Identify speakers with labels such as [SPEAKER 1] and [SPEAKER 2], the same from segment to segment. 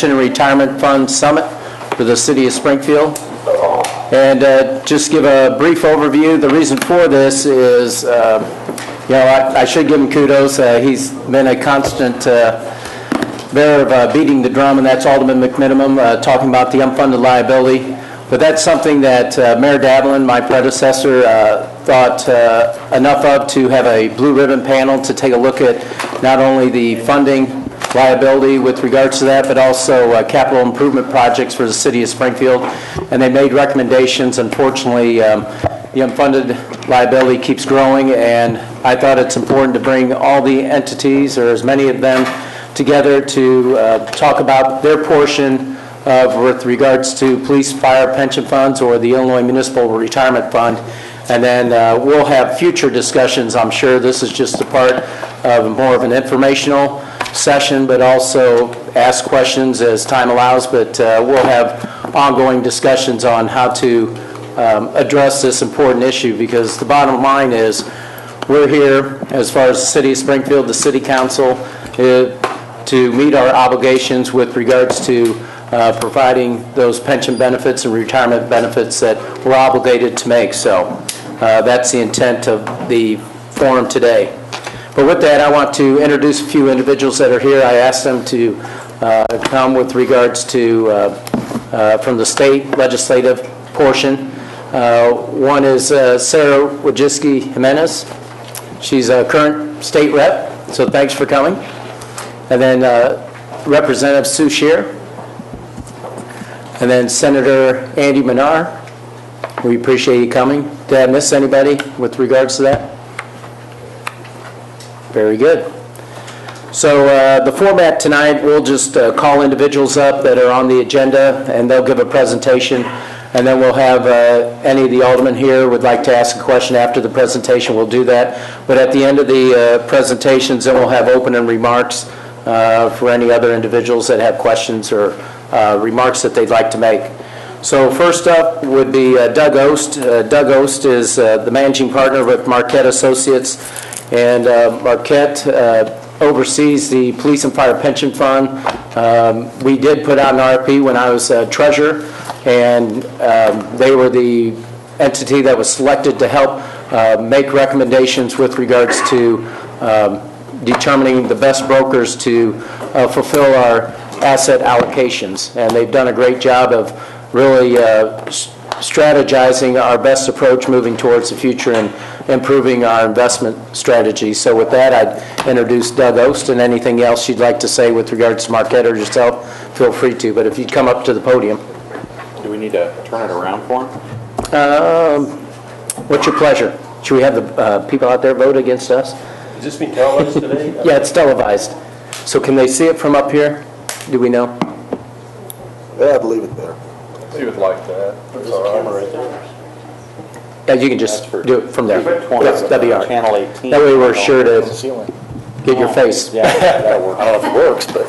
[SPEAKER 1] and Retirement Fund Summit for the City of Springfield. And just give a brief overview. The reason for this is, I should give him kudos. He's been a constant bearer of beating the drum, and that's Alderman McMinimum talking about the unfunded liability. But that's something that Mayor Davlin, my predecessor, thought enough of to have a blue ribbon panel to take a look at not only the funding liability with regards to that, but also capital improvement projects for the City of Springfield. And they made recommendations. Unfortunately, the unfunded liability keeps growing, and I thought it's important to bring all the entities, or as many of them, together to talk about their portion with regards to police, fire, pension funds, or the Illinois Municipal Retirement Fund. And then we'll have future discussions, I'm sure. This is just a part of more of an informational session, but also ask questions as time allows. But we'll have ongoing discussions on how to address this important issue, because the bottom line is we're here, as far as the City of Springfield, the City Council, to meet our obligations with regards to providing those pension benefits and retirement benefits that we're obligated to make. So that's the intent of the forum today. But with that, I want to introduce a few individuals that are here. I asked them to come with regards to from the state legislative portion. One is Sarah Wojcicki Jimenez. She's a current state rep, so thanks for coming. And then Representative Sue Shear. And then Senator Andy Minar. We appreciate you coming. Did I miss anybody with regards to that? Very good. So the format tonight, we'll just call individuals up that are on the agenda, and they'll give a presentation. And then we'll have any of the aldermen here would like to ask a question after the presentation. We'll do that. But at the end of the presentations, then we'll have opening remarks for any other individuals that have questions or remarks that they'd like to make. So first up would be Doug Ost. Doug Ost is the managing partner with Marquette Associates, and Marquette oversees the Police and Fire Pension Fund. We did put out an RFP when I was treasurer, and they were the entity that was selected to help make recommendations with regards to determining the best brokers to fulfill our asset allocations. And they've done a great job of really strategizing our best approach moving towards the future and improving our investment strategy. So with that, I'd introduce Doug Ost, and anything else you'd like to say with regards to Marquette or yourself, feel free to. But if you'd come up to the podium.
[SPEAKER 2] Do we need to turn it around for him?
[SPEAKER 1] What's your pleasure? Should we have the people out there vote against us?
[SPEAKER 3] Is this being televised today?
[SPEAKER 1] Yeah, it's televised. So can they see it from up here? Do we know?
[SPEAKER 3] Yeah, I believe it there.
[SPEAKER 4] He would like that.
[SPEAKER 3] There's a camera right there.
[SPEAKER 1] Yeah, you can just do it from there. That'd be all right.
[SPEAKER 2] Channel 18.
[SPEAKER 1] That way we're sure to get your face.
[SPEAKER 2] Yeah, that'll work.
[SPEAKER 3] I don't know if it works, but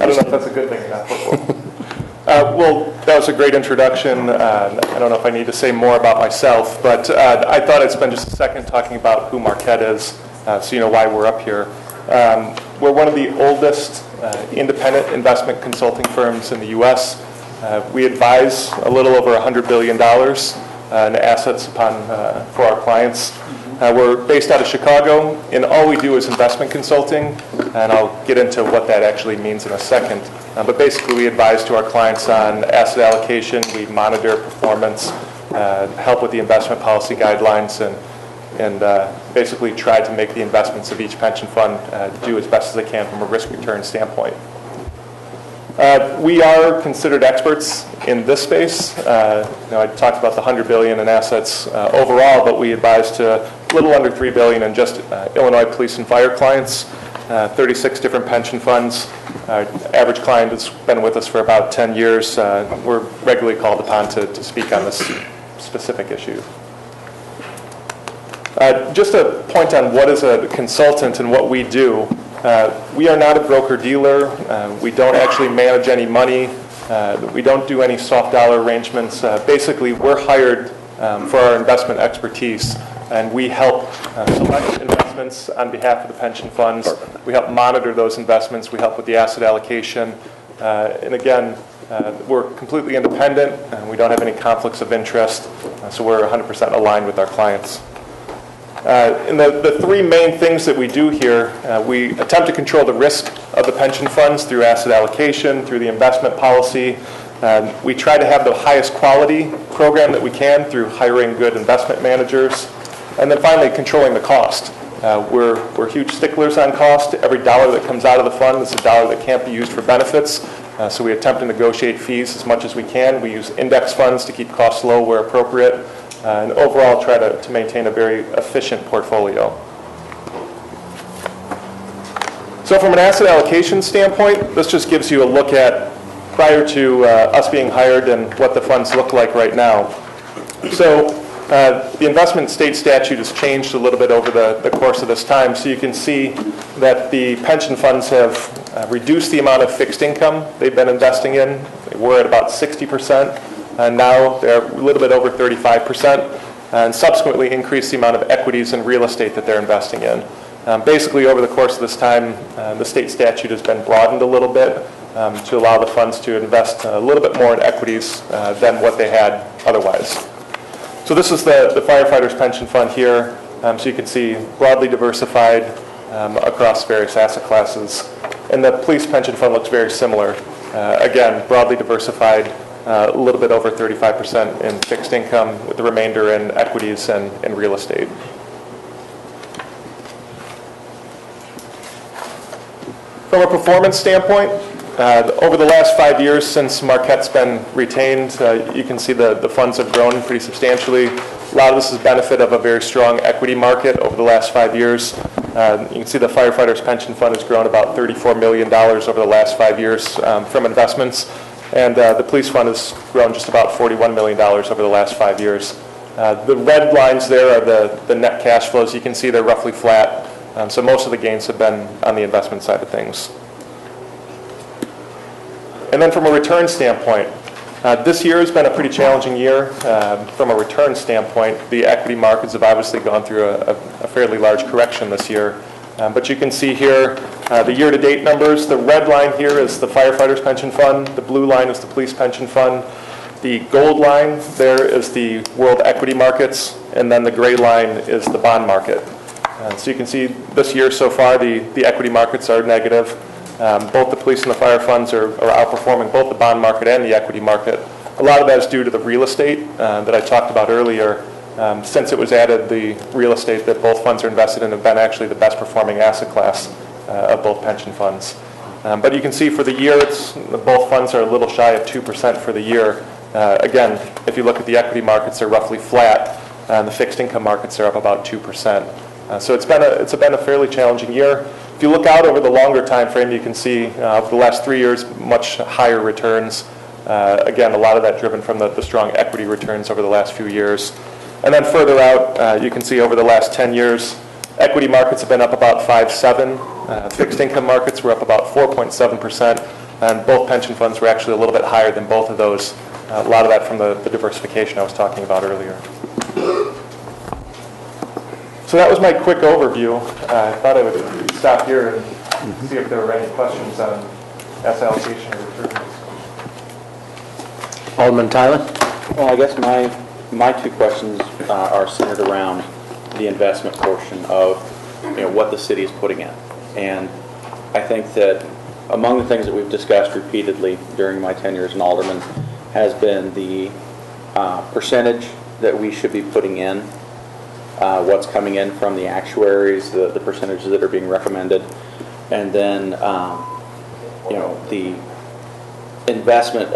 [SPEAKER 4] I don't know if that's a good thing or not. Well, that was a great introduction. I don't know if I need to say more about myself, but I thought I'd spend just a second talking about who Marquette is, so you know why we're up here. We're one of the oldest independent investment consulting firms in the U.S. We advise a little over $100 billion in assets for our clients. We're based out of Chicago, and all we do is investment consulting, and I'll get into what that actually means in a second. But basically, we advise to our clients on asset allocation. We monitor performance, help with the investment policy guidelines, and basically try to make the investments of each pension fund do as best as they can from a risk-return standpoint. We are considered experts in this space. I talked about the $100 billion in assets overall, but we advise to a little under $3 billion in just Illinois police and fire clients, 36 different pension funds. Our average client has been with us for about 10 years. We're regularly called upon to speak on this specific issue. Just a point on what is a consultant and what we do. We are not a broker-dealer. We don't actually manage any money. We don't do any soft dollar arrangements. Basically, we're hired for our investment expertise, and we help select investments on behalf of the pension funds. We help monitor those investments. We help with the asset allocation. And again, we're completely independent, and we don't have any conflicts of interest, so we're 100% aligned with our clients. And the three main things that we do here, we attempt to control the risk of the pension funds through asset allocation, through the investment policy. We try to have the highest quality program that we can through hiring good investment managers. And then finally, controlling the cost. We're huge sticklers on cost. Every dollar that comes out of the fund is a dollar that can't be used for benefits. So we attempt to negotiate fees as much as we can. We use index funds to keep costs low where appropriate. And overall try to maintain a very efficient portfolio. So from an asset allocation standpoint, this just gives you a look at prior to us being hired and what the funds look like right now. So the investment state statute has changed a little bit over the course of this time. So you can see that the pension funds have reduced the amount of fixed income they've been investing in. They were at about 60%. And now they're a little bit over 35%, and subsequently increased the amount of equities and real estate that they're investing in. Basically, over the course of this time, the state statute has been broadened a little bit to allow the funds to invest a little bit more in equities than what they had otherwise. So this is the firefighters pension fund here. So you can see broadly diversified across various asset classes. And the police pension fund looks very similar. Again, broadly diversified. A little bit over 35% in fixed income, with the remainder in equities and real estate. From a performance standpoint, over the last 5 years since Marquette's been retained, you can see the funds have grown pretty substantially. A lot of this is benefit of a very strong equity market over the last 5 years. You can see the firefighters pension fund has grown about $34 million over the last 5 years from investments. And the police fund has grown just about $41 million over the last 5 years. The red lines there are the net cash flows. You can see they're roughly flat. So most of the gains have been on the investment side of things. And then from a return standpoint, this year has been a pretty challenging year. From a return standpoint, the equity markets have obviously gone through a fairly large correction this year. But you can see here the year-to-date numbers. The red line here is the firefighters pension fund. The blue line is the police pension fund. The gold line there is the world equity markets. And then the gray line is the bond market. So you can see this year so far the equity markets are negative. Both the police and the fire funds are outperforming both the bond market and the equity market. A lot of that is due to the real estate that I talked about earlier. Since it was added, the real estate that both funds are invested in have been actually the best performing asset class of both pension funds. But you can see for the year, both funds are a little shy of 2% for the year. Again, if you look at the equity markets, they're roughly flat, and the fixed income markets are up about 2%. So it's been a fairly challenging year. If you look out over the longer time frame, you can see over the last 3 years, much higher returns. Again, a lot of that driven from the strong equity returns over the last few years. And then further out, you can see over the last 10 years, equity markets have been up about 5.7%. Fixed income markets were up about 4.7%. And both pension funds were actually a little bit higher than both of those. A lot of that from the diversification I was talking about earlier. So that was my quick overview. I thought I would stop here and see if there were any questions on asset allocation or returns.
[SPEAKER 1] Alderman Tyler?
[SPEAKER 2] Well, I guess my two questions are centered around the investment portion of what the city is putting in. And I think that among the things that we've discussed repeatedly during my tenure as an alderman has been the percentage that we should be putting in, what's coming in from the actuaries, the percentages that are being recommended, and then the investment.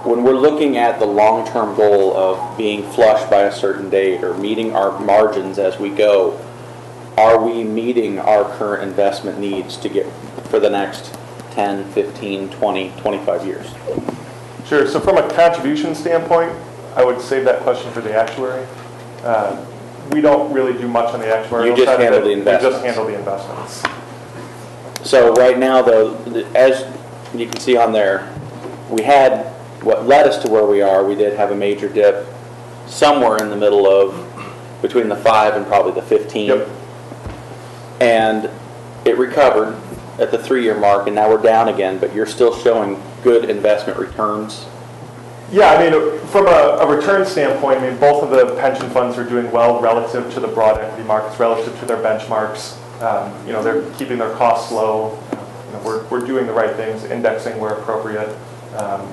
[SPEAKER 2] When we're looking at the long-term goal of being flush by a certain date or meeting our margins as we go, are we meeting our current investment needs to get for the next 10, 15, 20, 25 years?
[SPEAKER 4] Sure. So from a contribution standpoint, I would save that question for the actuary. We don't really do much on the actuarial
[SPEAKER 2] You just
[SPEAKER 4] side
[SPEAKER 2] handle
[SPEAKER 4] of it.
[SPEAKER 2] the investments.
[SPEAKER 4] We just handle the investments.
[SPEAKER 2] So right now, though, as you can see on there, we had what led us to where we are. We did have a major dip somewhere in the middle of between the 5 and probably the 15.
[SPEAKER 4] Yep.
[SPEAKER 2] And it recovered, at the 3-year mark, and now we're down again, but you're still showing good investment returns.
[SPEAKER 4] Yeah, I mean, from a return standpoint, I mean, both of the pension funds are doing well relative to the broad equity markets, relative to their benchmarks. You know, they're keeping their costs low. You know, we're doing the right things, indexing where appropriate,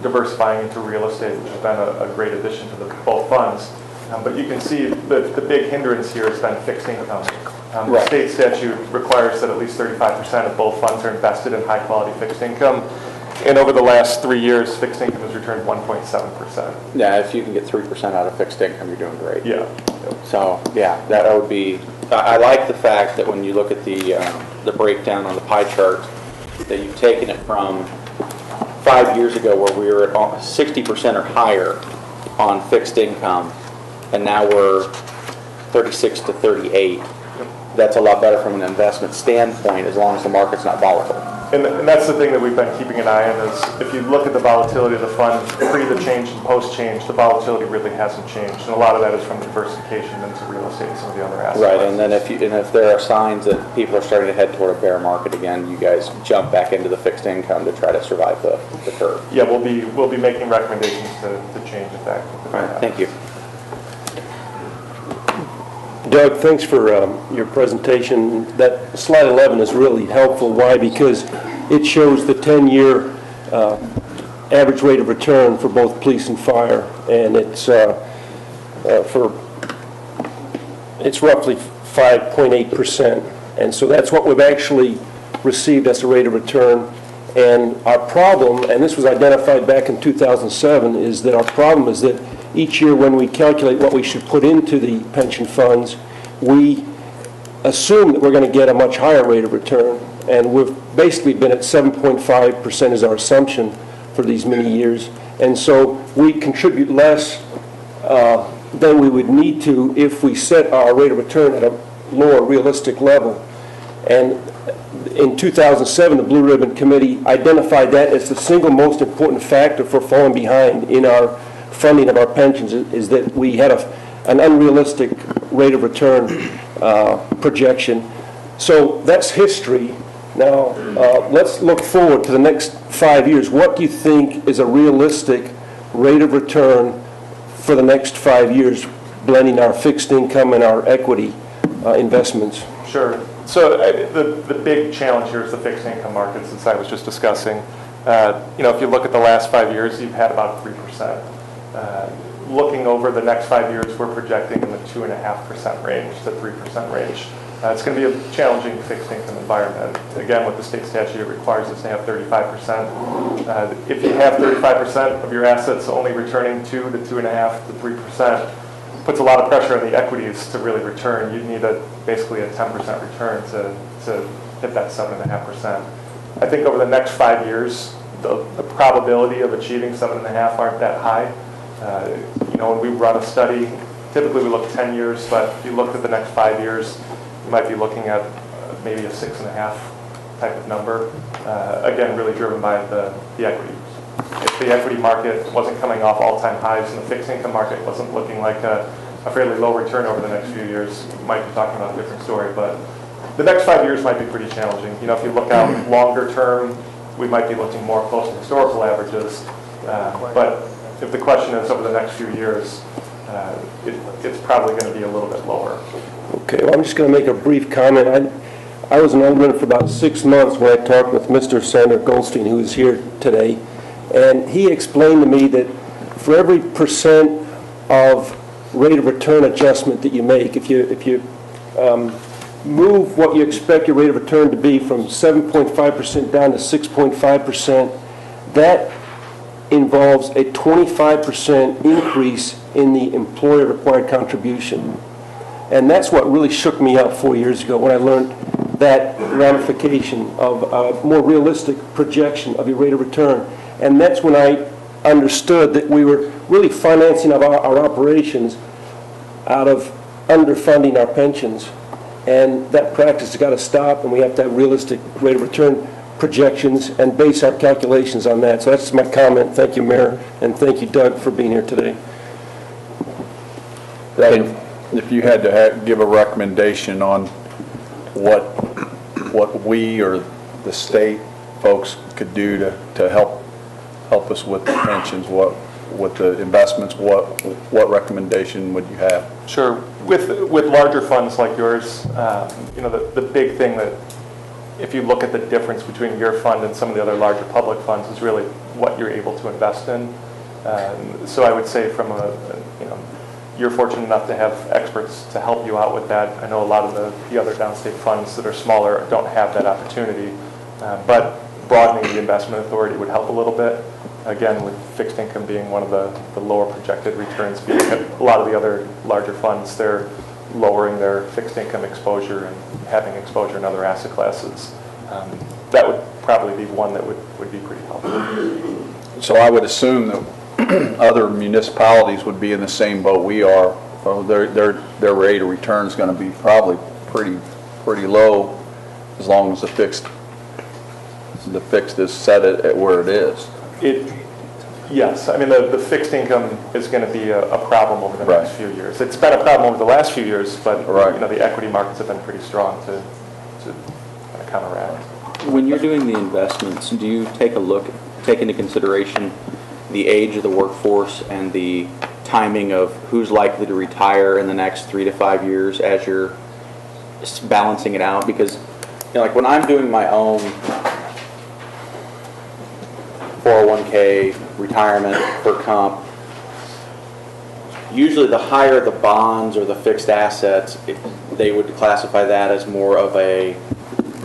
[SPEAKER 4] diversifying into real estate, which has been a great addition to both funds. But you can see the big hindrance here has been fixed income. The state statute requires that at least 35% of both funds are invested in high-quality fixed income. And over the last 3 years, fixed income has returned 1.7%.
[SPEAKER 2] Yeah, if you can get 3% out of fixed income, you're doing great.
[SPEAKER 4] Yeah.
[SPEAKER 2] So, yeah, that would be, I like the fact that when you look at the breakdown on the pie chart, that you've taken it from 5 years ago where we were at 60% or higher on fixed income, and now we're 36 to 38. That's a lot better from an investment standpoint as long as the market's not volatile.
[SPEAKER 4] And that's the thing that we've been keeping an eye on is if you look at the volatility of the fund pre the change and post change, the volatility really hasn't changed. And a lot of that is from diversification into real estate and some of the other assets.
[SPEAKER 2] Right, and then if there are signs that people are starting to head toward a bear market again, you guys jump back into the fixed income to try to survive the curve.
[SPEAKER 4] Yeah, we'll be making recommendations to change in fact.
[SPEAKER 2] All right, thank you.
[SPEAKER 5] Doug, thanks for your presentation. That slide 11 is really helpful. Why? Because it shows the 10-year average rate of return for both police and fire, and it's roughly 5.8%. And so that's what we've actually received as a rate of return. And our problem, and this was identified back in 2007, is that our problem is that each year when we calculate what we should put into the pension funds, we assume that we're going to get a much higher rate of return. And we've basically been at 7.5% as our assumption for these many years. And so we contribute less than we would need to if we set our rate of return at a lower realistic level. And in 2007, the Blue Ribbon Committee identified that as the single most important factor for falling behind in our funding of our pensions, is that we had an unrealistic rate of return projection. So that's history. Now, let's look forward to the next 5 years. What do you think is a realistic rate of return for the next 5 years, blending our fixed income and our equity investments?
[SPEAKER 4] Sure. So the big challenge here is the fixed income markets, as I was just discussing. You know, if you look at the last 5 years, you've had about 3%. Looking over the next 5 years, we're projecting in the 2.5% range to 3% range. It's going to be a challenging fixed income environment. Again, with the state statute, it requires us to have 35%. If you have 35% of your assets only returning 2 to 2.5 to 3%, puts a lot of pressure on the equities to really return. You'd need basically a 10% return to hit that 7.5%. I think over the next 5 years, the probability of achieving 7.5 aren't that high. You know, when we run a study, typically we look 10 years, but if you looked at the next 5 years, you might be looking at maybe a 6.5 type of number. Again, really driven by the equities. If the equity market wasn't coming off all-time highs and the fixed income market wasn't looking like a fairly low return over the next few years, we might be talking about a different story. But the next 5 years might be pretty challenging. You know, if you look out longer term, we might be looking more close to historical averages. But if the question is over the next few years, it's probably going to be a little bit lower.
[SPEAKER 5] Okay, well, I'm just going to make a brief comment. I was an alderman for about 6 months when I talked with Mr. Senator Goldstein, who is here today, and he explained to me that for every percent of rate of return adjustment that you make, if you move what you expect your rate of return to be from 7.5% down to 6.5%, that involves a 25% increase in the employer-required contribution. And that's what really shook me up 4 years ago when I learned that ramification of a more realistic projection of your rate of return. And that's when I understood that we were really financing our operations out of underfunding our pensions. And that practice has got to stop, and we have to have realistic rate of return projections and base our calculations on that. So that's my comment. Thank you, Mayor, and thank you, Doug, for being here today.
[SPEAKER 6] If you had to give a recommendation on what we or the state folks could do to help us with the pensions, with the investments, what recommendation would you have?
[SPEAKER 4] Sure. With larger funds like yours, the big thing that, if you look at the difference between your fund and some of the other larger public funds, is really what you're able to invest in. So I would say you're fortunate enough to have experts to help you out with that. I know a lot of the other downstate funds that are smaller don't have that opportunity, but broadening the investment authority would help a little bit. Again, with fixed income being one of the lower projected returns, a lot of the other larger funds, they're lowering their fixed income exposure and having exposure in other asset classes. That would probably be one that would be pretty helpful.
[SPEAKER 6] So I would assume that other municipalities would be in the same boat we are. Their rate of return is going to be probably pretty low, as long as the fixed is set at where it is.
[SPEAKER 4] Yes, I mean the fixed income is going to be a problem over the next few years. It's been a problem over the last few years, but the equity markets have been pretty strong to kind of counteract.
[SPEAKER 2] When you're doing the investments, do you take into consideration the age of the workforce and the timing of who's likely to retire in the next 3 to 5 years as you're balancing it out? Because like when I'm doing my own 401k, retirement, for comp, usually the higher the bonds or the fixed assets, they would classify that as more of a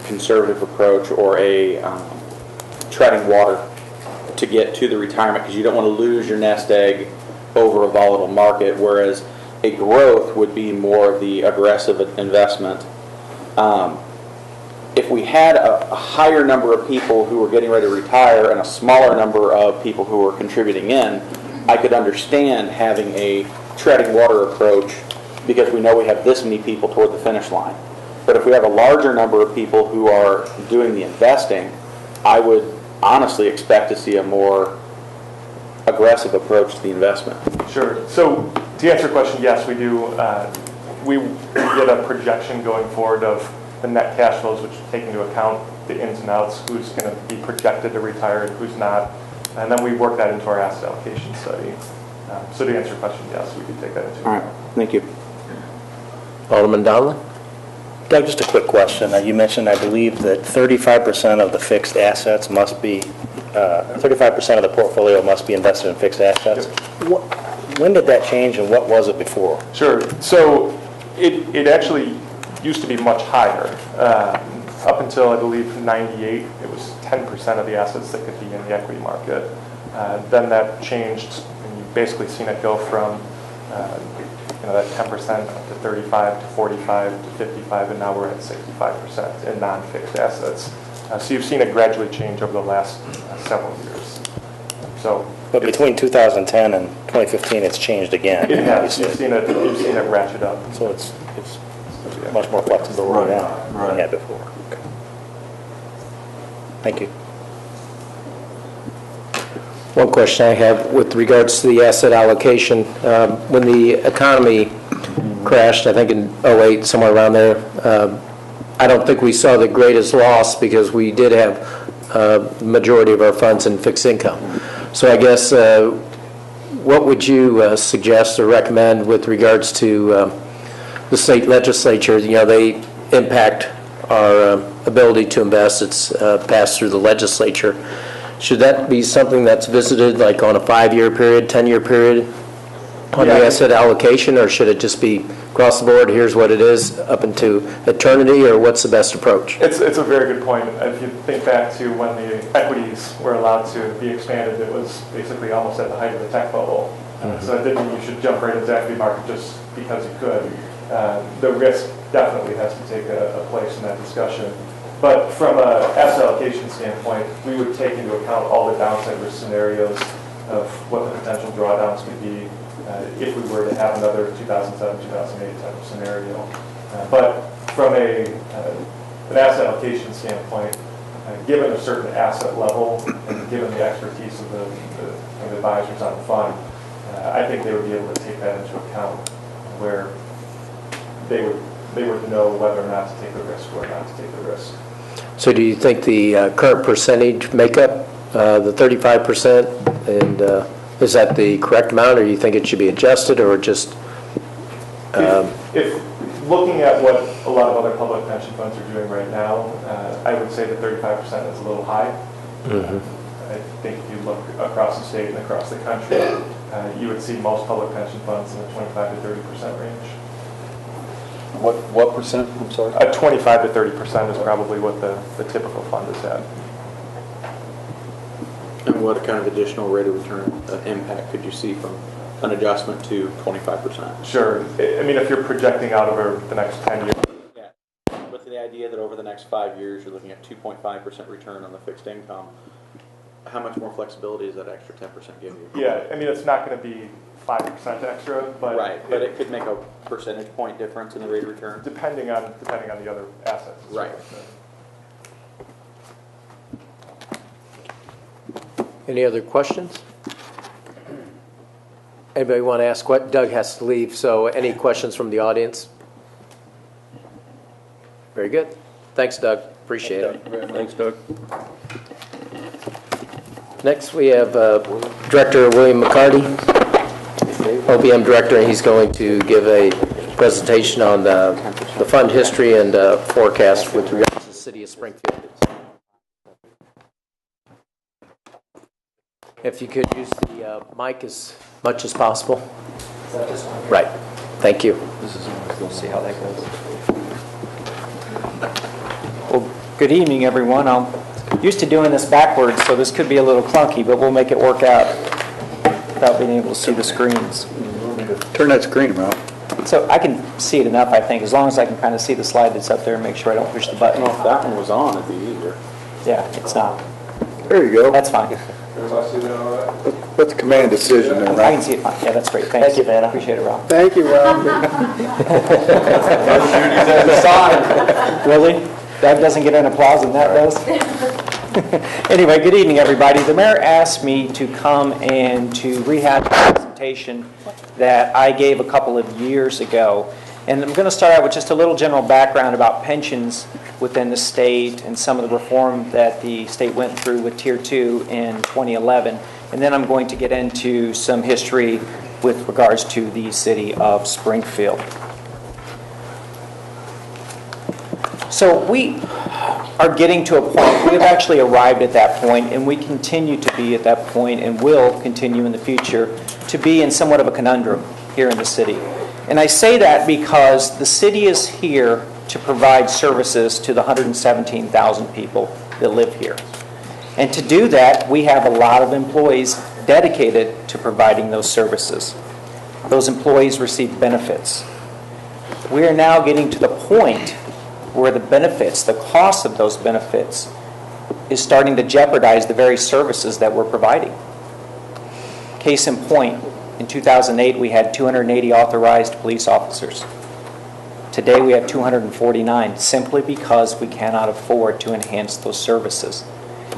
[SPEAKER 2] conservative approach or a treading water to get to the retirement, because you don't want to lose your nest egg over a volatile market, whereas a growth would be more of the aggressive investment. If we had a higher number of people who were getting ready to retire and a smaller number of people who were contributing in, I could understand having a treading water approach, because we know we have this many people toward the finish line. But if we have a larger number of people who are doing the investing, I would honestly expect to see a more aggressive approach to the investment.
[SPEAKER 4] Sure. So to answer your question, yes, we do. We get a projection going forward of the net cash flows, which take into account the ins and outs, who's going to be projected to retire and who's not. And then we work that into our asset allocation study. So to answer your question, yes, we can take that into account.
[SPEAKER 2] All right. Thank you.
[SPEAKER 1] Alderman Donlin?
[SPEAKER 7] Doug, just a quick question. You mentioned, I believe, that 35% of the fixed assets must be, 35% of the portfolio must be invested in fixed assets.
[SPEAKER 4] Yep.
[SPEAKER 7] When did that change, and what was it before?
[SPEAKER 4] Sure. So it actually used to be much higher. Up until, I believe, 98, it was 10% of the assets that could be in the equity market. Then that changed, and you've basically seen it go from that 10% up to 35 to 45 to 55, and now we're at 65% in non-fixed assets. So you've seen it gradually change over the last several years.
[SPEAKER 7] But between 2010 and 2015, it's changed again.
[SPEAKER 4] It has. You've seen it ratchet up.
[SPEAKER 7] So it's much more flexible now than we had before. Okay. Thank you.
[SPEAKER 1] One question I have with regards to the asset allocation. When the economy crashed, I think in '08, somewhere around there, I don't think we saw the greatest loss, because we did have the majority of our funds in fixed income. So I guess what would you suggest or recommend with regards to the state legislature? They impact our ability to invest. It's passed through the legislature. Should that be something that's visited like on a 5-year period, 10-year period on the asset allocation, or should it just be across the board, here's what it is up into eternity, or what's the best approach?
[SPEAKER 4] It's a very good point. If you think back to when the equities were allowed to be expanded, it was basically almost at the height of the tech bubble. So it didn't mean you should jump right into the equity market just because you could. The risk definitely has to take a place in that discussion. But from an asset allocation standpoint, we would take into account all the downside risk scenarios of what the potential drawdowns could be if we were to have another 2007, 2008 type of scenario. But from an asset allocation standpoint, given a certain asset level and given the expertise of the advisors on the fund, I think they would be able to take that into account, where they would know whether or not to take the risk or not to take the risk.
[SPEAKER 1] So do you think the current percentage makeup, the 35%, and is that the correct amount, or do you think it should be adjusted, or just?
[SPEAKER 4] If looking at what a lot of other public pension funds are doing right now, I would say that 35% is a little high. I think if you look across the state and across the country, you would see most public pension funds in the 25 to 30% range.
[SPEAKER 6] What percent, I'm sorry?
[SPEAKER 4] 25 to 30% is probably what the typical fund is at.
[SPEAKER 2] And what kind of additional rate of return impact could you see from an adjustment to 25%?
[SPEAKER 4] Sure. I mean, if you're projecting out over the next 10 years.
[SPEAKER 2] Yeah. With the idea that over the next 5 years, you're looking at 2.5% return on the fixed income, how much more flexibility does that extra 10% give you?
[SPEAKER 4] Yeah, I mean, it's not going to be 5% extra, but
[SPEAKER 2] right, but it could make a percentage point difference in the rate of return.
[SPEAKER 4] Depending on the other assets.
[SPEAKER 2] Right.
[SPEAKER 1] Any other questions? Anybody want to ask what? Doug has to leave, so any questions from the audience? Very good. Thanks, Doug. Appreciate it.
[SPEAKER 5] Thanks, Doug.
[SPEAKER 1] Next, we have Director William McCarty, OPM Director, and he's going to give a presentation on the fund history and forecast with regard to the City of Springfield. If you could use the mic as much as possible. Right. Thank you.
[SPEAKER 8] We'll see how that goes. Well, good evening, everyone. I'm used to doing this backwards, so this could be a little clunky, but we'll make it work out without being able to see the screens.
[SPEAKER 6] Turn that screen around.
[SPEAKER 8] So I can see it enough, I think, as long as I can kind of see the slide that's up there and make sure I don't push the button.
[SPEAKER 2] Well, if that one was on, it'd be easier.
[SPEAKER 8] Yeah, it's not.
[SPEAKER 3] There you go.
[SPEAKER 8] That's fine.
[SPEAKER 3] That's a command decision there,
[SPEAKER 8] I
[SPEAKER 3] right?
[SPEAKER 8] can see it fine. Yeah, that's great. Thanks. Thank you, Vanna. Appreciate it, Rob.
[SPEAKER 3] Thank you, Rob.
[SPEAKER 8] Really? Doug doesn't get an applause and that does? Anyway, good evening, everybody. The mayor asked me to come and to rehash the presentation that I gave a couple of years ago. And I'm going to start out with just a little general background about pensions within the state and some of the reform that the state went through with Tier 2 in 2011. And then I'm going to get into some history with regards to the city of Springfield. So we are getting to a point, we have actually arrived at that point, and we continue to be at that point and will continue in the future to be in somewhat of a conundrum here in the city. And I say that because the city is here to provide services to the 117,000 people that live here. And to do that, we have a lot of employees dedicated to providing those services. Those employees receive benefits. We are now getting to the point where the benefits, the cost of those benefits, is starting to jeopardize the very services that we're providing. Case in point, in 2008 we had 280 authorized police officers. Today we have 249, simply because we cannot afford to enhance those services.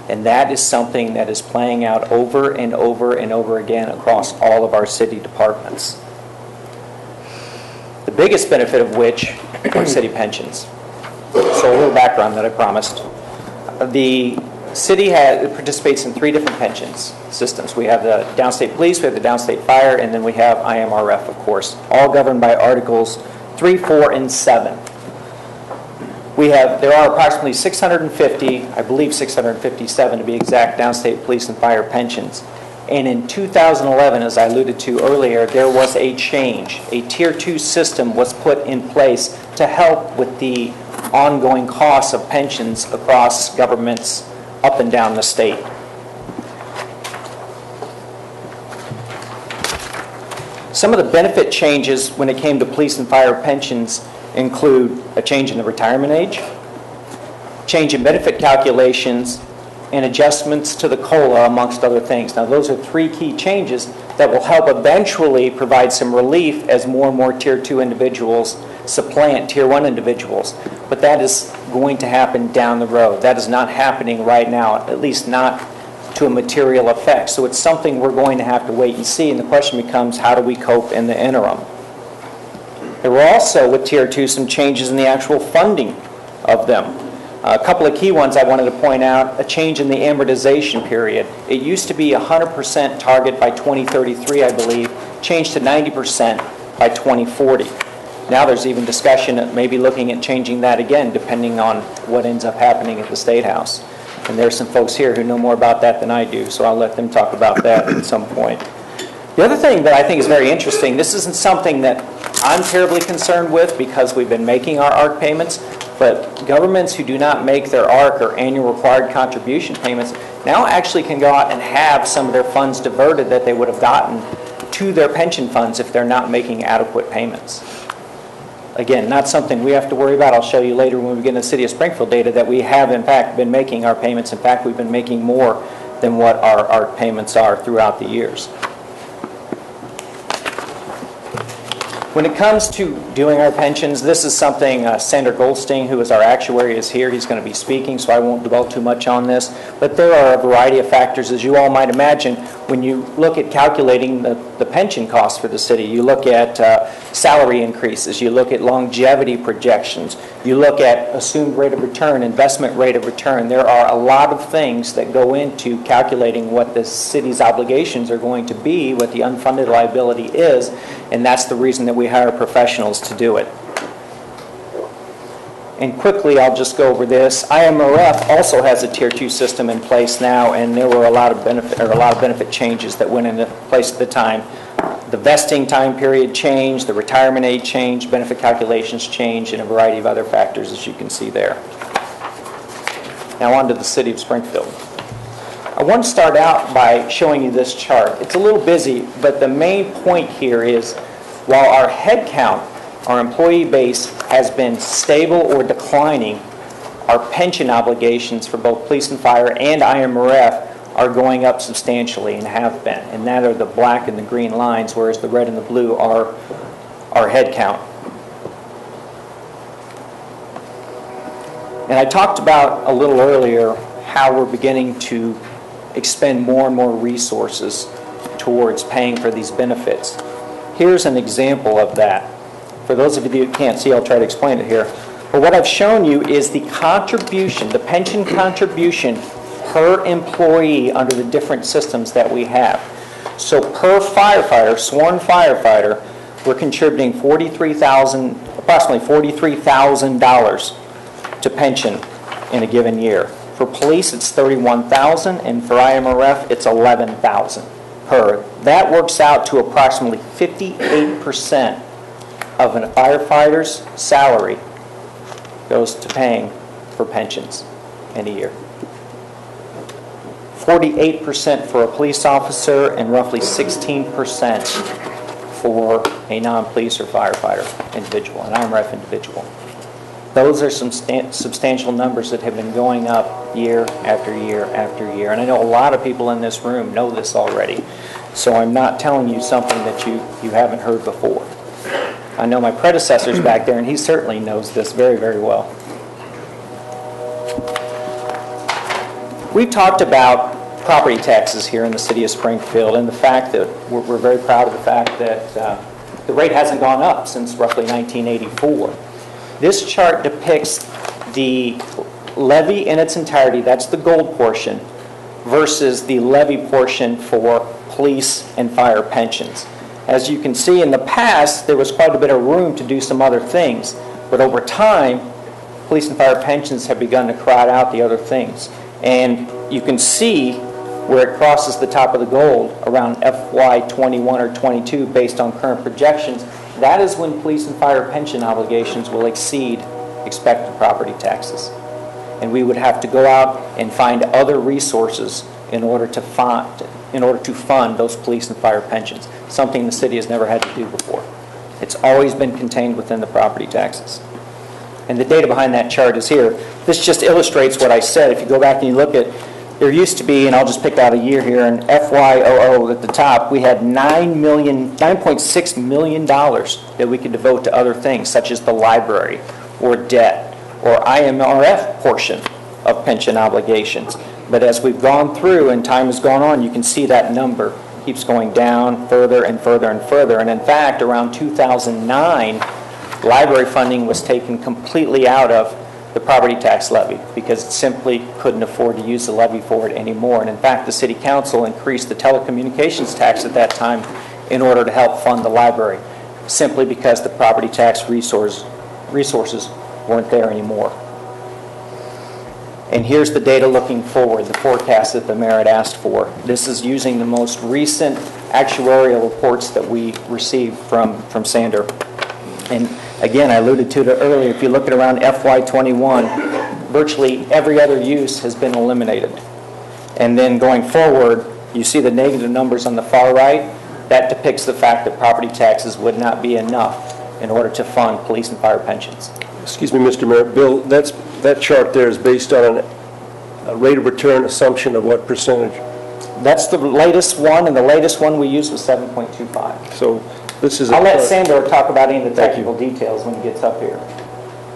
[SPEAKER 8] And that is something that is playing out over and over and over again across all of our city departments. The biggest benefit of which are city pensions. So a little background that I promised. The city participates in 3 different pensions systems. We have the downstate police, we have the downstate fire, and then we have IMRF, of course, all governed by Articles 3, 4, and 7. There are approximately 650, I believe 657 to be exact, downstate police and fire pensions. And in 2011, as I alluded to earlier, there was a change. A Tier 2 system was put in place to help with the ongoing costs of pensions across governments up and down the state. Some of the benefit changes when it came to police and fire pensions include a change in the retirement age, change in benefit calculations, and adjustments to the COLA, amongst other things. Now, those are 3 key changes that will help eventually provide some relief as more and more Tier 2 individuals supplant Tier 1 individuals. But that is going to happen down the road. That is not happening right now, at least not to a material effect. So it's something we're going to have to wait and see, and the question becomes, how do we cope in the interim? There were also, with Tier 2, some changes in the actual funding of them. A couple of key ones I wanted to point out: a change in the amortization period. It used to be 100% target by 2033, I believe, changed to 90% by 2040. Now there's even discussion of maybe looking at changing that again, depending on what ends up happening at the State House. And there's some folks here who know more about that than I do, so I'll let them talk about that at some point. The other thing that I think is very interesting, this isn't something that I'm terribly concerned with because we've been making our ARC payments, but governments who do not make their ARC or annual required contribution payments now actually can go out and have some of their funds diverted that they would have gotten to their pension funds if they're not making adequate payments. Again, not something we have to worry about. I'll show you later when we get into the City of Springfield data that we have in fact been making our payments. In fact, we've been making more than what our ARC payments are throughout the years. When it comes to doing our pensions, this is something Senator Goldstein, who is our actuary, is here. He's going to be speaking, so I won't dwell too much on this. But there are a variety of factors, as you all might imagine, when you look at calculating the pension costs for the city. You look at salary increases. You look at longevity projections. You look at assumed rate of return, investment rate of return. There are a lot of things that go into calculating what the city's obligations are going to be, what the unfunded liability is, and that's the reason that we hire professionals to do it. And quickly, I'll just go over this. IMRF also has a Tier 2 system in place now, and there were a lot of benefit changes that went into place at the time. The vesting time period changed, the retirement age changed, benefit calculations changed, and a variety of other factors, as you can see there. Now on to the City of Springfield. I want to start out by showing you this chart. It's a little busy, but the main point here is while our head count, our employee base, has been stable or declining, our pension obligations for both police and fire and IMRF are going up substantially and have been. And that are the black and the green lines, whereas the red and the blue are our head count. And I talked about a little earlier how we're beginning to expend more and more resources towards paying for these benefits. Here's an example of that. For those of you who can't see, I'll try to explain it here. But what I've shown you is the contribution, the pension contribution per employee under the different systems that we have. So per firefighter, sworn firefighter, we're contributing approximately $43,000 to pension in a given year. For police, it's $31,000, and for IMRF, it's $11,000 per. That works out to approximately 58% of a firefighter's salary goes to paying for pensions in a year. 48% for a police officer, and roughly 16% for a non-police or firefighter individual, an IMRF individual. Those are some substantial numbers that have been going up year after year after year. And I know a lot of people in this room know this already. So I'm not telling you something that you haven't heard before. I know my predecessor's back there, and he certainly knows this very, very well. We've talked about property taxes here in the City of Springfield, and the fact that we're very proud of the fact that the rate hasn't gone up since roughly 1984. This chart depicts the levy in its entirety, that's the gold portion, versus the levy portion for police and fire pensions. As you can see, in the past, there was quite a bit of room to do some other things, but over time, police and fire pensions have begun to crowd out the other things. And you can see where it crosses the top of the gold around FY 21 or 22 based on current projections. That is when police and fire pension obligations will exceed expected property taxes. And we would have to go out and find other resources in order to fund those police and fire pensions, something the city has never had to do before. It's always been contained within the property taxes. And the data behind that chart is here. This just illustrates what I said. If you go back and you look at, there used to be, and I'll just pick out a year here, in FY00 at the top, we had $9.6 million that we could devote to other things, such as the library, or debt, or IMRF portion of pension obligations. But as we've gone through and time has gone on, you can see that number keeps going down further and further and further. And in fact, around 2009, library funding was taken completely out of the property tax levy because it simply couldn't afford to use the levy for it anymore. And in fact, the city council increased the telecommunications tax at that time in order to help fund the library, simply because the property tax resources weren't there anymore. And here's the data looking forward, the forecast that the mayor had asked for. This is using the most recent actuarial reports that we received from Sander. And again, I alluded to it earlier, if you look at around FY21, virtually every other use has been eliminated. And then going forward, you see the negative numbers on the far right. That depicts the fact that property taxes would not be enough in order to fund police and fire pensions.
[SPEAKER 5] Excuse me, Mr. Mayor. Bill, that chart there is based on a rate of return assumption of what percentage?
[SPEAKER 8] That's the latest one, and the latest one we used was 7.25.
[SPEAKER 5] So this is
[SPEAKER 8] I'll let Sandor talk about any of the technical details when he gets up here.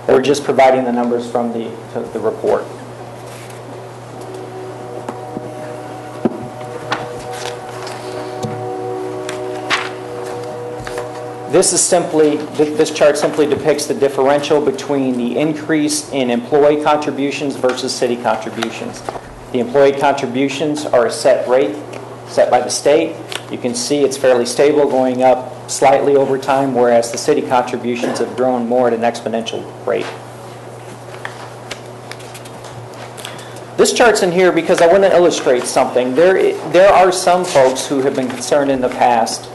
[SPEAKER 8] We're just providing the numbers from the report. This chart simply depicts the differential between the increase in employee contributions versus city contributions. The employee contributions are a set rate set by the state. You can see it's fairly stable, going up slightly over time, whereas the city contributions have grown more at an exponential rate. This chart's in here because I want to illustrate something. There are some folks who have been concerned in the past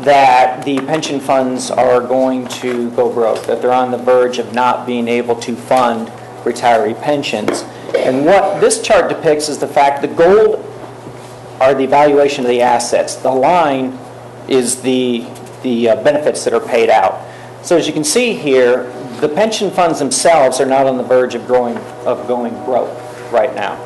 [SPEAKER 8] that the pension funds are going to go broke, that they're on the verge of not being able to fund retiree pensions. And what this chart depicts is the fact the gold are the valuation of the assets. The line is the benefits that are paid out. So as you can see here, the pension funds themselves are not on the verge of going broke right now.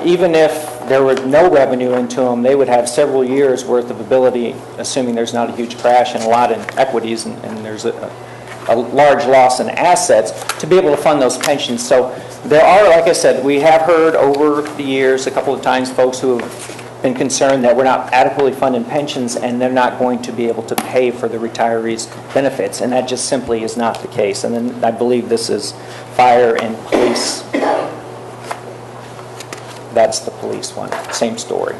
[SPEAKER 8] Even if there were no revenue into them, they would have several years worth of ability, assuming there's not a huge crash and a lot in equities and there's a large loss in assets, to be able to fund those pensions. So there are, like I said, we have heard over the years a couple of times folks who have been concerned that we're not adequately funding pensions and they're not going to be able to pay for the retirees' benefits, and that just simply is not the case. And then I believe this is fire and police. That's the police one, same story.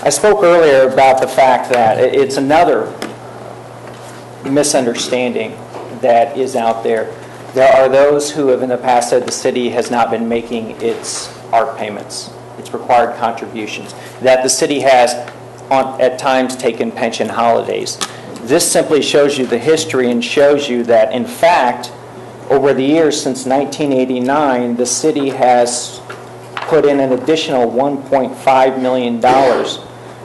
[SPEAKER 8] I spoke earlier about the fact that it's another misunderstanding that is out there. There are those who have in the past said the city has not been making its ARP payments, its required contributions, that the city has at times taken pension holidays. This simply shows you the history and shows you that, in fact, over the years since 1989, the city has put in an additional $1.5 million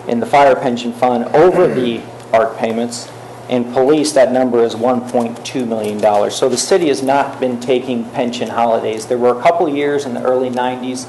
[SPEAKER 8] in the fire pension fund over the ARC payments. In police, that number is $1.2 million. So the city has not been taking pension holidays. There were a couple of years in the early 90s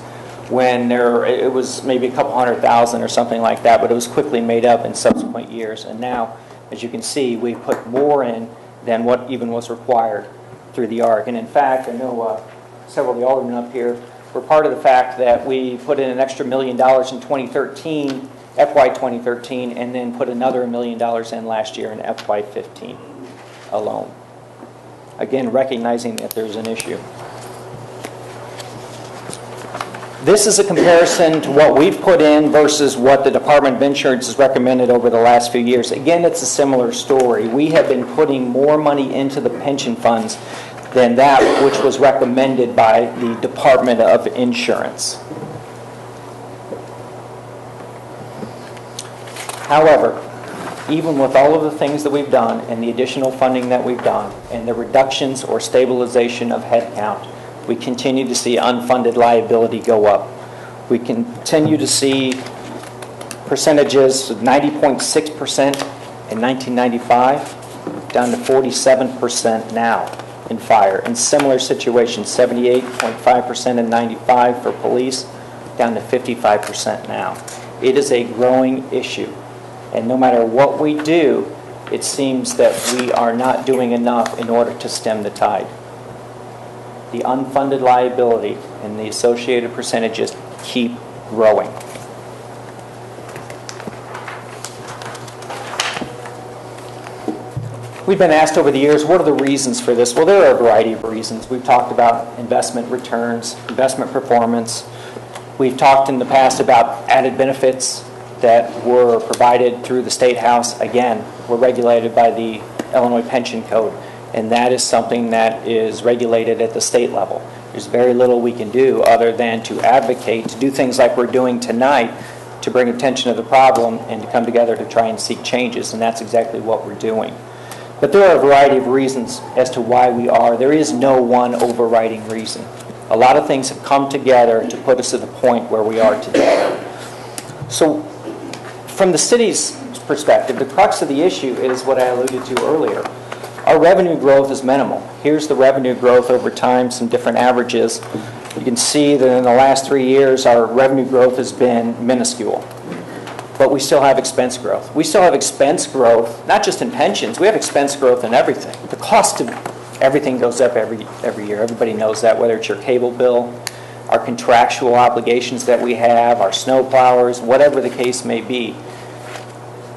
[SPEAKER 8] when it was maybe a couple $100,000 or something like that, but it was quickly made up in subsequent years. And now, as you can see, we put more in than what even was required through the ARC. And in fact, I know several of the aldermen up here were part of the fact that we put in an extra $1 million in 2013, FY 2013, and then put another $1 million in last year in FY 15 alone. Again, recognizing that there's an issue. This is a comparison to what we've put in versus what the Department of Insurance has recommended over the last few years. Again, it's a similar story. We have been putting more money into the pension funds than that which was recommended by the Department of Insurance. However, even with all of the things that we've done and the additional funding that we've done and the reductions or stabilization of headcount, we continue to see unfunded liability go up. We continue to see percentages of 90.6% in 1995 down to 47% now in fire. In similar situations, 78.5% in 95 for police, down to 55% now. It is a growing issue. And no matter what we do, it seems that we are not doing enough in order to stem the tide. The unfunded liability and the associated percentages keep growing. We've been asked over the years, what are the reasons for this? Well, there are a variety of reasons. We've talked about investment returns, investment performance. We've talked in the past about added benefits that were provided through the State House. Again, we're regulated by the Illinois Pension Code, and that is something that is regulated at the state level. There's very little we can do other than to advocate, to do things like we're doing tonight to bring attention to the problem and to come together to try and seek changes, and that's exactly what we're doing. But there are a variety of reasons as to why we are. There is no one overriding reason. A lot of things have come together to put us at the point where we are today. So from the city's perspective, the crux of the issue is what I alluded to earlier. Our revenue growth is minimal. Here's the revenue growth over time, some different averages. You can see that in the last 3 years, our revenue growth has been minuscule. But we still have expense growth. We still have expense growth, not just in pensions, we have expense growth in everything. The cost of everything goes up every year. Everybody knows that, whether it's your cable bill, our contractual obligations that we have, our snow plowers, whatever the case may be.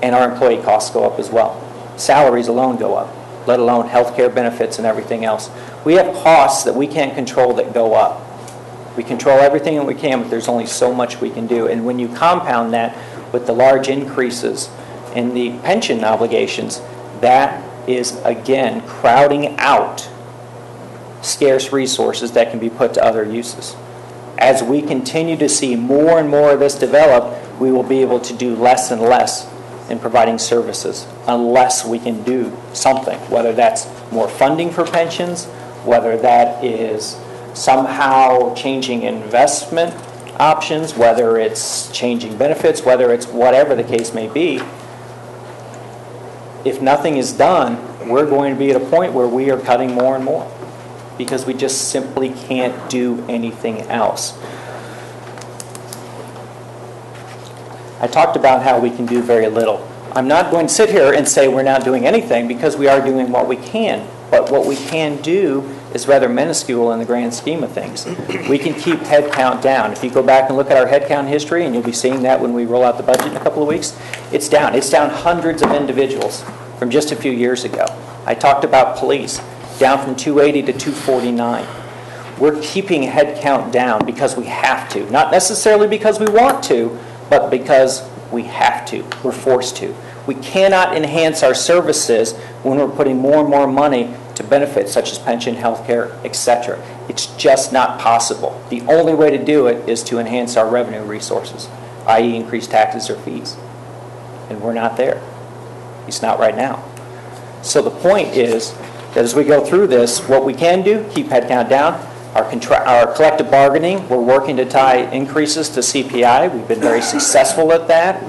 [SPEAKER 8] And our employee costs go up as well. Salaries alone go up, let alone health care benefits and everything else. We have costs that we can't control that go up. We control everything that we can, but there's only so much we can do. And when you compound that with the large increases in the pension obligations, that is, again, crowding out scarce resources that can be put to other uses. As we continue to see more and more of this develop, we will be able to do less and less in providing services unless we can do something, whether that's more funding for pensions, whether that is somehow changing investment options, whether it's changing benefits, whether it's whatever the case may be. If nothing is done, we're going to be at a point where we are cutting more and more because we just simply can't do anything else. I talked about how we can do very little. I'm not going to sit here and say we're not doing anything because we are doing what we can. But what we can do is rather minuscule in the grand scheme of things. We can keep headcount down. If you go back and look at our headcount history, and you'll be seeing that when we roll out the budget in a couple of weeks, it's down. It's down hundreds of individuals from just a few years ago. I talked about police, down from 280 to 249. We're keeping headcount down because we have to. Not necessarily because we want to, but because we have to. We're forced to. We cannot enhance our services when we're putting more and more money to benefits such as pension, health care, etc. It's just not possible. The only way to do it is to enhance our revenue resources, i.e. increase taxes or fees. And we're not there. It's not right now. So the point is that as we go through this, what we can do, keep headcount down. Our collective bargaining, we're working to tie increases to CPI. We've been very successful at that.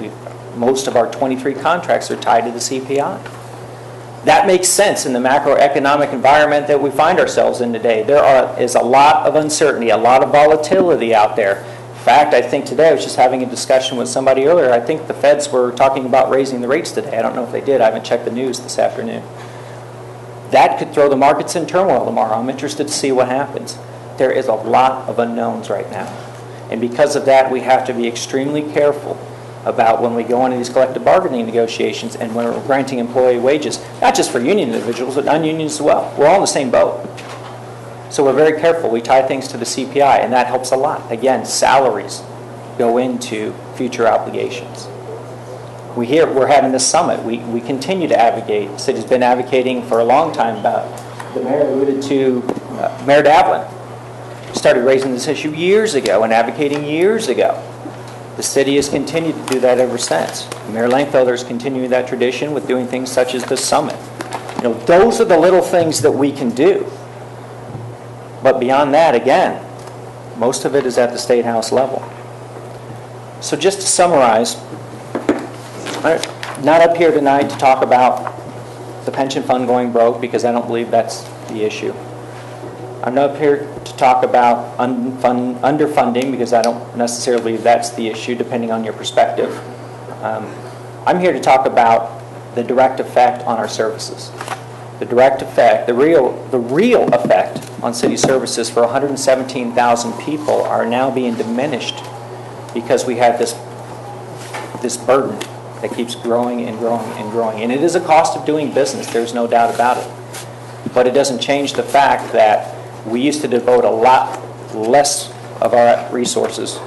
[SPEAKER 8] Most of our 23 contracts are tied to the CPI. That makes sense in the macroeconomic environment that we find ourselves in today. There is a lot of uncertainty, a lot of volatility out there. In fact, I think today, I was just having a discussion with somebody earlier, I think the feds were talking about raising the rates today. I don't know if they did. I haven't checked the news this afternoon. That could throw the markets in turmoil tomorrow. I'm interested to see what happens. There is a lot of unknowns right now. And because of that, we have to be extremely careful about when we go into these collective bargaining negotiations and when we're granting employee wages, not just for union individuals, but non-union as well. We're all in the same boat. So we're very careful. We tie things to the CPI, and that helps a lot. Again, salaries go into future obligations. We're having this summit. We continue to advocate. The city's been advocating for a long time about, the mayor alluded to, Mayor Davlin started raising this issue years ago and advocating years ago. The city has continued to do that ever since. Mayor Langfelder is continuing that tradition with doing things such as this summit. Those are the little things that we can do. But beyond that, again, most of it is at the State House level. So just to summarize, I'm not up here tonight to talk about the pension fund going broke because I don't believe that's the issue. I'm not up here to talk about underfunding because I don't necessarily believe that's the issue, depending on your perspective. I'm here to talk about the direct effect on our services. The direct effect, the real effect on city services for 117,000 people are now being diminished because we have this burden that keeps growing and growing and growing. And it is a cost of doing business, there's no doubt about it. But it doesn't change the fact that we used to devote a lot less of our resources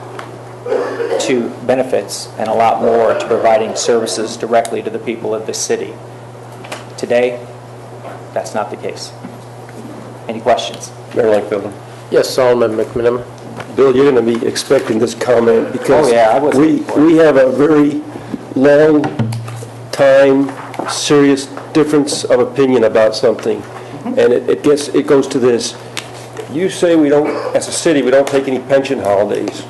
[SPEAKER 8] to benefits and a lot more to providing services directly to the people of the city. Today, that's not the case. Any questions?
[SPEAKER 5] Mayor Langfelder.
[SPEAKER 1] Yes, Solomon McMiniman.
[SPEAKER 5] Bill, you're going to be expecting this comment because
[SPEAKER 8] Oh, yeah, I was waiting for it.
[SPEAKER 5] we have a very long time, serious difference of opinion about something. And it goes to this. You say we don't, as a city, we don't take any pension holidays.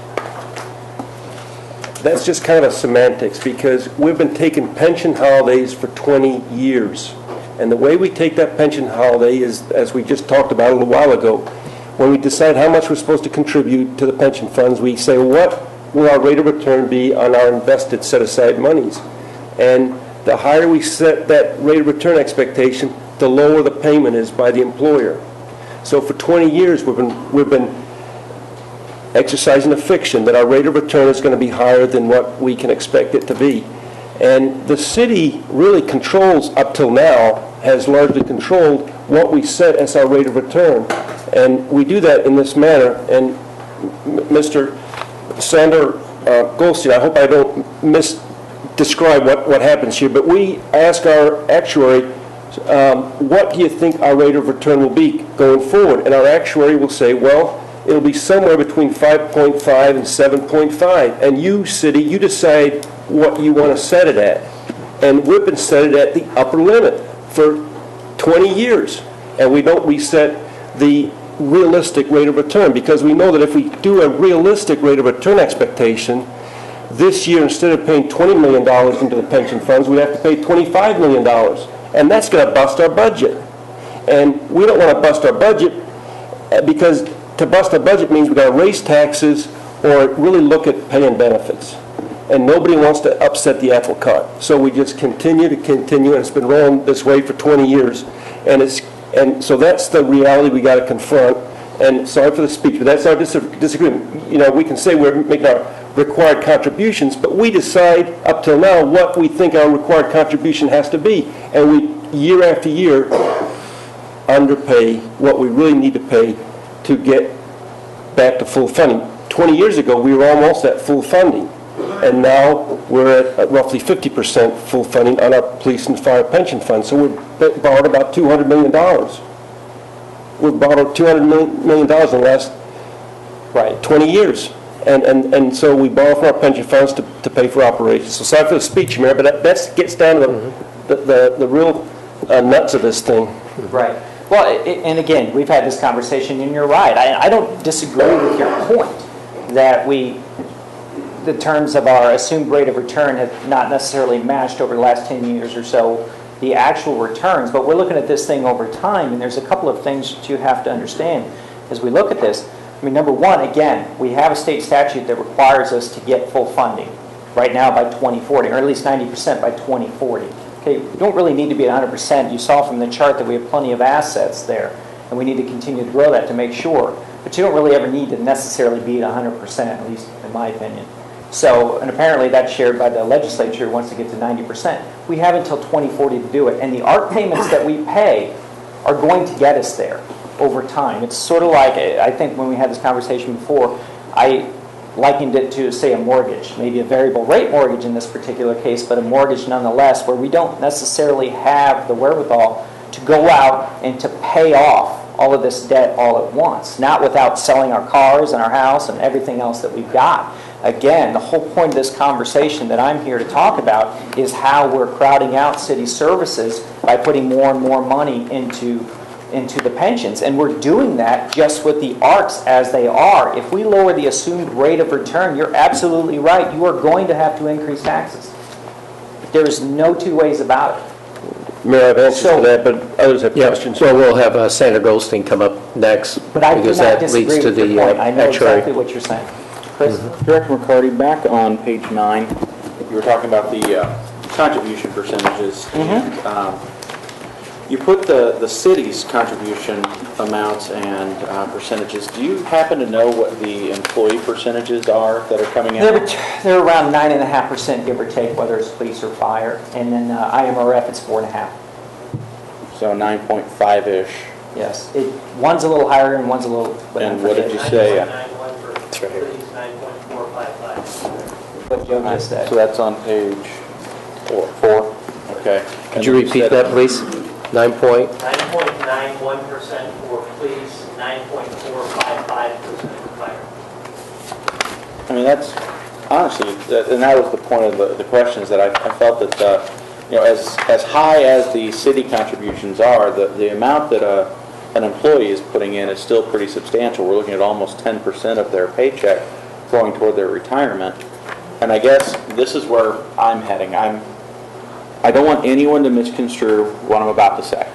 [SPEAKER 5] That's just kind of a semantics because we've been taking pension holidays for 20 years. And the way we take that pension holiday is, as we just talked about a little while ago, when we decide how much we're supposed to contribute to the pension funds, we say, what will our rate of return be on our invested set-aside monies? And the higher we set that rate of return expectation, the lower the payment is by the employer. So for 20 years, we've been exercising a fiction that our rate of return is going to be higher than what we can expect it to be. And the city really controls, up till now, has largely controlled what we set as our rate of return. And we do that in this manner. And Mr. Sander Goldstein, I hope I don't misdescribe what happens here, but we ask our actuary, what do you think our rate of return will be going forward? And our actuary will say, well, it'll be somewhere between 5.5 and 7.5. And you, city, you decide what you want to set it at. And we've been set it at the upper limit for 20 years. And we don't reset the realistic rate of return because we know that if we do a realistic rate of return expectation, this year, instead of paying $20 million into the pension funds, we have to pay $25 million. And that's going to bust our budget. And we don't want to bust our budget because to bust our budget means we've got to raise taxes or really look at paying benefits. And nobody wants to upset the apple cart. So we just continue, and it's been rolling this way for 20 years. And so that's the reality we got to confront. And sorry for the speech, but that's our disagreement. You know, we can say we're making our required contributions, but we decide up till now what we think our required contribution has to be. And we, year after year, underpay what we really need to pay to get back to full funding. 20 years ago, we were almost at full funding. And now we're at roughly 50% full funding on our police and fire pension funds. So we've borrowed about $200 million. We've borrowed $200 million in the last 20 years. And so we borrow from our pension funds to pay for operations. So sorry for the speech, Mayor, but that gets down to the real nuts of this thing.
[SPEAKER 8] Right. Well, and again, we've had this conversation, and you're right. I don't disagree with your point that the terms of our assumed rate of return have not necessarily matched over the last 10 years or so the actual returns, but we're looking at this thing over time, and there's a couple of things that you have to understand as we look at this. I mean, number one, again, we have a state statute that requires us to get full funding right now by 2040, or at least 90% by 2040. Okay, we don't really need to be at 100%. You saw from the chart that we have plenty of assets there, and we need to continue to grow that to make sure. But you don't really ever need to necessarily be at 100%, at least in my opinion. So, and apparently that's shared by the legislature who wants to get to 90%. We have until 2040 to do it. And the ARP payments that we pay are going to get us there over time. It's sort of like, I think when we had this conversation before, I likened it to, say, a mortgage, maybe a variable rate mortgage in this particular case, but a mortgage nonetheless, where we don't necessarily have the wherewithal to go out and to pay off all of this debt all at once, not without selling our cars and our house and everything else that we've got. Again, the whole point of this conversation that I'm here to talk about is how we're crowding out city services by putting more and more money into the pensions. And we're doing that just with the ARCs as they are. If we lower the assumed rate of return, you're absolutely right. You are going to have to increase taxes. There is no two ways about it.
[SPEAKER 5] Mayor, I've answered to that, but others have questions.
[SPEAKER 1] Well, we'll have Senator Goldstein come up next.
[SPEAKER 8] But I do
[SPEAKER 1] because
[SPEAKER 8] not
[SPEAKER 1] that
[SPEAKER 8] disagree
[SPEAKER 1] leads to
[SPEAKER 8] with your
[SPEAKER 1] the
[SPEAKER 8] point. I know
[SPEAKER 1] actuary.
[SPEAKER 8] exactly what you're saying. Chris?
[SPEAKER 2] Director McCarty, back on page 9, you were talking about the contribution percentages. And, You put the city's contribution amounts and percentages. Do you happen to know what the employee percentages are that are coming in?
[SPEAKER 8] They're around 9.5%, give or take, whether it's police or fire. And then IMRF, it's 4.5%.
[SPEAKER 2] So 9.5-ish.
[SPEAKER 8] Yes. One's a little higher and one's a little...
[SPEAKER 2] And what did you say?
[SPEAKER 9] It's right here. 9.455.
[SPEAKER 8] What Joe just said.
[SPEAKER 2] So that's on page 4. Okay.
[SPEAKER 1] Could you repeat that, please? 9 point?
[SPEAKER 9] 9.91% for police, 9.455% for fire.
[SPEAKER 2] I mean, that's, honestly, and that was the point of the questions, that I felt that, as high as the city contributions are, the amount that an employee is putting in is still pretty substantial. We're looking at almost 10% of their paycheck going toward their retirement. And I guess this is where I'm heading. I don't want anyone to misconstrue what I'm about to say.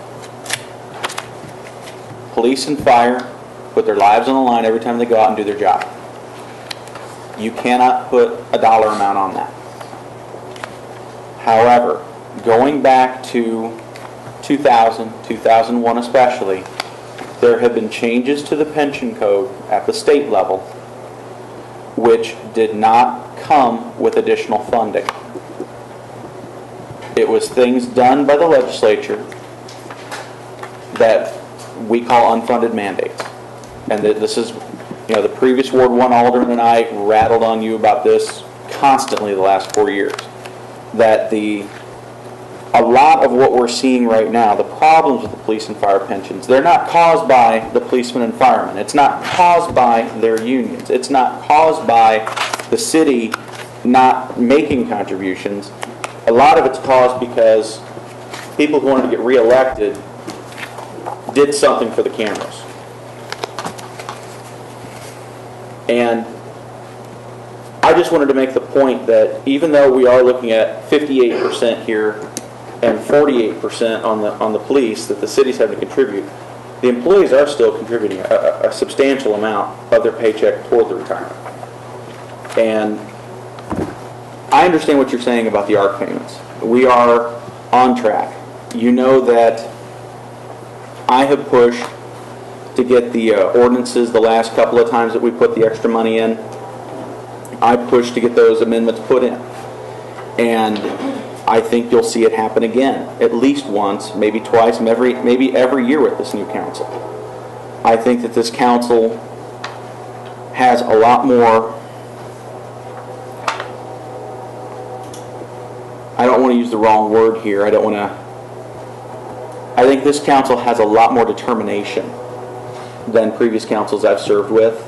[SPEAKER 2] Police and fire put their lives on the line every time they go out and do their job. You cannot put a dollar amount on that. However, going back to 2000, 2001 especially, there have been changes to the pension code at the state level which did not come with additional funding. It was things done by the legislature that we call unfunded mandates. And that this is, the previous Ward 1 Alderman and I rattled on you about this constantly the last 4 years. That a lot of what we're seeing right now, the problems with the police and fire pensions, they're not caused by the policemen and firemen. It's not caused by their unions. It's not caused by the city not making contributions. A lot of it's caused because people who wanted to get reelected did something for the cameras. And I just wanted to make the point that even though we are looking at 58% here and 48% on the police that the city's having to contribute, the employees are still contributing a substantial amount of their paycheck toward the retirement. And I understand what you're saying about the ARC payments. We are on track. You know that I have pushed to get the ordinances the last couple of times that we put the extra money in. I pushed to get those amendments put in. And I think you'll see it happen again, at least once, maybe twice, maybe every year with this new council. I think that this council has a lot more, I don't want to use the wrong word here, I think this council has a lot more determination than previous councils I've served with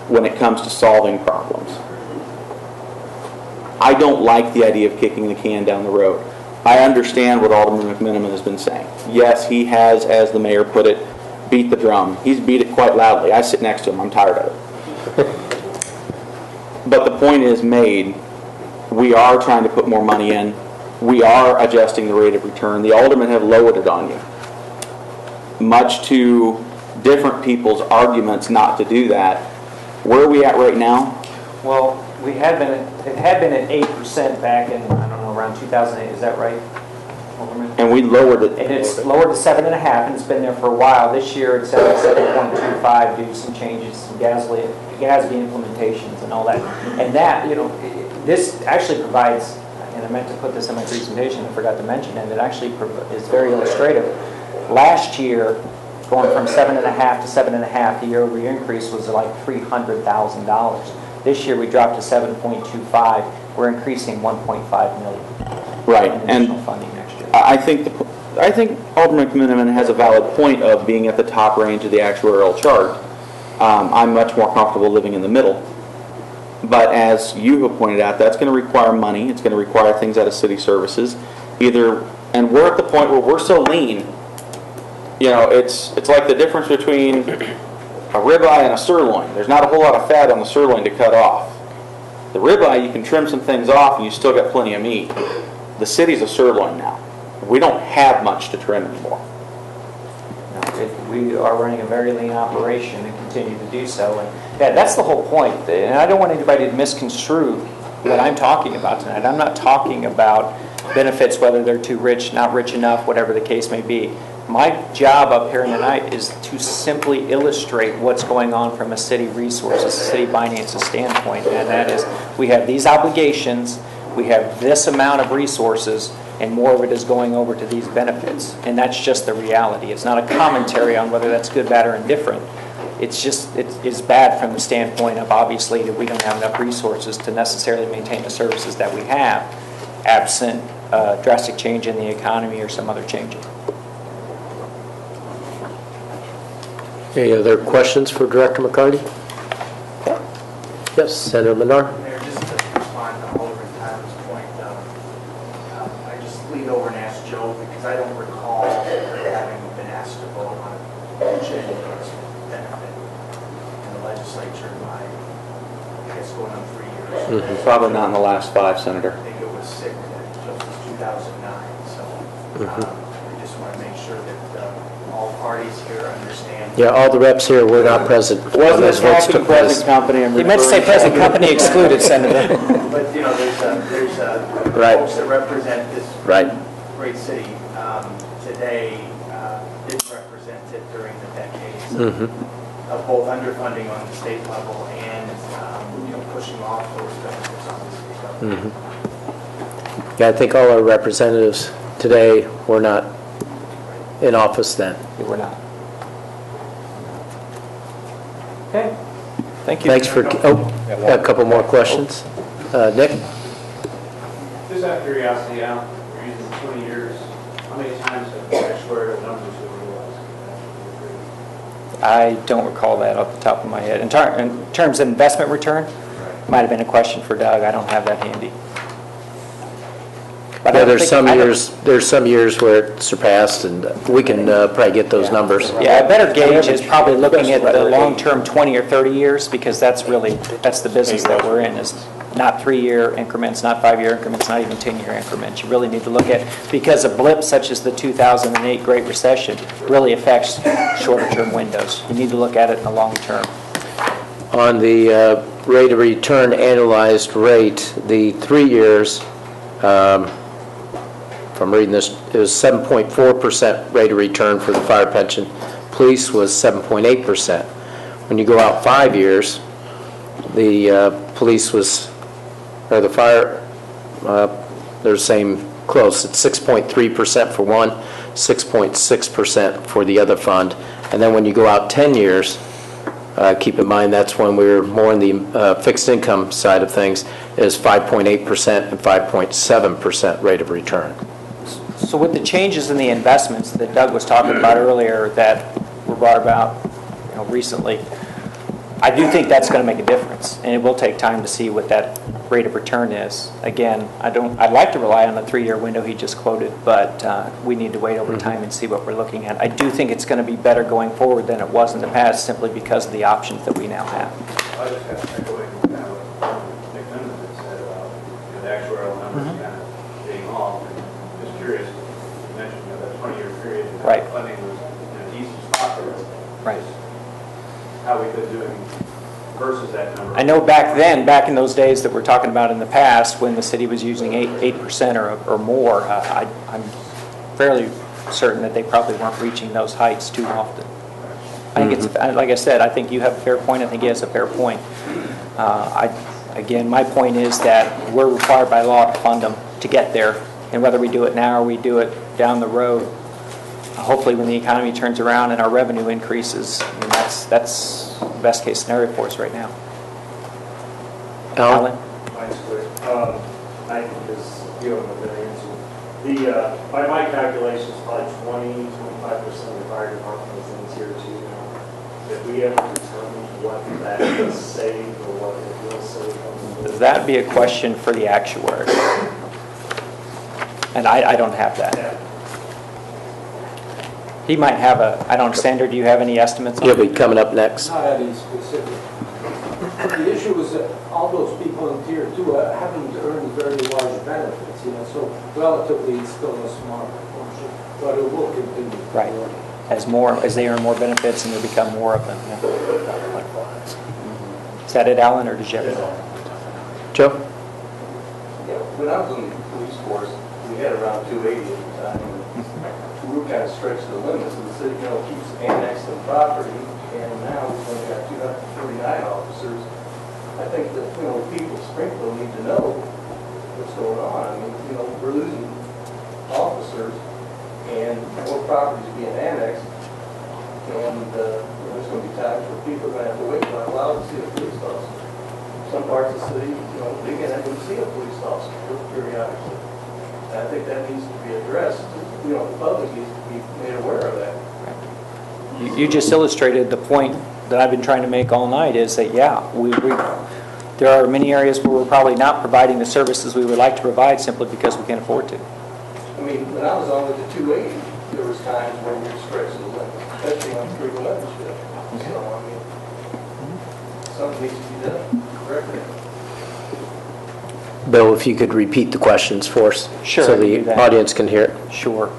[SPEAKER 2] when it comes to solving problems. I don't like the idea of kicking the can down the road. I understand what Alderman McMenamin has been saying. Yes, he has, as the mayor put it, beat the drum. He's beat it quite loudly. I sit next to him. I'm tired of it. But the point is made. We are trying to put more money in. We are adjusting the rate of return. The aldermen have lowered it on you, much to different people's arguments not to do that. Where are we at right now?
[SPEAKER 8] Well, it had been at 8% back in, I don't know, around 2008. Is that right, Alderman?
[SPEAKER 2] And we lowered it.
[SPEAKER 8] And it's lowered to 7.5, and it's been there for a while. This year it's at 7.25 due to some changes, some GASB implementations and all that. And that, this actually provides, and I meant to put this in my presentation, I forgot to mention it, it actually is very illustrative. Last year, going from 7.5 to 7.5, the year-over-year increase was like $300,000. This year we dropped to 7.25. We're increasing 1.5 million.
[SPEAKER 2] Right,
[SPEAKER 8] in
[SPEAKER 2] and
[SPEAKER 8] additional funding next year.
[SPEAKER 2] I think Alderman McMenamin has a valid point of being at the top range of the actuarial chart. I'm much more comfortable living in the middle. But as you have pointed out, that's going to require money. It's going to require things out of city services. And we're at the point where we're so lean. It's like the difference between a ribeye and a sirloin. There's not a whole lot of fat on the sirloin to cut off. The ribeye, you can trim some things off and you still got plenty of meat. The city's a sirloin now. We don't have much to trim anymore.
[SPEAKER 8] We are running a very lean operation and continue to do so. And that's the whole point. And I don't want anybody to misconstrue what I'm talking about tonight. I'm not talking about benefits, whether they're too rich, not rich enough, whatever the case may be. My job up here tonight is to simply illustrate what's going on from a city resources, city finances standpoint, and that is, we have these obligations, we have this amount of resources, and more of it is going over to these benefits. And that's just the reality. It's not a commentary on whether that's good, bad, or indifferent. It's just, it is bad from the standpoint of, obviously, that we don't have enough resources to necessarily maintain the services that we have, absent drastic change in the economy or some other change.
[SPEAKER 1] Any other questions for Director McCarty? Yes, Senator Menard.
[SPEAKER 10] Mayor, just to respond to Alderman Tyler's point, I just leaned over and asked Joe because I don't recall having been asked to vote on a change benefit in the legislature in my, I guess, going on 3 years.
[SPEAKER 2] Probably not in the last 5, Senator.
[SPEAKER 10] I think it was 6, and it was 2009. So I just want to make sure that all parties here understand.
[SPEAKER 1] Yeah, all the reps here were not present.
[SPEAKER 2] Wasn't
[SPEAKER 1] Those
[SPEAKER 2] it
[SPEAKER 1] votes
[SPEAKER 2] talking
[SPEAKER 1] took place.
[SPEAKER 2] present company and
[SPEAKER 8] You meant to say present company excluded, Senator.
[SPEAKER 10] But, you know, there's
[SPEAKER 1] Right.
[SPEAKER 10] folks that represent this
[SPEAKER 1] Right.
[SPEAKER 10] great city today didn't represent it during the decades of both underfunding on the state level and, you know, pushing off those benefits on the state level.
[SPEAKER 1] Yeah, I think all our representatives today were not in office then.
[SPEAKER 8] We're not. Okay. Thank you.
[SPEAKER 1] Thanks for, a couple more questions. Nick?
[SPEAKER 11] Just out of curiosity, Al, you're using 20 years, how many times have actuarial numbers been realized?
[SPEAKER 8] I don't recall that off the top of my head. In terms of investment return, might have been a question for Doug. I don't have that handy. But
[SPEAKER 1] Yeah, there's some years where it surpassed, and we can probably get those numbers.
[SPEAKER 8] Yeah, a better gauge is probably looking at the long-term 20 or 30 years, because that's the business that we're in, is not 3-year increments, not 5-year increments, not even 10-year increments. You really need to look at, because a blip such as the 2008 Great Recession really affects shorter-term windows. You need to look at it in the long term.
[SPEAKER 1] On the rate of return annualized rate, the 3 years, if I'm reading this, it was 7.4% rate of return for the fire pension. Police was 7.8%. When you go out 5 years, the police was, or the fire, they're the same close. It's 6.3% for one, 6.6% for the other fund. And then when you go out 10 years, keep in mind that's when we're more in the fixed income side of things, is 5.8% and 5.7% rate of return.
[SPEAKER 8] So with the changes in the investments that Doug was talking about earlier that were brought about, you know, recently, I do think that's going to make a difference, and it will take time to see what that rate of return is. Again, I'd like to rely on the 3-year window he just quoted, but we need to wait over time and see what we're looking at. I do think it's going to be better going forward than it was in the past, simply because of the options that we now have.
[SPEAKER 11] I just have to echo what Nick Nimbus said about the actuarial numbers kind of being off. Just curious, you mentioned that 20-year period, and
[SPEAKER 8] Right.
[SPEAKER 11] funding was in a decent spot there.
[SPEAKER 8] Right.
[SPEAKER 11] How we've been doing versus that number.
[SPEAKER 8] I know back in those days that we're talking about in the past, when the city was using 8% or more, I'm fairly certain that they probably weren't reaching those heights too often. I think it's, like I said, I think you have a fair point. I think he has a fair point. Again, my point is that we're required by law to fund them to get there, and whether we do it now or we do it down the road, hopefully when the economy turns around and our revenue increases, I mean, that's the best case scenario for us right now.
[SPEAKER 1] Alan?
[SPEAKER 12] Mine's clear. I think this, you have a good answer. By my calculations, probably 20-25% of the fire department is in tier 2 now. If we ever determine what that is saved or what it will save,
[SPEAKER 8] That'd be a question for the actuary. And I don't have that.
[SPEAKER 12] yeah.
[SPEAKER 8] He might have I don't, Sandra, do you have any estimates on
[SPEAKER 1] He'll be coming up next.
[SPEAKER 13] Not any specific. The issue is that all those people in tier 2 haven't earned very large benefits, you know, so relatively it's still a small portion, but it will continue.
[SPEAKER 8] Right. As they earn more benefits and there become more of them. Yeah. Is that it, Alan, or did you have it?
[SPEAKER 1] Joe?
[SPEAKER 11] Yeah, when I was in the police force, we had around 280 at the time.
[SPEAKER 12] we're kind of stretched to the limits, and the city, keeps annexing property, and now we've only got 249 officers. I think that, the people of Springfield need to know what's going on. I mean, we're losing officers, and more properties are being annexed, and there's going to be times where people are going to have to wait for a while to see a police officer. Some parts of the city, they're going to have to see a police officer periodically. And I think that needs to be addressed. The public needs to be made aware of that.
[SPEAKER 8] You just illustrated the point that I've been trying to make all night, is that, yeah, there are many areas where we're probably not providing the services we would like to provide simply because we can't afford to.
[SPEAKER 12] I mean, when I was on with the 280, there was times when we were stretched to the limit, especially on through the membership. So, I mean, something needs to be done. Correct.
[SPEAKER 1] Bill, if you could repeat the questions for us.
[SPEAKER 8] Sure,
[SPEAKER 1] So
[SPEAKER 8] I can do
[SPEAKER 1] the
[SPEAKER 8] that.
[SPEAKER 1] audience can hear it.
[SPEAKER 8] Sure.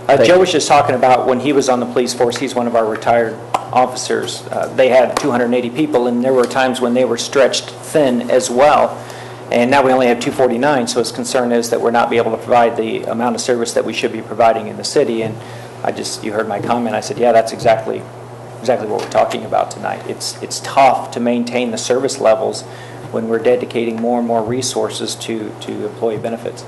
[SPEAKER 1] Thank
[SPEAKER 8] Joe
[SPEAKER 1] you.
[SPEAKER 8] was just talking about when he was on the police force, he's one of our retired officers. They had 280 people, and there were times when they were stretched thin as well. And now we only have 249, so his concern is that we're not be able to provide the amount of service that we should be providing in the city. And you heard my comment. I said, yeah, that's exactly what we're talking about tonight. It's tough to maintain the service levels when we're dedicating more and more resources to employee benefits.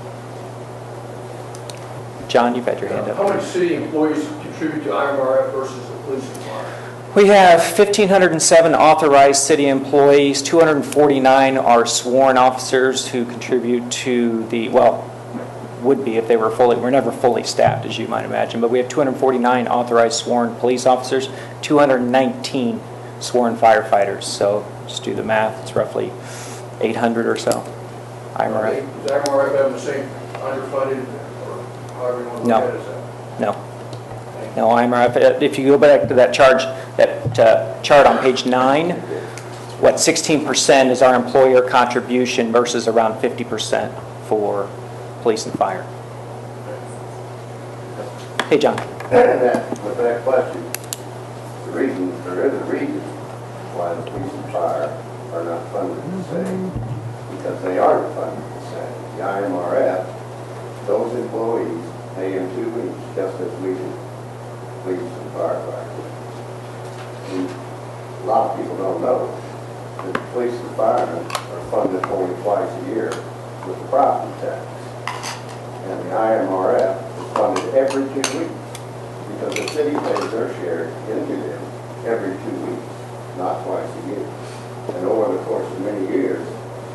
[SPEAKER 8] John, you've had your hand up.
[SPEAKER 13] How many city employees contribute to IMRF versus the police and fire?
[SPEAKER 8] We have 1,507 authorized city employees. 249 are sworn officers who contribute to the, would be if they were we're never fully staffed, as you might imagine, but we have 249 authorized sworn police officers, 219 sworn firefighters. So just do the math, it's roughly 800 or so. IMRF.
[SPEAKER 13] Is IMRF having the same underfunded, or however you want to look at it as that?
[SPEAKER 8] No. No, IMRF, if you go back to that chart on page 9, 16% is our employer contribution versus around 50% for police and fire. Hey, John.
[SPEAKER 14] With that question, there is a reason why the police and fire are not funded the same, because they aren't funded the same. The IMRF, those employees pay in 2 weeks, just as we do, police and firefighters. And a lot of people don't know that the police and firemen are funded only twice a year with the property tax. And the IMRF is funded every 2 weeks, because the city pays their share into them every 2 weeks, not twice a year. And over the course of many years,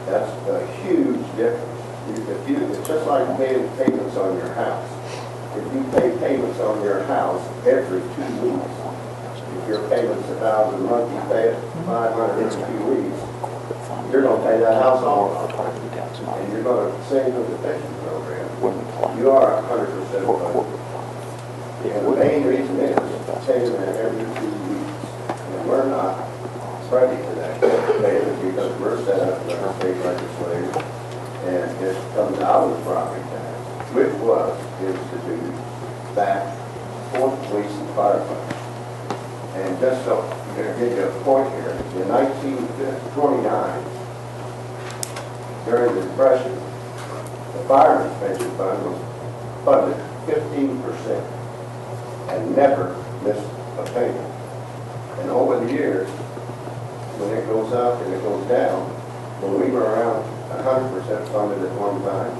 [SPEAKER 14] that's a huge difference. It's just like paying payments on your house. If you pay payments on your house every 2 weeks, if your payment's $1,000 a month, you pay it $500 every 2 weeks, you're going to pay that house off. And you're going to save with the pension program. You are 100% funded. And the main reason is paying that every 2 weeks. And we're not ready for that payment because we're set up in our state legislature, and it comes out of the property tax, which was instituted back for police and firefighters. And just so to give you a point here, in 1929, during the Depression, the fireman's pension fund was funded 15% and never missed a payment. And over the years, when it goes up and it goes down, when we were around 100% funded at one time,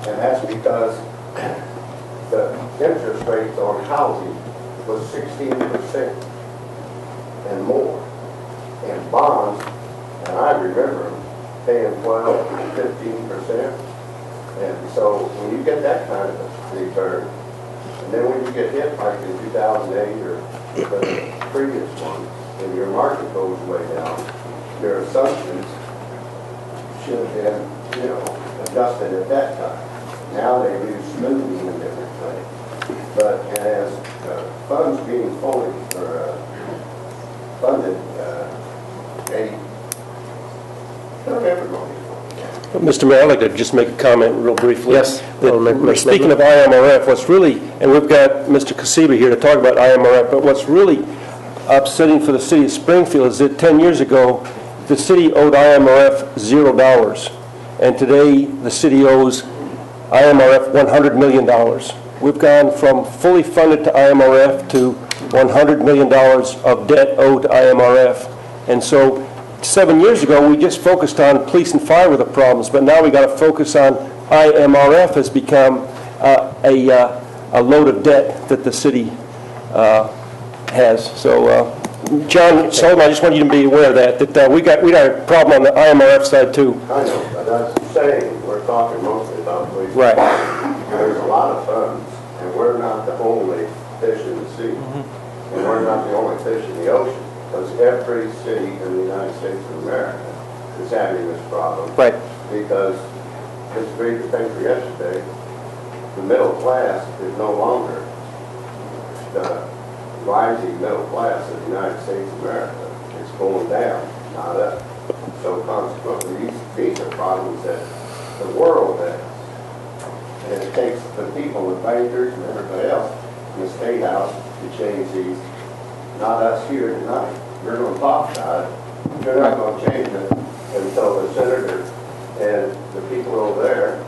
[SPEAKER 14] and that's because the interest rates on housing was 16% and more. And bonds, and I remember them, paying 12 to 15%. And so when you get that kind of a return, and then when you get hit like in 2008 or the previous one, and your market goes way down, your assumptions should have been, adjusted at that time. Now they use smoothing and different things. But as funds being fully funded, they're never going to be funded.
[SPEAKER 5] Mr. Mayor, I'd like to just make a comment real briefly.
[SPEAKER 1] Yes.
[SPEAKER 5] Speaking of IMRF, what's really, and we've got Mr. Kasiba here to talk about IMRF, but what's really upsetting for the city of Springfield is that 10 years ago, the city owed IMRF $0. And today, the city owes IMRF $100 million. we've gone from fully funded to IMRF to $100 million of debt owed to IMRF. And so 7 years ago, we just focused on police and fire with the problems, but now we got to focus on IMRF has become a load of debt that the city has. So, John Sullivan, I just want you to be aware of that we got a problem on the IMRF side too.
[SPEAKER 14] I know, but that's saying, we're talking mostly about police.
[SPEAKER 5] Right.
[SPEAKER 14] There's a lot of funds, and we're not the only fish in the sea. And we're not the only fish in the ocean, because every city in the United States of America is having this problem.
[SPEAKER 8] Right.
[SPEAKER 14] Because, just to read the paper yesterday, the middle class is no longer the rising middle class of the United States of America. It's going down, not up. So consequently, these are problems that the world has. And it takes the people, the bankers and everybody else in the State House to change these, not us here tonight. You're going to talk about it. You're not going to change it until the senator and the people over there,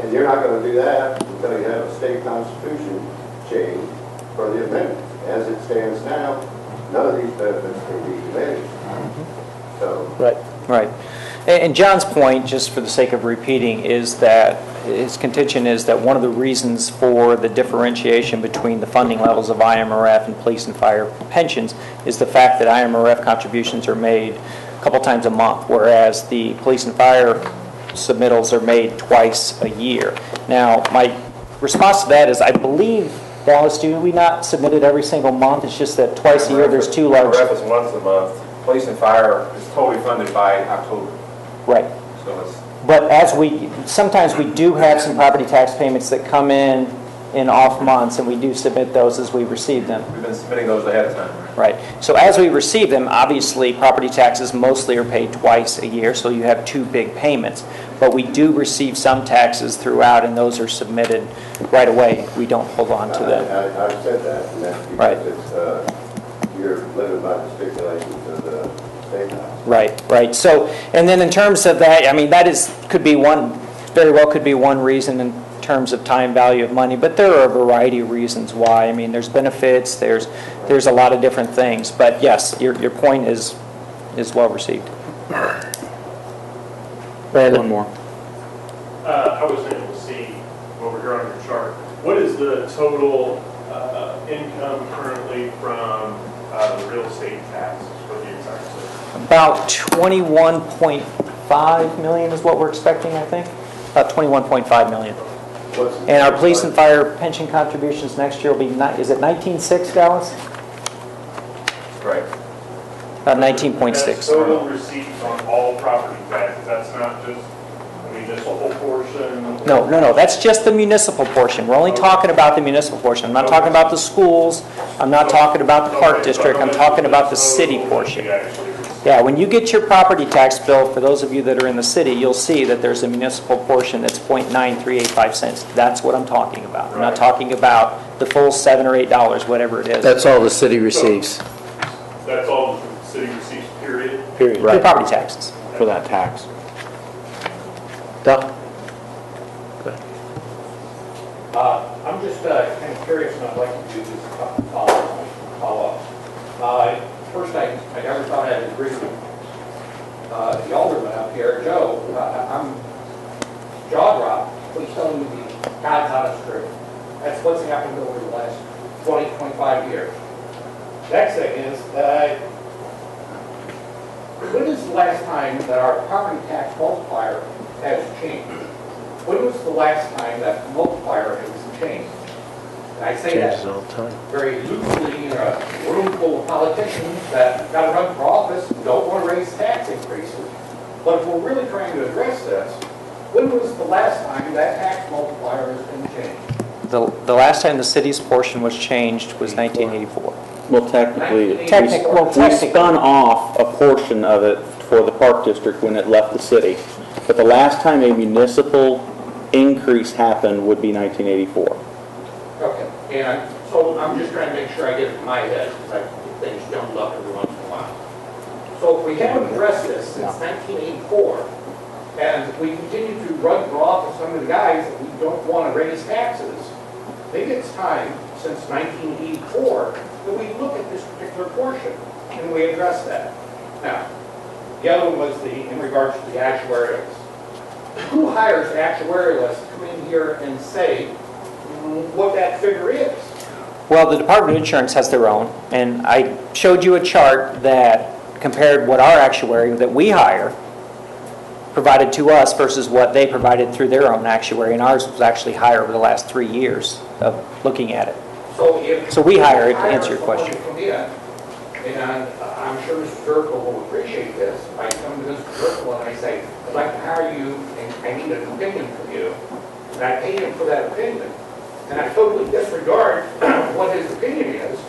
[SPEAKER 14] and you're not going to do that until you have a state constitution change for the amendment. As it stands now, none of these benefits can be diminished. So.
[SPEAKER 8] Right. Right. And John's point, just for the sake of repeating, is that his contention is that one of the reasons for the differentiation between the funding levels of IMRF and police and fire pensions is the fact that IMRF contributions are made a couple times a month, whereas the police and fire submittals are made twice a year. Now, my response to that is I believe, Dallas, do we not submit it every single month? It's just that twice a year there's two large...
[SPEAKER 15] IMRF is once a month. Police and fire is totally funded by October.
[SPEAKER 8] Right.
[SPEAKER 15] So it's...
[SPEAKER 8] But sometimes we do have some property tax payments that come in off months, and we do submit those as we receive them.
[SPEAKER 15] We've been submitting those ahead of time.
[SPEAKER 8] Right. So as we receive them, obviously property taxes mostly are paid twice a year, so you have two big payments. But we do receive some taxes throughout, and those are submitted right away. We don't hold on to them.
[SPEAKER 14] I've said that, and that's because it's, you're living by the stipulations of the State House.
[SPEAKER 8] Right, right. So, and then in terms of that, I mean, that very well could be one reason in terms of time value of money, but there are a variety of reasons why. I mean, there's benefits, there's a lot of different things. But yes, your point is well received.
[SPEAKER 2] One more.
[SPEAKER 12] I wasn't able to see over here on your chart. What is the total income currently from the real estate taxes for the entire city?
[SPEAKER 8] About 21.5 million is what we're expecting, I think. About 21.5 million. And our police and fire pension contributions next year will be, is it 19.6, Dallas?
[SPEAKER 15] Right.
[SPEAKER 12] That's
[SPEAKER 8] About 19.6.
[SPEAKER 12] total receipts on all property taxes. That's not just the municipal portion?
[SPEAKER 8] No. That's just the municipal portion. We're only talking about the municipal portion. I'm not talking about the schools. I'm not talking about the park district. I'm talking about the city portion. Yeah, when you get your property tax bill, for those of you that are in the city, you'll see that there's a municipal portion that's 0.9385 cents. That's what I'm talking about. I'm not talking about the full $7 or $8, whatever it is.
[SPEAKER 1] That's all the city receives.
[SPEAKER 12] That's all the city receives, period?
[SPEAKER 8] Period.
[SPEAKER 2] Right.
[SPEAKER 8] The property taxes.
[SPEAKER 2] For that tax.
[SPEAKER 1] Doug?
[SPEAKER 13] I'm just kind of curious, and I'd like to do this follow-up. First, I never thought I'd agree with the alderman up here, Joe. I'm jaw-dropped. Please tell me the God's honest truth. That's what's happened over the last 20, 25 years. Next thing is, when is the last time that our property tax multiplier has changed? When was the last time that multiplier has changed? And I say that very loosely in a room full of politicians that got to run for office and don't want to raise tax increases. But if we're really trying to address this, when was the last time that tax multiplier has been changed?
[SPEAKER 8] The last time the city's portion was changed was 1984.
[SPEAKER 2] Well, technically, we
[SPEAKER 8] technically.
[SPEAKER 2] spun off a portion of it for the park district when it left the city. But the last time a municipal increase happened would be 1984.
[SPEAKER 13] Okay, and so I'm just trying to make sure I get it in my head, because I get things jumbled up every once in a while. So if we haven't addressed this since 1984, and we continue to run for office under the guise that we don't want to raise taxes,
[SPEAKER 10] maybe it's time, since 1984, that we look at this particular portion and we address that. Now, the other one was in regards to the actuarials. Who hires actuarialists to come in here and say what that figure is?
[SPEAKER 8] Well, the Department of Insurance has their own, and I showed you a chart that compared what our actuary that we hire provided to us versus what they provided through their own actuary, and ours was actually higher over the last 3 years of looking at it. So we hire it, to answer your question.
[SPEAKER 10] And I'm sure Mr. Zirkle will appreciate this. I come to Mr. Zirkle and I say, I'd like to hire you, and I need an opinion from you. And I pay him for that opinion. And I totally disregard what his opinion is.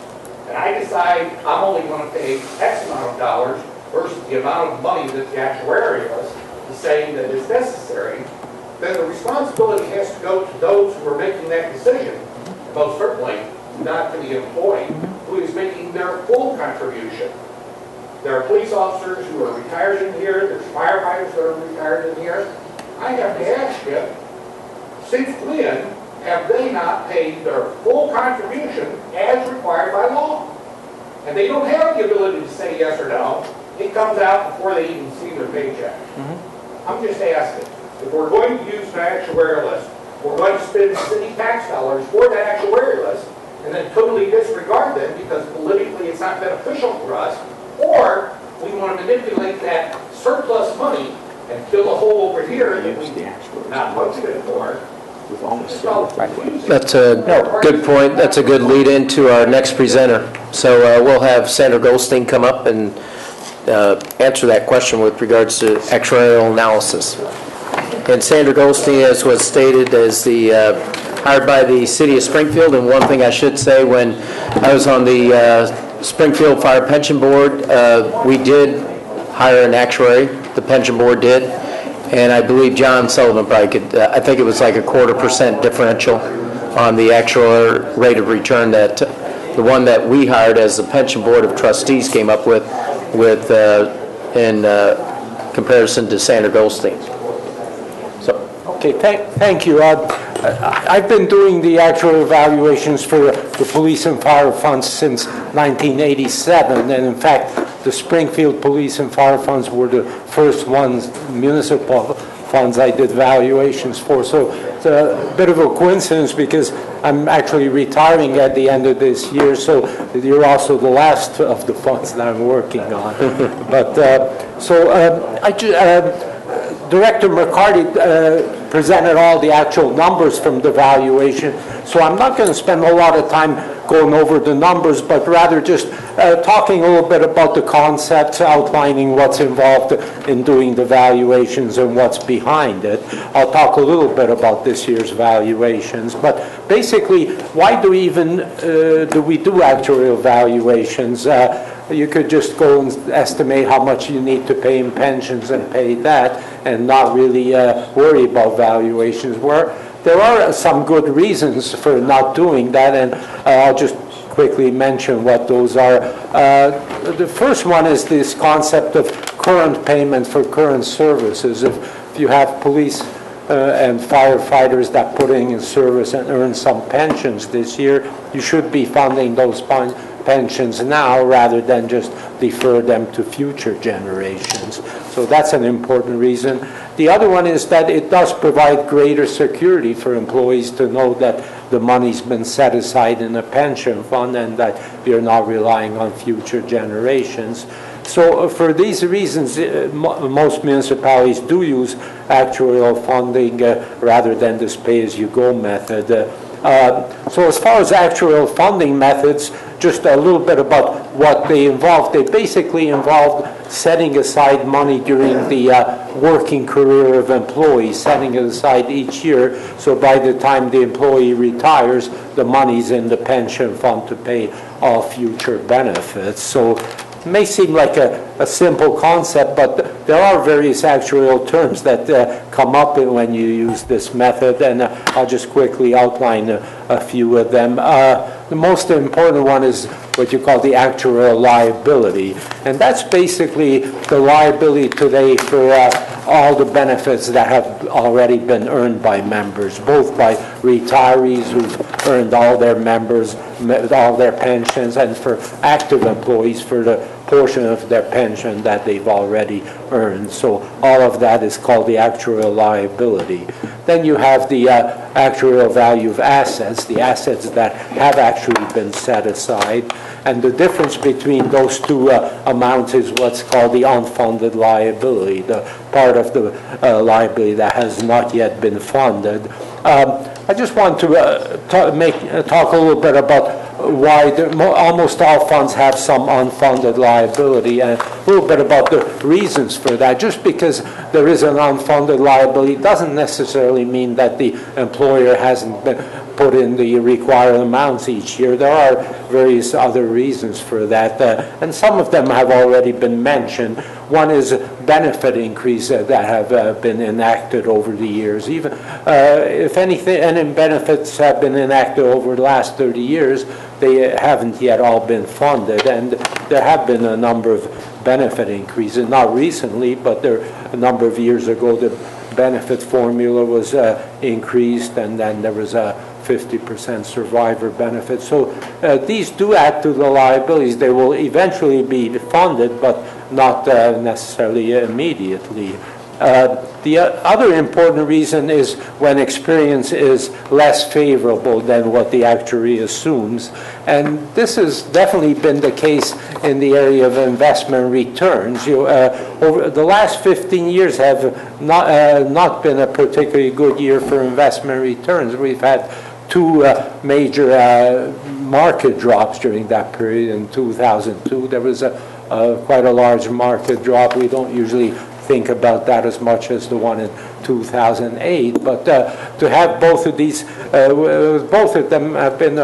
[SPEAKER 10] And I decide I'm only going to pay X amount of dollars versus the amount of money that the actuarialist is saying that is necessary. Then the responsibility has to go to those who are making that decision, most certainly not to the employee who is making their full contribution. There are police officers who are retired in here, there's firefighters that are retired in here. I have to ask you, since when have they not paid their full contribution as required by law? And they don't have the ability to say yes or no. It comes out before they even see their paycheck. I'm just asking, if we're going to use an actuarialist, we're going to spend city tax dollars for that actuarialist, and then totally disregard them because politically it's not beneficial for us, or we want to manipulate that surplus money and fill a hole over here that we're not budgeted for.
[SPEAKER 1] That's a good point. That's a good lead into our next presenter. So we'll have Sandra Goldstein come up and answer that question with regards to actuarial analysis. And Sandra Goldstein, as was stated, is hired by the City of Springfield. And one thing I should say, when I was on the Springfield Fire Pension Board, we did hire an actuary. The pension board did. And I believe John Sullivan probably could, I think it was like 1/4% differential on the actual rate of return that the one that we hired as the pension board of trustees came up with in comparison to Sandra Goldstein.
[SPEAKER 13] Okay, thank you. I've been doing the actual evaluations for the police and fire funds since 1987, and in fact, the Springfield Police and Fire Funds were the first ones, municipal funds, I did valuations for. So it's a bit of a coincidence because I'm actually retiring at the end of this year, so you're also the last of the funds that I'm working on. But Director McCarty presented all the actual numbers from the valuation, so I'm not going to spend a lot of time going over the numbers, but rather just talking a little bit about the concepts, outlining what's involved in doing the valuations and what's behind it. I'll talk a little bit about this year's valuations, but basically, why do we even do actuarial valuations? You could just go and estimate how much you need to pay in pensions and pay that and not really worry about valuations. There are some good reasons for not doing that, and I'll just quickly mention what those are. The first one is this concept of current payment for current services. If you have police and firefighters that put in service and earn some pensions this year, you should be funding those pensions now rather than just defer them to future generations. So that's an important reason. The other one is that it does provide greater security for employees to know that the money's been set aside in a pension fund and that you're not relying on future generations. So for these reasons, most municipalities do use actuarial funding rather than this pay-as-you-go method. So as far as actuarial funding methods, just a little bit about what they involve. They basically involve setting aside money during the working career of employees, setting it aside each year, so by the time the employee retires, the money's in the pension fund to pay all future benefits. So it may seem like a simple concept, but there are various actuarial terms that come up when you use this method, and I'll just quickly outline a few of them. The most important one is what you call the actuarial liability. And that's basically the liability today for all the benefits that have already been earned by members, both by retirees who've earned all their members, all their pensions, and for active employees for the portion of their pension that they've already earned. So all of that is called the actuarial liability. Then you have the actuarial value of assets, the assets that have actually been set aside. And the difference between those two amounts is what's called the unfunded liability, the part of the liability that has not yet been funded. I just want to talk a little bit about why almost all funds have some unfunded liability, and a little bit about the reasons for that. Just because there is an unfunded liability doesn't necessarily mean that the employer hasn't been put in the required amounts each year. There are various other reasons for that, and some of them have already been mentioned. One is benefit increases that have been enacted over the years. Even if anything, any benefits have been enacted over the last 30 years, they haven't yet all been funded, and there have been a number of benefit increases, not recently, but there a number of years ago the benefit formula was increased, and then there was a 50% survivor benefit. So these do add to the liabilities. They will eventually be funded, but not necessarily immediately. The other important reason is when experience is less favorable than what the actuary assumes. And this has definitely been the case in the area of investment returns. Over the last 15 years have not been a particularly good year for investment returns. We've had two major market drops during that period. In 2002, there was quite a large market drop. We don't usually think about that as much as the one in 2008, but to have both of these, both of them have been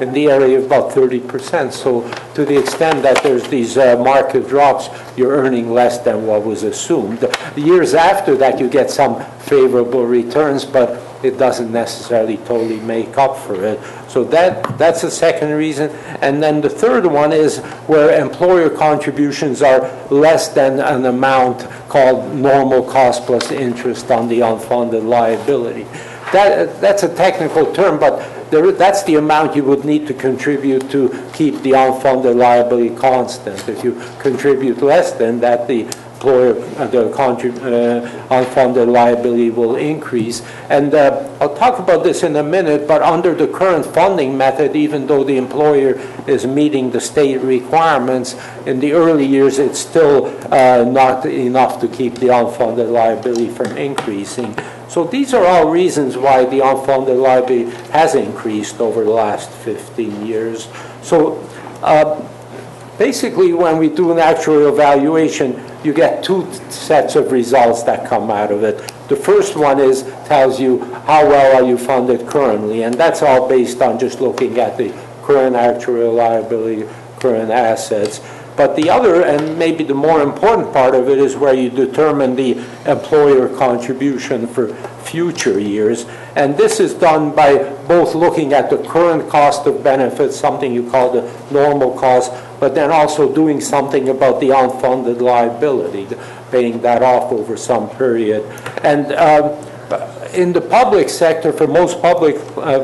[SPEAKER 13] in the area of about 30%. So to the extent that there's these market drops, you're earning less than what was assumed. The years after that, you get some favorable returns, but it doesn't necessarily totally make up for it. So that's the second reason. And then the third one is where employer contributions are less than an amount called normal cost plus interest on the unfunded liability. That's a technical term, but that's the amount you would need to contribute to keep the unfunded liability constant. If you contribute less than that, the unfunded liability will increase. And I'll talk about this in a minute, but under the current funding method, even though the employer is meeting the state requirements, in the early years it's still not enough to keep the unfunded liability from increasing. So these are all reasons why the unfunded liability has increased over the last 15 years. So basically, when we do an actuarial evaluation, you get two sets of results that come out of it. The first one tells you how well are you funded currently, and that's all based on just looking at the current actuarial liability, current assets. But the other, and maybe the more important part of it, is where you determine the employer contribution for future years. And this is done by both looking at the current cost of benefits, something you call the normal cost, but then also doing something about the unfunded liability, paying that off over some period. And in the public sector, for most public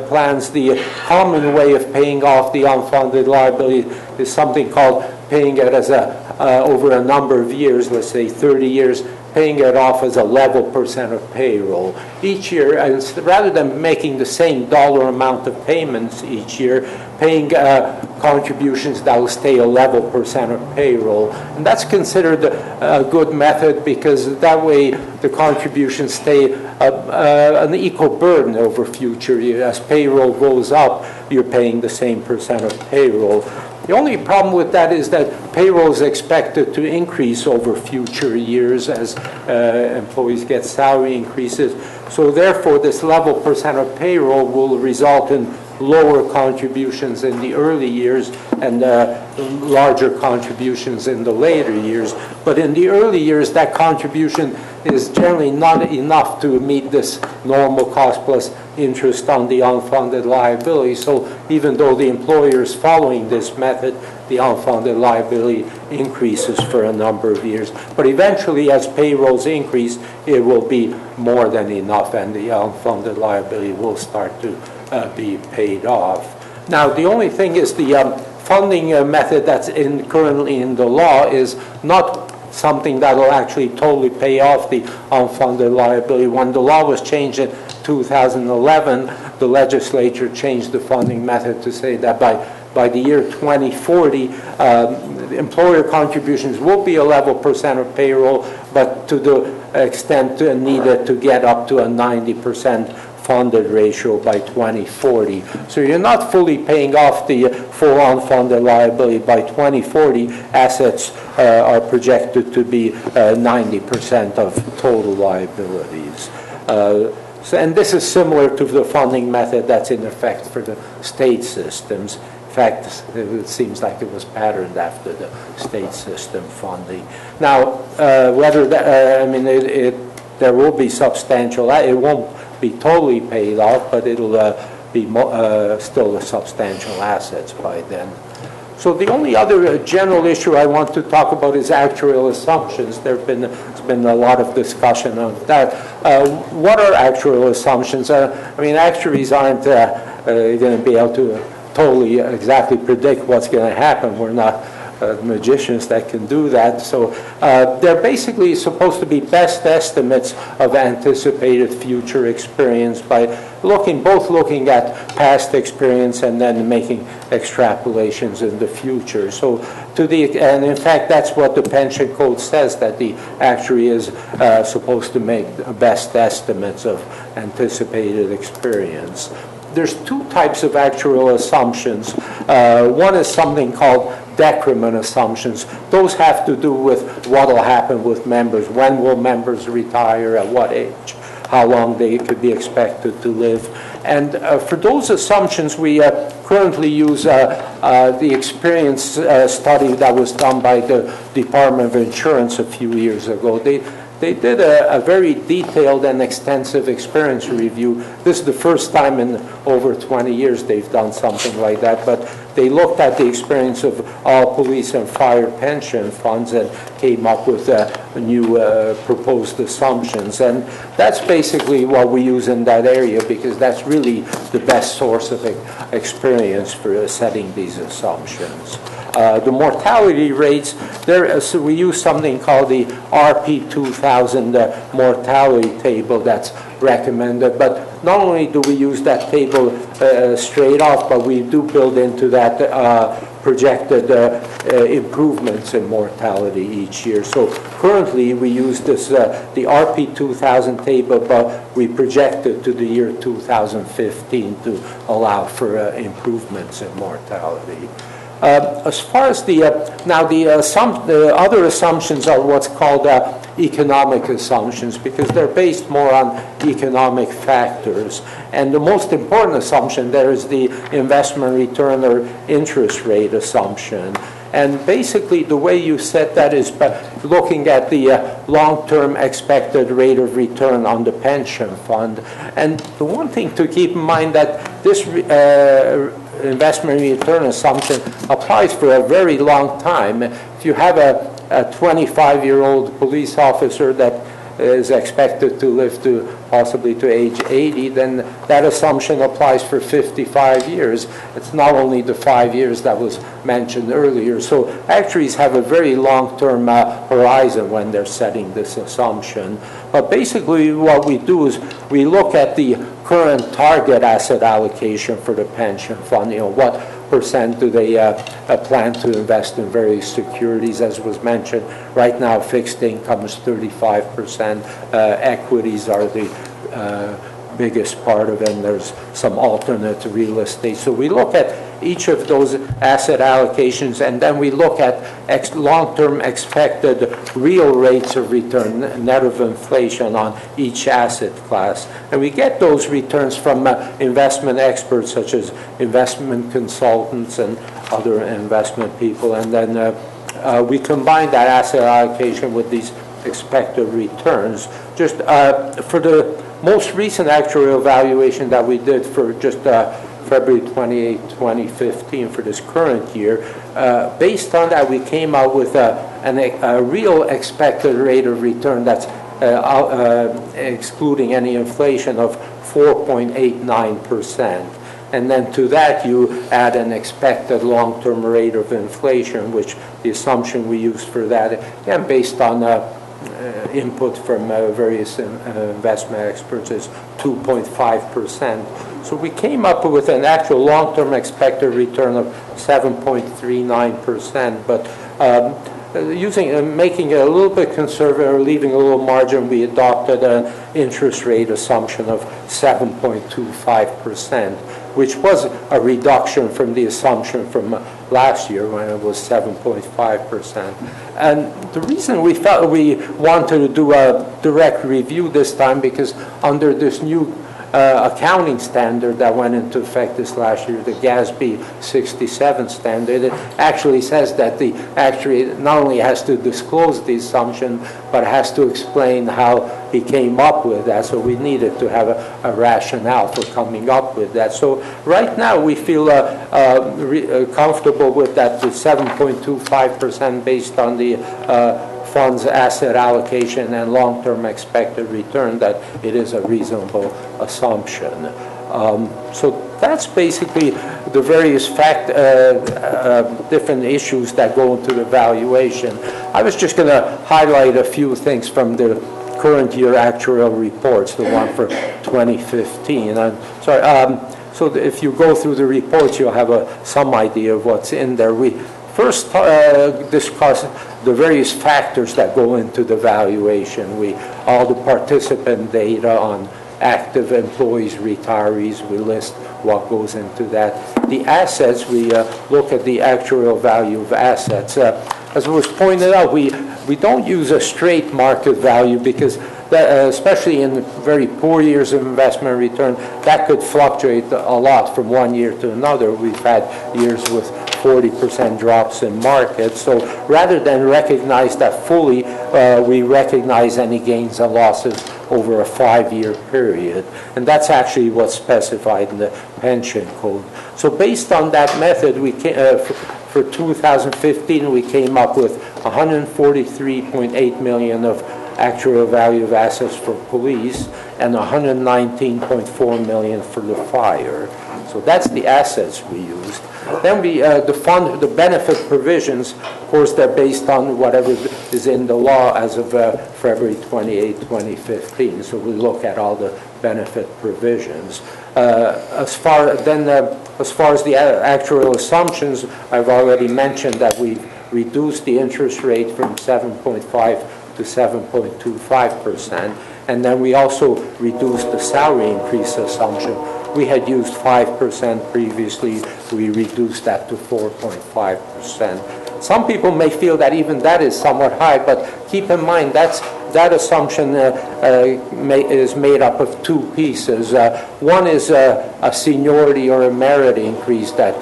[SPEAKER 13] plans, the common way of paying off the unfunded liability is something called paying it as over a number of years, let's say 30 years, paying it off as a level percent of payroll. Each year, and rather than making the same dollar amount of payments each year, paying contributions that will stay a level percent of payroll. And that's considered a good method because that way the contributions stay an equal burden over future years. As payroll goes up, you're paying the same percent of payroll. The only problem with that is that payroll is expected to increase over future years as employees get salary increases. So therefore, this level percent of payroll will result in lower contributions in the early years and larger contributions in the later years. But in the early years, that contribution is generally not enough to meet this normal cost plus interest on the unfunded liability. So even though the employer is following this method, the unfunded liability increases for a number of years. But eventually, as payrolls increase, it will be more than enough, and the unfunded liability will start to be paid off. Now, the only thing is the funding method that's currently in the law is not something that will actually totally pay off the unfunded liability. When the law was changed in 2011, the legislature changed the funding method to say that by the year 2040, employer contributions will be a level percent of payroll, but to the extent needed to get up to a 90% funded ratio by 2040. So you're not fully paying off the full unfunded liability. By 2040, assets are projected to be 90% of total liabilities. And this is similar to the funding method that's in effect for the state systems. In fact, it seems like it was patterned after the state system funding. Now, whether that, there will be substantial, it won't be totally paid off, but it'll be still substantial assets by then. So the only other general issue I want to talk about is actuarial assumptions. There's been a lot of discussion of that. What are actuarial assumptions? Actuaries aren't going to be able to totally exactly predict what's going to happen. We're not magicians that can do that. So they're basically supposed to be best estimates of anticipated future experience by both looking at past experience and then making extrapolations in the future. So and in fact, that's what the pension code says, that the actuary is supposed to make best estimates of anticipated experience. There's two types of actuarial assumptions. One is something called decrement assumptions. Those have to do with what will happen with members. When will members retire, at what age, how long they could be expected to live. And for those assumptions, we currently use the experience study that was done by the Department of Insurance a few years ago. They did a very detailed and extensive experience review. This is the first time in over 20 years they've done something like that, but they looked at the experience of all police and fire pension funds and came up with new proposed assumptions. And that's basically what we use in that area, because that's really the best source of experience for setting these assumptions. The mortality rates, so we use something called the RP2000 mortality table that's recommended. But not only do we use that table straight off, but we do build into that projected improvements in mortality each year. So currently we use this, the RP2000 table, but we project it to the year 2015 to allow for improvements in mortality. As far as the other assumptions are what's called economic assumptions, because they're based more on economic factors. And the most important assumption there is the investment return or interest rate assumption. And basically the way you set that is by looking at the long-term expected rate of return on the pension fund. And the one thing to keep in mind that this investment return assumption applies for a very long time. If you have a 25-year-old police officer that is expected to live to possibly to age 80, then that assumption applies for 55 years. It's not only the 5 years that was mentioned earlier. So actuaries have a very long-term horizon when they're setting this assumption. But basically what we do is we look at the current target asset allocation for the pension fund. What percent do they plan to invest in various securities, as was mentioned. Right now, fixed income is 35%. Equities are the biggest part of it, and there's some alternate real estate. So we look at each of those asset allocations, and then we look at long-term expected real rates of return, net of inflation on each asset class. And we get those returns from investment experts such as investment consultants and other investment people, and then we combine that asset allocation with these expected returns. Just for the most recent actuarial evaluation that we did for just February 28, 2015 for this current year, based on that we came out with a real expected rate of return that's excluding any inflation of 4.89%. And then to that you add an expected long-term rate of inflation, which the assumption we use for that, again, based on input from various investment experts, is 2.5%. So we came up with an actual long-term expected return of 7.39%, but making it a little bit conservative, or leaving a little margin, we adopted an interest rate assumption of 7.25%, which was a reduction from the assumption from last year when it was 7.5%. And the reason we felt we wanted to do a direct review this time, because under this new accounting standard that went into effect this last year, the GASB 67 standard, it actually says that the actuary not only has to disclose the assumption, but has to explain how he came up with that. So we needed to have a rationale for coming up with that. So right now we feel comfortable with that, the 7.25% based on the funds asset allocation and long-term expected return, that it is a reasonable assumption. So that's basically the various different issues that go into the valuation. I was just going to highlight a few things from the current year actuarial reports, the one for 2015. So if you go through the reports, you'll have some idea of what's in there. We first discuss the various factors that go into the valuation. All the participant data on active employees, retirees, we list what goes into that. The assets, we look at the actuarial value of assets. As was pointed out, we don't use a straight market value, because that, especially in very poor years of investment return, that could fluctuate a lot from one year to another. We've had years with 40% drops in markets. So rather than recognize that fully, we recognize any gains and losses over a 5-year period. And that's actually what's specified in the pension code. So based on that method, we for 2015, we came up with $143.8 million of actual value of assets for police and $119.4 million for the fire. So that's the assets we used. Then the benefit provisions, of course, they're based on whatever is in the law as of February 28, 2015. So we look at all the benefit provisions. As far as the actual assumptions, I've already mentioned that we've reduced the interest rate from 7.5 to 7.25%, and then we also reduced the salary increase assumption. We had used 5% previously. We reduced that to 4.5%. Some people may feel that even that is somewhat high, but keep in mind that assumption is made up of two pieces. One is a seniority or a merit increase that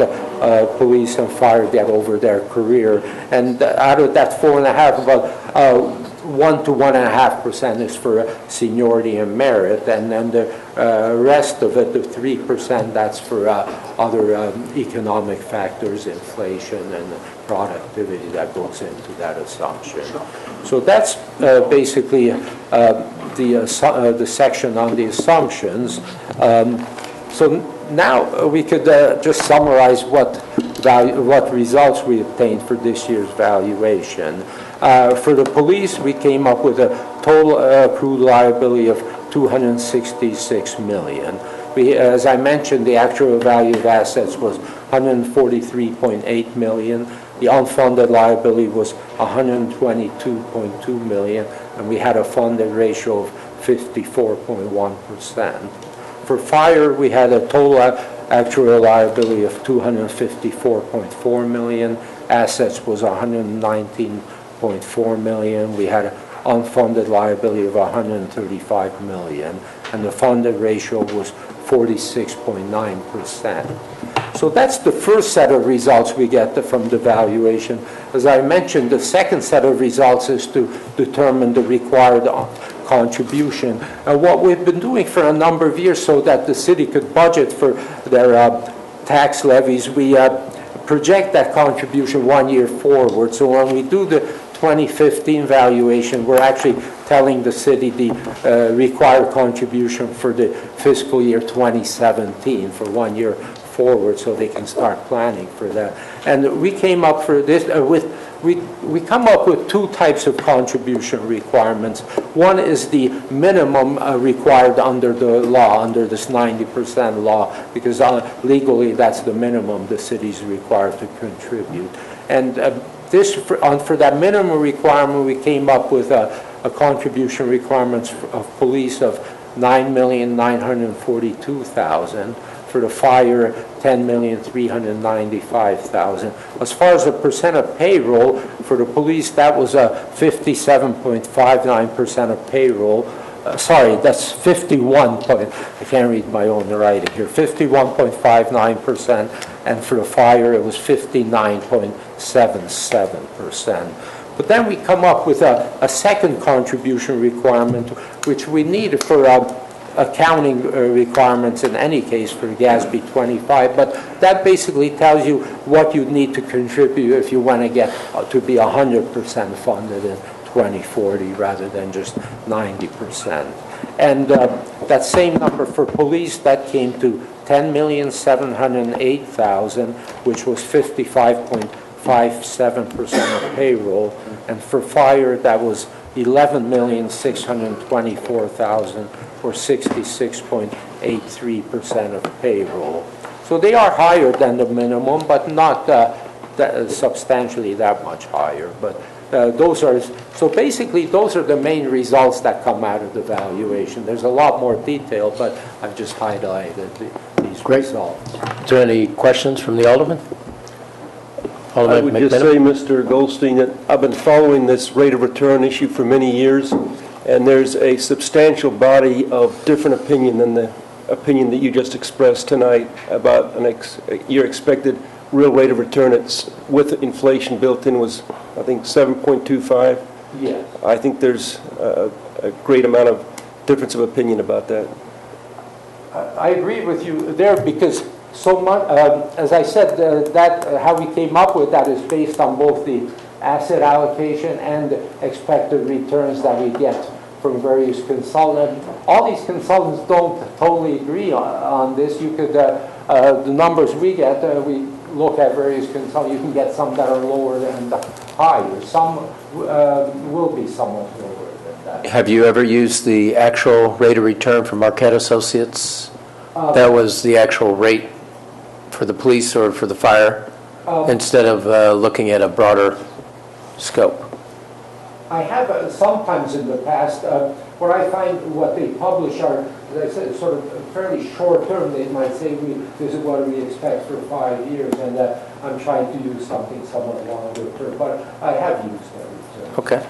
[SPEAKER 13] police and fire get over their career, and out of that 4.5, about 1 to 1.5% is for seniority and merit, and then the rest of it, the 3%, that's for other economic factors, inflation and productivity that goes into that assumption. So that's basically the section on the assumptions. So now we could just summarize what results we obtained for this year's valuation. For the police, we came up with a total accrued liability of $266 million. As I mentioned, the actual value of assets was $143.8 million. The unfunded liability was $122.2 million, and we had a funded ratio of 54.1%. For fire, we had a total actual liability of $254.4 million. Assets was $119.4 million. We had an unfunded liability of $135 million, and the funded ratio was 46.9%. So that's the first set of results we get from the valuation. As I mentioned, the second set of results is to determine the required contribution. And what we've been doing for a number of years so that the city could budget for their tax levies, we project that contribution 1 year forward. So when we do the 2015 valuation, we're actually telling the city the required contribution for the fiscal year 2017 for 1 year forward, so they can start planning for that. And we came up for this we come up with two types of contribution requirements. One is the minimum required under the law, under this 90% law, because legally that's the minimum the city's required to contribute. And for that minimum requirement, we came up with a contribution requirements of police of $9,942,000. For the fire, $10,395,000. As far as the percent of payroll, for the police, that was a 57.59% of payroll. Sorry, that's 51. I can't read my own writing here. 51.59%, and for the fire, it was 59.77%. But then we come up with a second contribution requirement, which we need for accounting requirements in any case for GASB 25, but that basically tells you what you need to contribute if you want to get to be 100% funded in 2040 rather than just 90%. And that same number for police, that came to $10,708,000, which was 55.57% of payroll, and for fire that was $11,624,000, or 66.83% of payroll. So they are higher than the minimum, but not substantially that much higher. But so basically those are the main results that come out of the valuation. There's a lot more detail, but I've just highlighted these results.
[SPEAKER 1] Is there any questions from the Alderman?
[SPEAKER 5] I would just say, Mr. Goldstein, that I've been following this rate of return issue for many years, and there's a substantial body of different opinion than the opinion that you just expressed tonight about your expected real rate of return with inflation built in was, I think, 7.25.
[SPEAKER 13] Yes.
[SPEAKER 5] I think there's a great amount of difference of opinion about that.
[SPEAKER 13] I agree with you there because so much, as I said, how we came up with that is based on both the asset allocation and the expected returns that we get from various consultants. All these consultants don't totally agree on this. You could, the numbers we get, we look at various consultants. You can get some that are lower and higher. Some will be somewhat lower than that.
[SPEAKER 1] Have you ever used the actual rate of return from Marquette Associates? That was the actual rate for the police or for the fire, instead of looking at a broader scope?
[SPEAKER 13] I have sometimes in the past, where I find what they publish are, as I said, sort of fairly short term. They might say, this is what we expect for 5 years, and I'm trying to use something somewhat longer term, but I have used them.
[SPEAKER 1] Okay.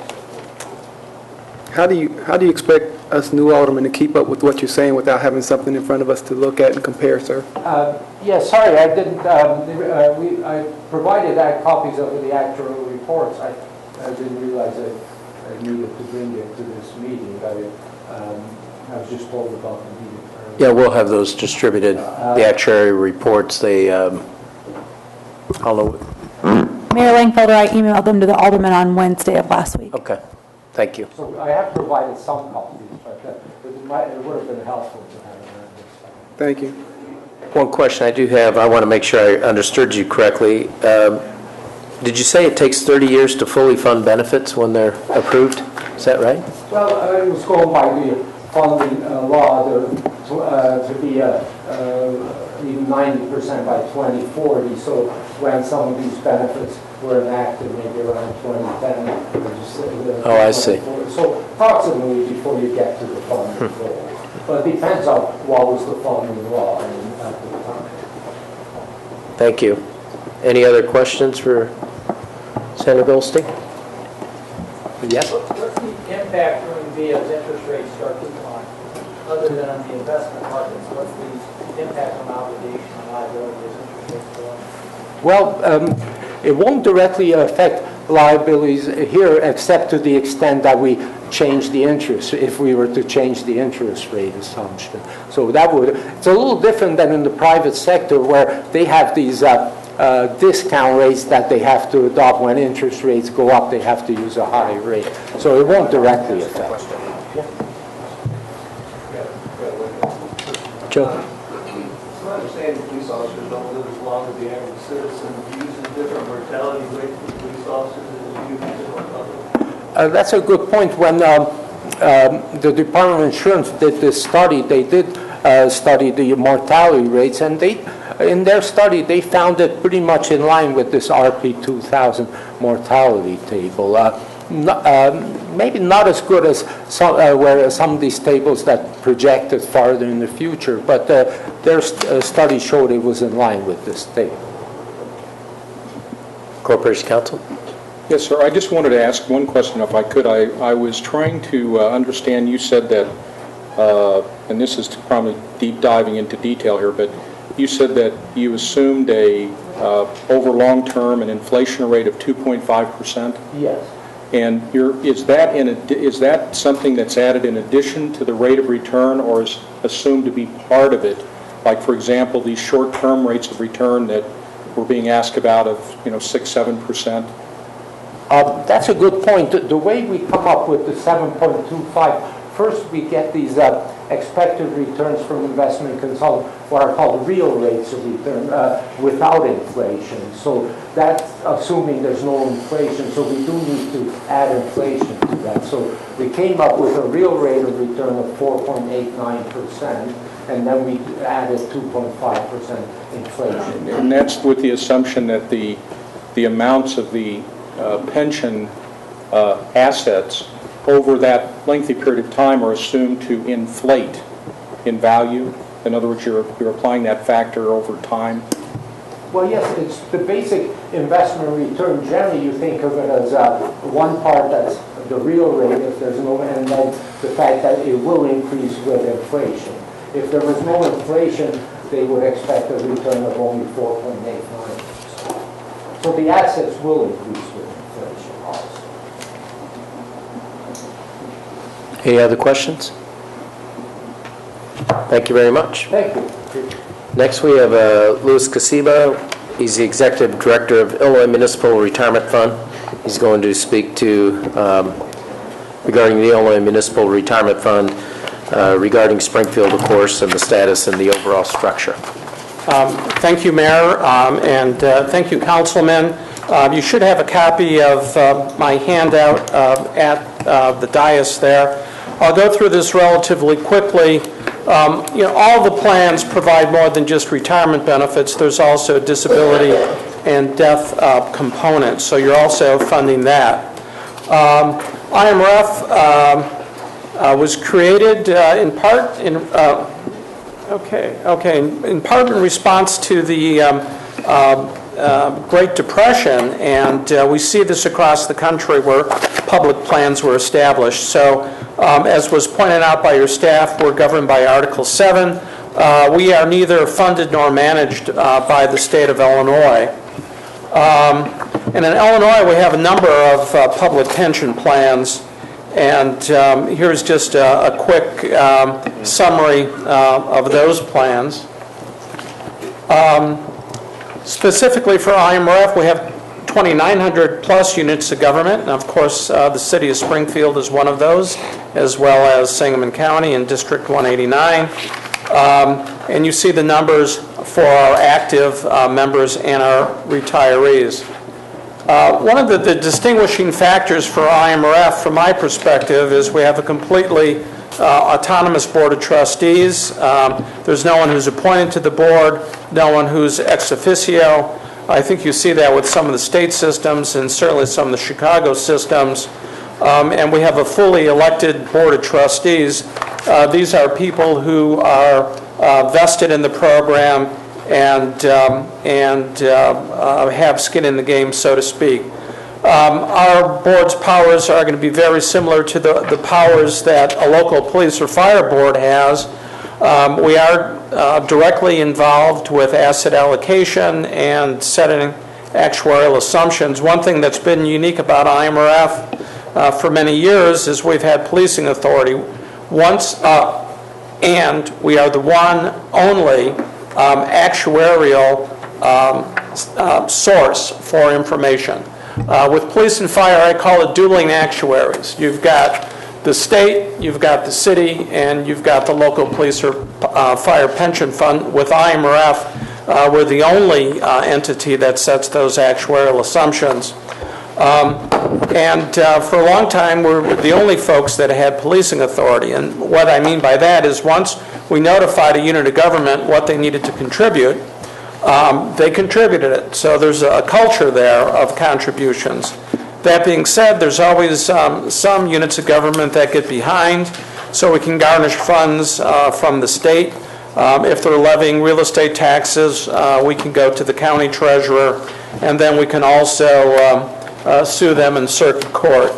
[SPEAKER 16] How do you expect us new aldermen to keep up with what you're saying without having something in front of us to look at and compare, sir?
[SPEAKER 13] Yeah, sorry, I didn't. I provided copies of the actual reports. I didn't realize I needed to bring it to this meeting. I was just told about the meeting.
[SPEAKER 1] Yeah, we'll have those distributed. The actuary reports. They all over.
[SPEAKER 17] Mayor Langfelder, I emailed them to the alderman on Wednesday of last week.
[SPEAKER 1] Okay. Thank you.
[SPEAKER 13] So I have provided some copies, but it would have been helpful to have it.
[SPEAKER 16] Thank you.
[SPEAKER 1] One question I do have, I want to make sure I understood you correctly. Did you say it takes 30 years to fully fund benefits when they're approved? Is that right?
[SPEAKER 13] Well, it was going by the funding law to be even 90% by 2040. So when some of these benefits were enacted, maybe around 2010.
[SPEAKER 1] Oh, I see.
[SPEAKER 13] So approximately before you get to the funding goal. But it depends on what was the funding law at the time.
[SPEAKER 1] Thank you. Any other questions for Senator Goldstein? Yes?
[SPEAKER 9] What's the impact going to be as interest rates start to climb?
[SPEAKER 13] other than on the investment markets, what's the impact on obligation and liability as interest rates go up?
[SPEAKER 18] Well, it won't directly affect liabilities here, except to the extent that we change the interest, if we were to change the interest rate assumption. So that would, it's a little different than in the private sector, where they have these discount rates that they have to adopt. When interest rates go up, they have to use a high rate. So it won't directly affect.
[SPEAKER 13] Joe? It's my understanding police officers don't live as long as the average citizen. Using different mortality rates for police officers as you use in the public.
[SPEAKER 18] That's a good point. When the Department of Insurance did this study, they did study the mortality rates, and in their study, they found it pretty much in line with this RP 2000 mortality table. Maybe not as good as some of these tables that projected farther in the future, but their study showed it was in line with this table.
[SPEAKER 5] Corporation Counsel?
[SPEAKER 19] Yes, sir. I just wanted to ask one question, if I could. I was trying to understand, you said that, and this is probably deep diving into detail here, but you said that you assumed over long term an inflation rate of 2.5%?
[SPEAKER 18] Yes.
[SPEAKER 19] And is that something that's added in addition to the rate of return, or is assumed to be part of it? Like, for example, these short-term rates of return that we're being asked about of 6-7%?
[SPEAKER 18] That's a good point. The way we come up with the 7.25, first we get these expected returns from investment consultants, what are called real rates of return, without inflation. So that's assuming there's no inflation, so we do need to add inflation to that. So we came up with a real rate of return of 4.89%, and then we added 2.5% inflation.
[SPEAKER 19] And that's with the assumption that the amounts of the pension assets over that lengthy period of time are assumed to inflate in value. In other words, you're applying that factor over time.
[SPEAKER 18] Well, yes, it's the basic investment return. Generally, you think of it as one part that's the real rate, if there's no, and then the fact that it will increase with inflation. If there was no inflation, they would expect a return of only 4.89%. So the assets will increase with inflation also.
[SPEAKER 5] Any other questions? Thank you very much.
[SPEAKER 18] Thank you.
[SPEAKER 5] Next, we have Louis Casiba. He's the Executive Director of Illinois Municipal Retirement Fund. He's going to speak to regarding the Illinois Municipal Retirement Fund, regarding Springfield, of course, and the status and the overall structure.
[SPEAKER 20] Thank you, Mayor, and thank you, Councilman. You should have a copy of my handout at the dais there. I'll go through this relatively quickly. All the plans provide more than just retirement benefits. There's also disability and death components, so you're also funding that. IMRF was created in part in response to the Great Depression, and we see this across the country where public plans were established. So, as was pointed out by your staff, we're governed by Article 7. We are neither funded nor managed by the state of Illinois. And in Illinois, we have a number of public pension plans. And here's just a quick summary of those plans. Specifically for IMRF, we have 2,900 plus units of government, and of course the city of Springfield is one of those, as well as Sangamon County and District 189. And you see the numbers for our active members and our retirees. One of the distinguishing factors for IMRF, from my perspective, is we have a completely autonomous board of trustees. There's no one who's appointed to the board, no one who's ex officio. I think you see that with some of the state systems and certainly some of the Chicago systems. And we have a fully elected board of trustees. These are people who are vested in the program and have skin in the game, so to speak. Our board's powers are going to be very similar to the powers that a local police or fire board has. We are directly involved with asset allocation and setting actuarial assumptions. One thing that's been unique about IMRF for many years is we've had policing authority and we are the one only actuarial source for information. With police and fire, I call it dueling actuaries. You've got the state, you've got the city, and you've got the local police or fire pension fund. With IMRF, we're the only entity that sets those actuarial assumptions. For a long time, we're the only folks that had policing authority. And what I mean by that is once we notified a unit of government what they needed to contribute, they contributed it. So there's a culture there of contributions. That being said, there's always some units of government that get behind, so we can garnish funds from the state. If they're levying real estate taxes, we can go to the county treasurer, and then we can also sue them in circuit court.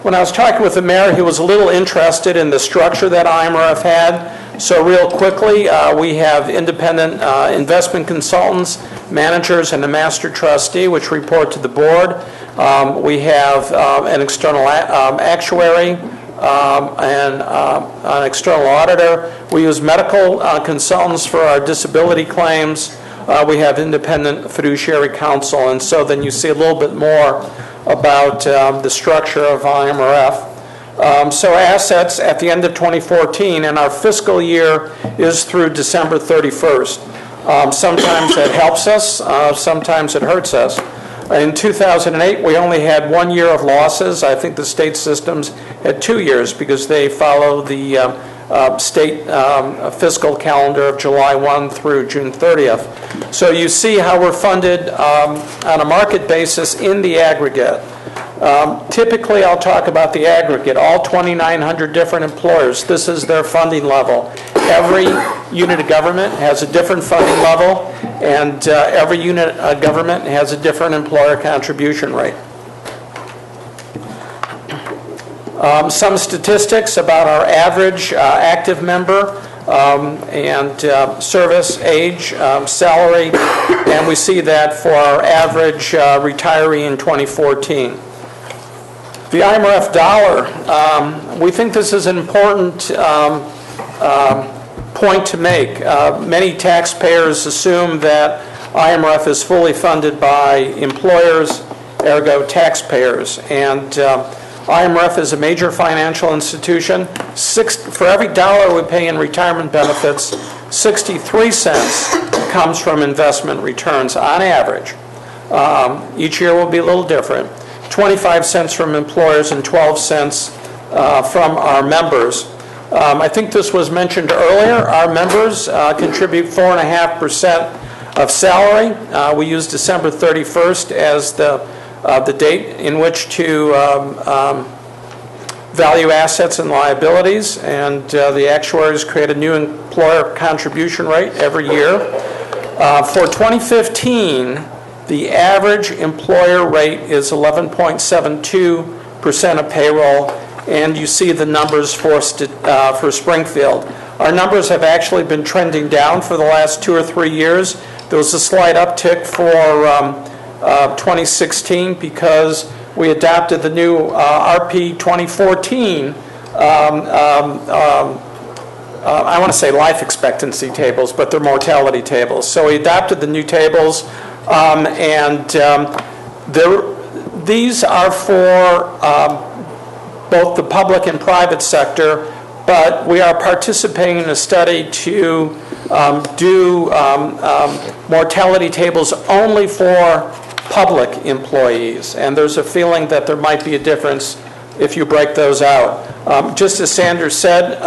[SPEAKER 20] When I was talking with the mayor, he was a little interested in the structure that IMRF had. So real quickly, we have independent investment consultants, managers, and a master trustee, which report to the board. We have an external actuary and an external auditor. We use medical consultants for our disability claims. We have independent fiduciary counsel, and so then you see a little bit more about the structure of IMRF. So assets at the end of 2014, and our fiscal year is through December 31st. Sometimes it helps us, sometimes it hurts us. In 2008, we only had 1 year of losses. I think the state systems had 2 years because they follow the state fiscal calendar of July 1 through June 30th. So you see how we're funded on a market basis in the aggregate. Typically, I'll talk about the aggregate, all 2,900 different employers. This is their funding level. Every unit of government has a different funding level, and every unit of government has a different employer contribution rate. Some statistics about our average active member and service, age, salary, and we see that for our average retiree in 2014. The IMRF dollar, we think this is an important point to make. Many taxpayers assume that IMRF is fully funded by employers, ergo taxpayers, and IMRF is a major financial institution. For every dollar we pay in retirement benefits, 63 cents comes from investment returns on average. Each year will be a little different. 25 cents from employers and 12 cents from our members. I think this was mentioned earlier. Our members contribute 4.5% of salary. We use December 31st as the date in which to value assets and liabilities, and the actuaries create a new employer contribution rate every year. For 2015, the average employer rate is 11.72% of payroll, and you see the numbers for Springfield. Our numbers have actually been trending down for the last 2 or 3 years. There was a slight uptick for 2016 because we adopted the new RP 2014 I want to say life expectancy tables, but they're mortality tables. So we adopted the new tables, these are for both the public and private sector, but we are participating in a study to do mortality tables only for public employees, and there's a feeling that there might be a difference if you break those out. Just as Sanders said,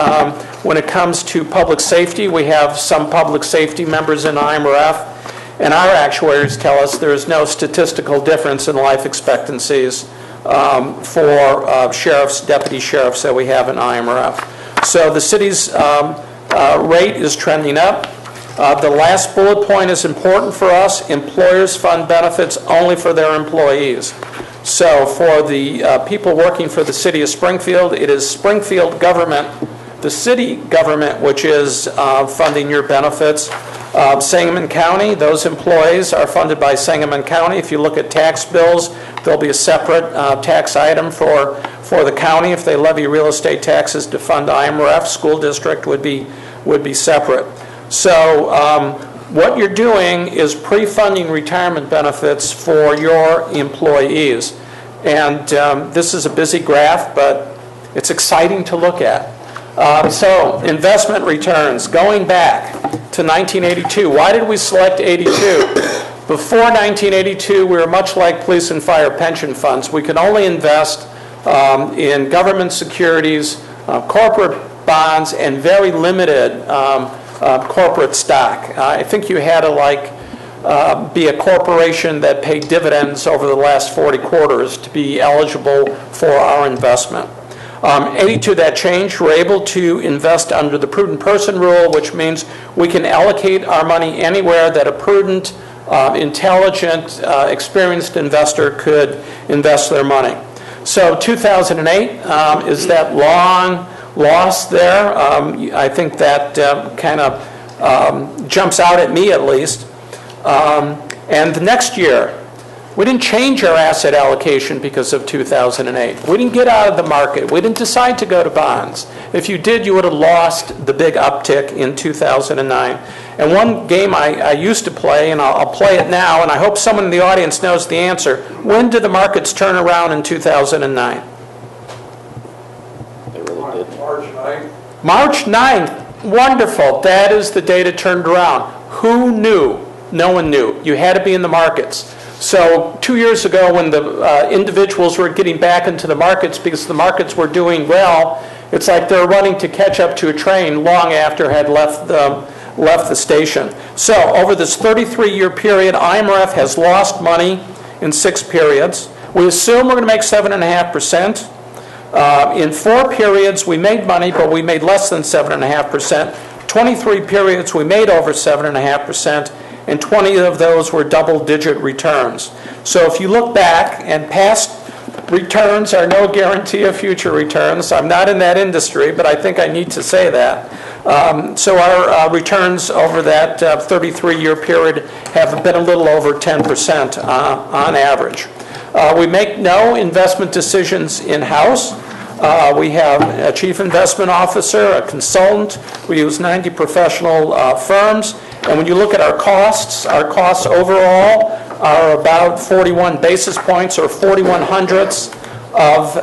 [SPEAKER 20] when it comes to public safety, we have some public safety members in IMRF, and our actuaries tell us there is no statistical difference in life expectancies for sheriffs, deputy sheriffs that we have in IMRF. So the city's rate is trending up. The last bullet point is important for us. Employers fund benefits only for their employees. So for the people working for the city of Springfield, it is Springfield government, the city government, which is funding your benefits. Sangamon County, those employees are funded by Sangamon County. If you look at tax bills, there'll be a separate tax item for the county. If they levy real estate taxes to fund IMRF, school district would be separate. So what you're doing is pre-funding retirement benefits for your employees. And this is a busy graph, but it's exciting to look at. So investment returns, going back to 1982. Why did we select 82? Before 1982, we were much like police and fire pension funds. We could only invest in government securities, corporate bonds, and very limited corporate stock. I think you had to be a corporation that paid dividends over the last 40 quarters to be eligible for our investment. 82, that changed. We're able to invest under the prudent person rule, which means we can allocate our money anywhere that a prudent, intelligent, experienced investor could invest their money. So 2008 is that long loss there. I think that kind of jumps out at me at least. And the next year, we didn't change our asset allocation because of 2008. We didn't get out of the market. We didn't decide to go to bonds. If you did, you would have lost the big uptick in 2009. And one game I used to play, and I'll play it now, and I hope someone in the audience knows the answer. When did the markets turn around in 2009?
[SPEAKER 2] They really did.
[SPEAKER 13] March 9th.
[SPEAKER 20] March 9th. Wonderful. That is the date it turned around. Who knew? No one knew. You had to be in the markets. So 2 years ago, when the individuals were getting back into the markets because the markets were doing well, it's like they're running to catch up to a train long after it had left the station. So over this 33-year period, IMRF has lost money in 6 periods. We assume we're going to make 7.5%. In 4 periods, we made money, but we made less than 7.5%. 23 periods, we made over 7.5%. And 20 of those were double-digit returns. So if you look back, and past returns are no guarantee of future returns. I'm not in that industry, but I think I need to say that. So our returns over that 33-year period have been a little over 10% on average. We make no investment decisions in-house. We have a chief investment officer, a consultant. We use 90 professional firms. And when you look at our costs overall are about 41 basis points, or 41 hundredths of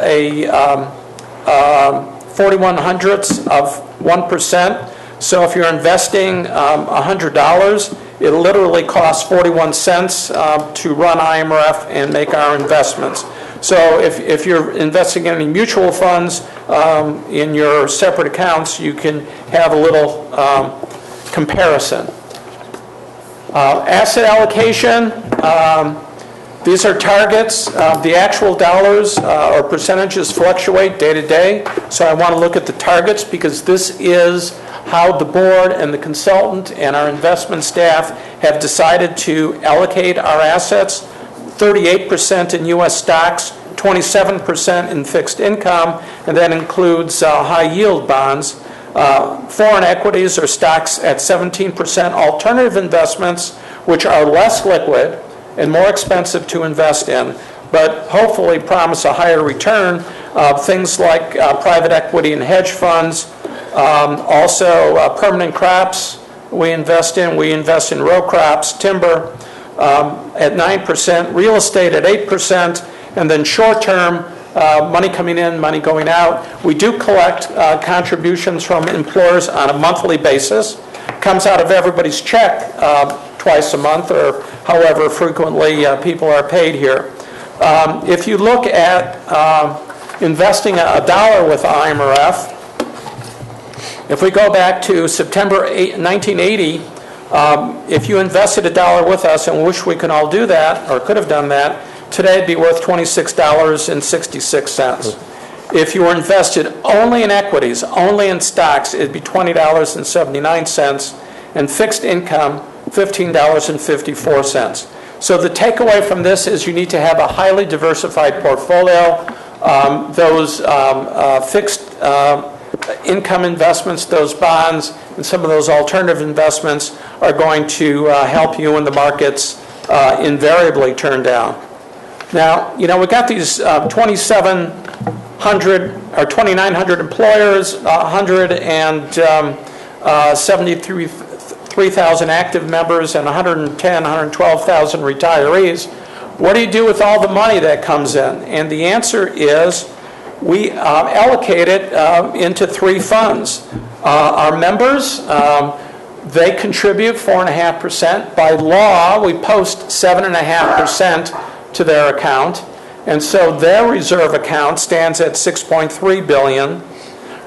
[SPEAKER 20] 1%. So if you're investing $100, it literally costs 41 cents to run IMRF and make our investments. So if you're investing in any mutual funds in your separate accounts, you can have a little comparison. Asset allocation, these are targets. The actual dollars or percentages fluctuate day to day, so I want to look at the targets because this is how the board and the consultant and our investment staff have decided to allocate our assets. 38% in U.S. stocks, 27% in fixed income, and that includes high yield bonds. Foreign equities or stocks at 17%, alternative investments, which are less liquid and more expensive to invest in, but hopefully promise a higher return. Things like private equity and hedge funds, also permanent crops we invest in. We invest in row crops, timber at 9%, real estate at 8%, and then short-term money coming in, money going out. We do collect contributions from employers on a monthly basis. Comes out of everybody's check twice a month, or however frequently people are paid here. If you look at investing $1 with IMRF, if we go back to September 1980, if you invested $1 with us, and wish we can all do that, or could have done that, today it'd be worth $26.66. If you were invested only in equities, only in stocks, it'd be $20.79. and fixed income, $15.54. So the takeaway from this is you need to have a highly diversified portfolio. Those fixed income investments, those bonds, and some of those alternative investments are going to help you when the markets invariably turn down. Now, you know, we got these 2,700 or 2,900 employers, 173,000 active members, and 112,000 retirees. What do you do with all the money that comes in? And the answer is we allocate it into three funds. Our members, they contribute 4.5%. By law, we post 7.5% to their account. And so their reserve account stands at $6.3 billion.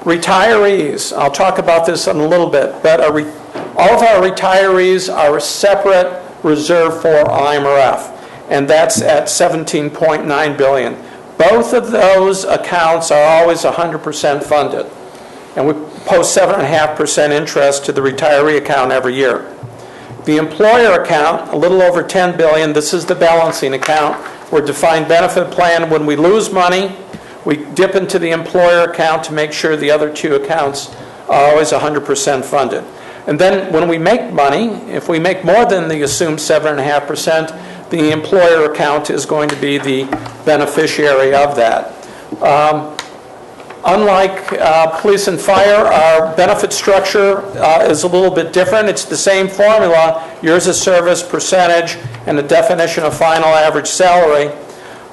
[SPEAKER 20] Retirees, I'll talk about this in a little bit, but all of our retirees are a separate reserve for IMRF, and that's at $17.9 billion. Both of those accounts are always 100% funded, and we post 7.5% interest to the retiree account every year. The employer account, a little over $10 billion, this is the balancing account. We're a defined benefit plan. When we lose money, we dip into the employer account to make sure the other two accounts are always 100% funded. And then when we make money, if we make more than the assumed 7.5%, the employer account is going to be the beneficiary of that. Unlike police and fire, our benefit structure is a little bit different. It's the same formula, years of service, percentage, and the definition of final average salary.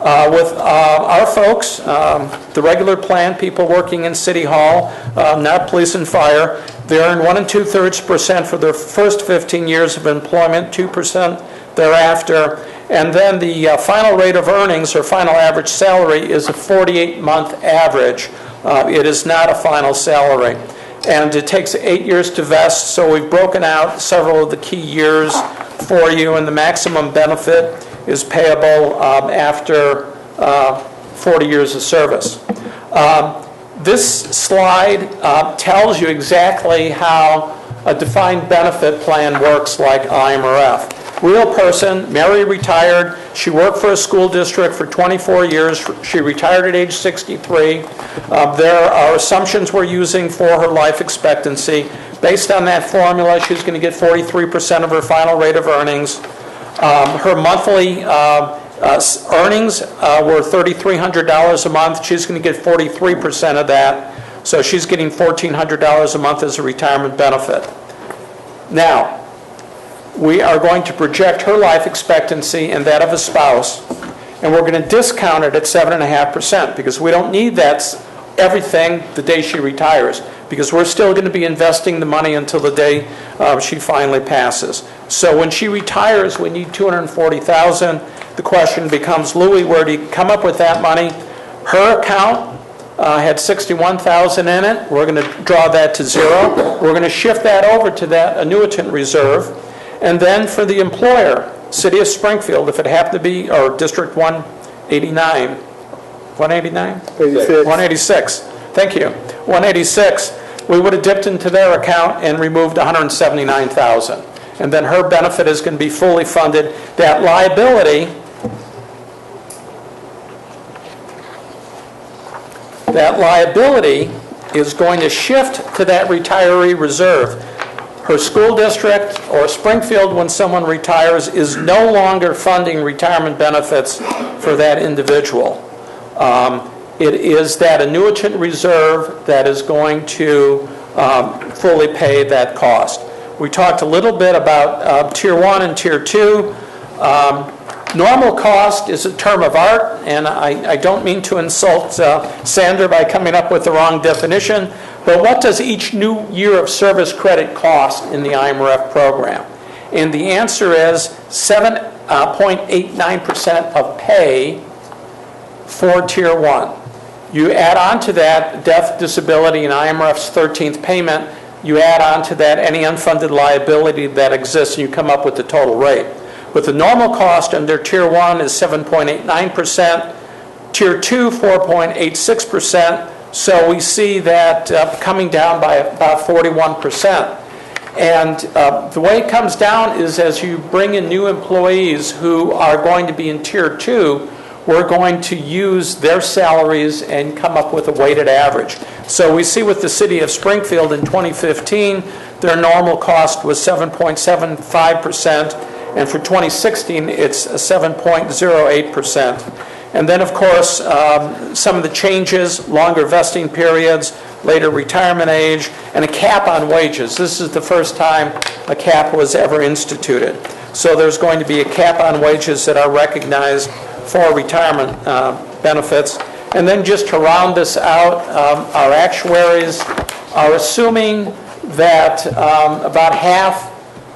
[SPEAKER 20] With our folks, the regular plan, people working in City Hall, not police and fire, they earn 1 2/3% for their first 15 years of employment, 2% thereafter, and then the final rate of earnings or final average salary is a 48-month average. It is not a final salary. And it takes 8 years to vest, so we've broken out several of the key years for you, and the maximum benefit is payable after 40 years of service. This slide tells you exactly how a defined benefit plan works like IMRF. Real person, married, retired. She worked for a school district for 24 years. She retired at age 63. There are assumptions we're using for her life expectancy. Based on that formula, she's going to get 43% of her final rate of earnings. Her monthly earnings were $3,300 a month. She's going to get 43% of that. So she's getting $1,400 a month as a retirement benefit. Now, we are going to project her life expectancy and that of a spouse, and we're going to discount it at 7.5% because we don't need that everything the day she retires, because we're still going to be investing the money until the day she finally passes. So when she retires, we need $240,000. The question becomes, Louis, where do you come up with that money? Her account had $61,000 in it. We're going to draw that to zero. We're going to shift that over to that annuitant reserve. And then for the employer, City of Springfield, if it happened to be, or District 189, 189? 186. Thank you. 186. We would have dipped into their account and removed $179,000. And then her benefit is going to be fully funded. That liability is going to shift to that retiree reserve. Her school district or Springfield, when someone retires, is no longer funding retirement benefits for that individual. It is that annuitant reserve that is going to fully pay that cost. We talked a little bit about Tier 1 and Tier 2. Normal cost is a term of art, and I don't mean to insult Sandra by coming up with the wrong definition, but what does each new year of service credit cost in the IMRF program? And the answer is 7.89% of pay for Tier 1. You add on to that death, disability, and IMRF's 13th payment, you add on to that any unfunded liability that exists, and you come up with the total rate. But the normal cost under Tier 1 is 7.89%, Tier 2, 4.86%, so we see that coming down by about 41%. And the way it comes down is as you bring in new employees who are going to be in Tier 2, we're going to use their salaries and come up with a weighted average. So we see with the city of Springfield in 2015, their normal cost was 7.75%, and for 2016, it's 7.08%. And then, of course, some of the changes, longer vesting periods, later retirement age, and a cap on wages. This is the first time a cap was ever instituted. So there's going to be a cap on wages that are recognized for retirement benefits. And then just to round this out, our actuaries are assuming that about half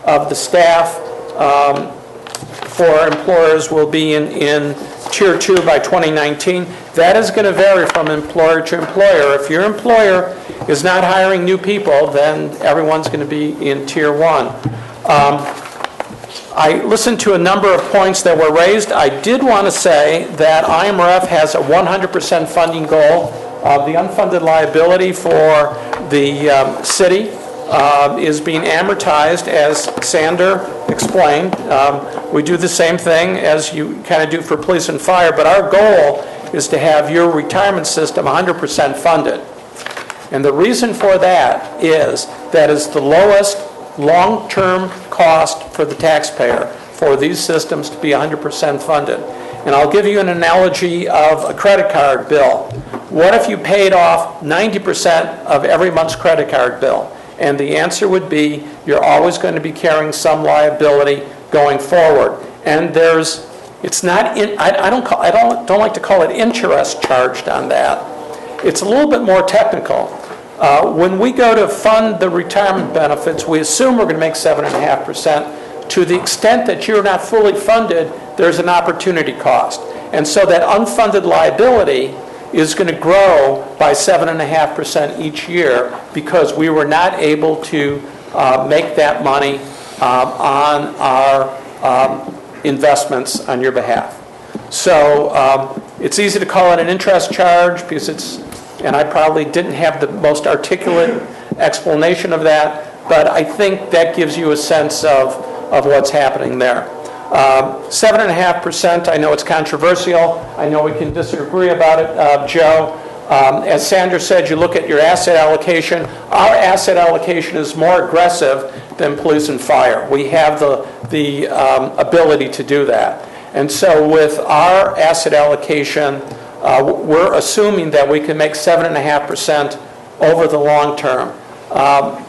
[SPEAKER 20] of the staff for employers will be in Tier 2 by 2019. That is going to vary from employer to employer. If your employer is not hiring new people, then everyone's going to be in Tier 1. I listened to a number of points that were raised. I did want to say that IMRF has a 100% funding goal. The unfunded liability for the city is being amortized, as Sander explained. We do the same thing as you kind of do for police and fire, but our goal is to have your retirement system 100% funded. And the reason for that is the lowest long-term cost for the taxpayer for these systems to be 100% funded. And I'll give you an analogy of a credit card bill. What if you paid off 90% of every month's credit card bill? And the answer would be you're always going to be carrying some liability going forward. And it's not I don't like to call it interest charged on that. It's a little bit more technical. When we go to fund the retirement benefits, we assume we're going to make 7.5%. To the extent that you're not fully funded, there's an opportunity cost. And so that unfunded liability is going to grow by 7.5% each year because we were not able to make that money on our investments on your behalf. So it's easy to call it an interest charge because and I probably didn't have the most articulate explanation of that, but I think that gives you a sense of what's happening there. 7.5%, I know it's controversial. I know we can disagree about it, Joe. As Sandra said, you look at your asset allocation. Our asset allocation is more aggressive than police and fire. We have the ability to do that. And so with our asset allocation, we're assuming that we can make 7.5% over the long term.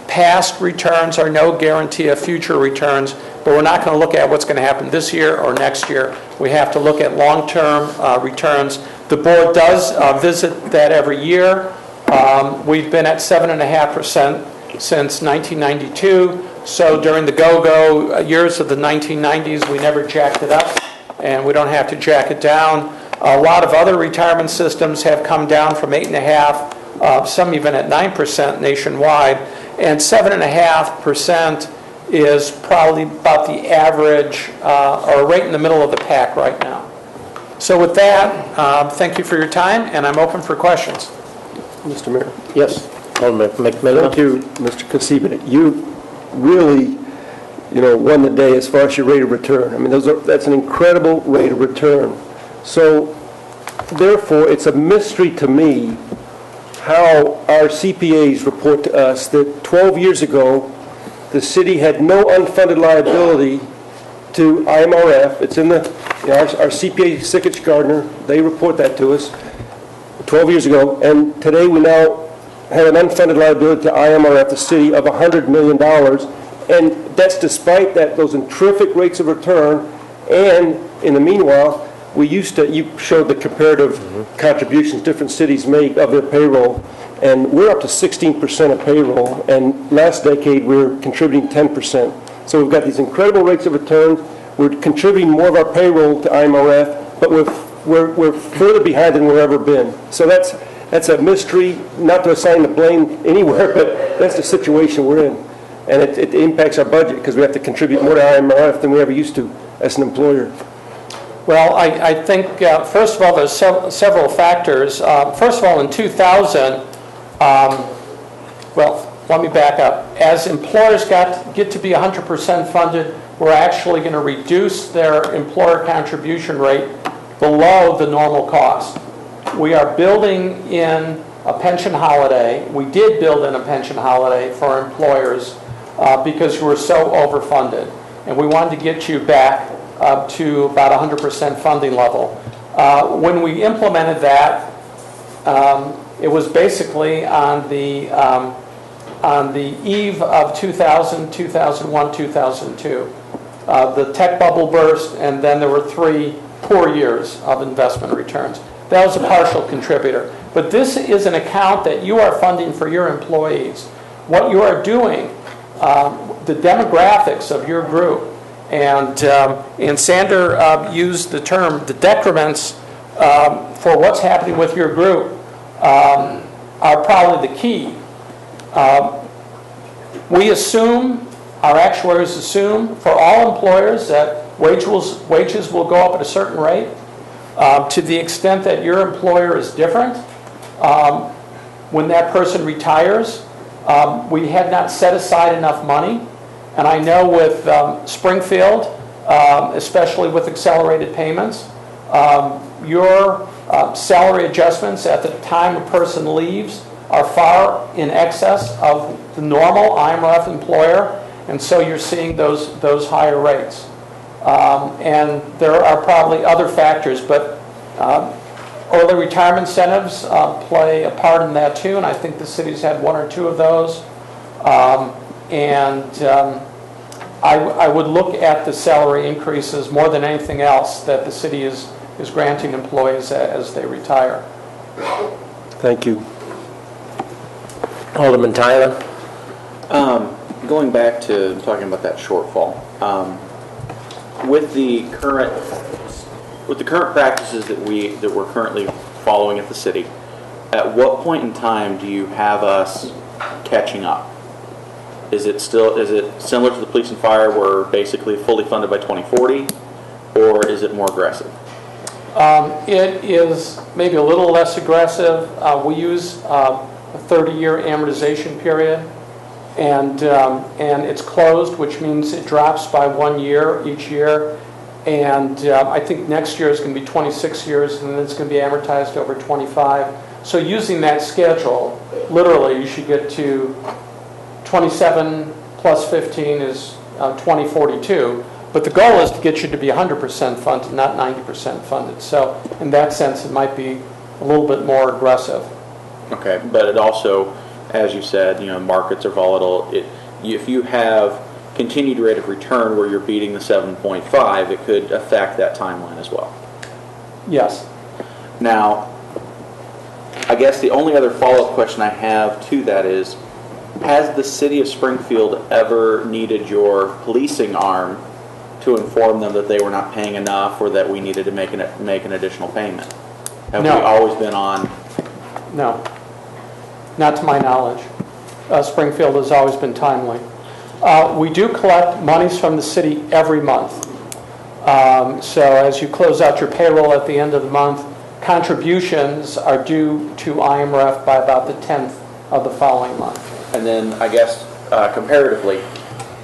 [SPEAKER 20] Past returns are no guarantee of future returns, but we're not going to look at what's going to happen this year or next year. We have to look at long-term returns. The board does visit that every year. We've been at 7.5% since 1992. So during the go-go years of the 1990s, we never jacked it up, and we don't have to jack it down. A lot of other retirement systems have come down from 8.5%, some even at 9% nationwide, and 7.5% is probably about the average, or right in the middle of the pack right now. So with that, thank you for your time, and I'm open for questions.
[SPEAKER 5] Mr. Mayor? Yes. Alderman McMillan. Thank you, Mr. Kasiban. You really, won the day as far as your rate of return. I mean, that's an incredible rate of return. So, therefore, it's a mystery to me how our CPAs report to us that 12 years ago, the city had no unfunded liability to IMRF. It's in our CPA, Sickich Gardner, they report that to us 12 years ago. And today we now have an unfunded liability to IMRF, the city, of $100 million. And that's despite those terrific rates of return. And in the meanwhile, you showed the comparative contributions different cities make of their payroll, and we're up to 16% of payroll, and last decade we were contributing 10%. So we've got these incredible rates of return. We're contributing more of our payroll to IMRF, but we're further behind than we've ever been. So that's a mystery, not to assign the blame anywhere, but that's the situation we're in. And it impacts our budget because we have to contribute more to IMRF than we ever used to as an employer.
[SPEAKER 20] Well, I think, first of all, there's several factors. First of all, in 2000, well, let me back up. as employers get to be 100% funded, we're actually going to reduce their employer contribution rate below the normal cost. We are building in a pension holiday. We did build in a pension holiday for employers because we were so overfunded. And we wanted to get you back up to about 100% funding level. When we implemented that, it was basically on the eve of 2000, 2001, 2002. The tech bubble burst, and then there were 3 poor years of investment returns. That was a partial contributor. But this is an account that you are funding for your employees. What you are doing, the demographics of your group, and Sander used the term, the decrements for what's happening with your group are probably the key. We assume, our actuaries assume, for all employers that wages will go up at a certain rate. To the extent that your employer is different, when that person retires, we had not set aside enough money. And I know with Springfield, especially with accelerated payments, your salary adjustments at the time a person leaves are far in excess of the normal IMRF employer, and so you're seeing those higher rates. And there are probably other factors, but early retirement incentives play a part in that too, and I think the city's had 1 or 2 of those. I would look at the salary increases more than anything else that the city is granting employees as they retire.
[SPEAKER 5] Thank you. Alderman Tyler.
[SPEAKER 2] Going back to talking about that shortfall, with the current practices that we're currently following at the city, at what point in time do you have us catching up? Is it similar to the police and fire, where basically fully funded by 2040, or is it more aggressive?
[SPEAKER 20] It is maybe a little less aggressive. We use a 30-year amortization period, and it's closed, which means it drops by 1 year each year. And I think next year is going to be 26 years, and then it's going to be amortized over 25. So using that schedule, literally, you should get to 27 plus 15 is 2042. But the goal is to get you to be 100% funded, not 90% funded. So in that sense, it might be a little bit more aggressive.
[SPEAKER 2] Okay, but it also, as you said, markets are volatile. If you have continued rate of return where you're beating the 7.5, it could affect that timeline as well.
[SPEAKER 20] Yes.
[SPEAKER 2] Now, I guess the only other follow-up question I have to that is, has the city of Springfield ever needed your policing arm to inform them that they were not paying enough, or that we needed to make an additional payment? Have we always been on?
[SPEAKER 20] No. Not to my knowledge. Springfield has always been timely. We do collect monies from the city every month. So as you close out your payroll at the end of the month, contributions are due to IMRF by about the 10th of the following month.
[SPEAKER 2] And then I guess comparatively,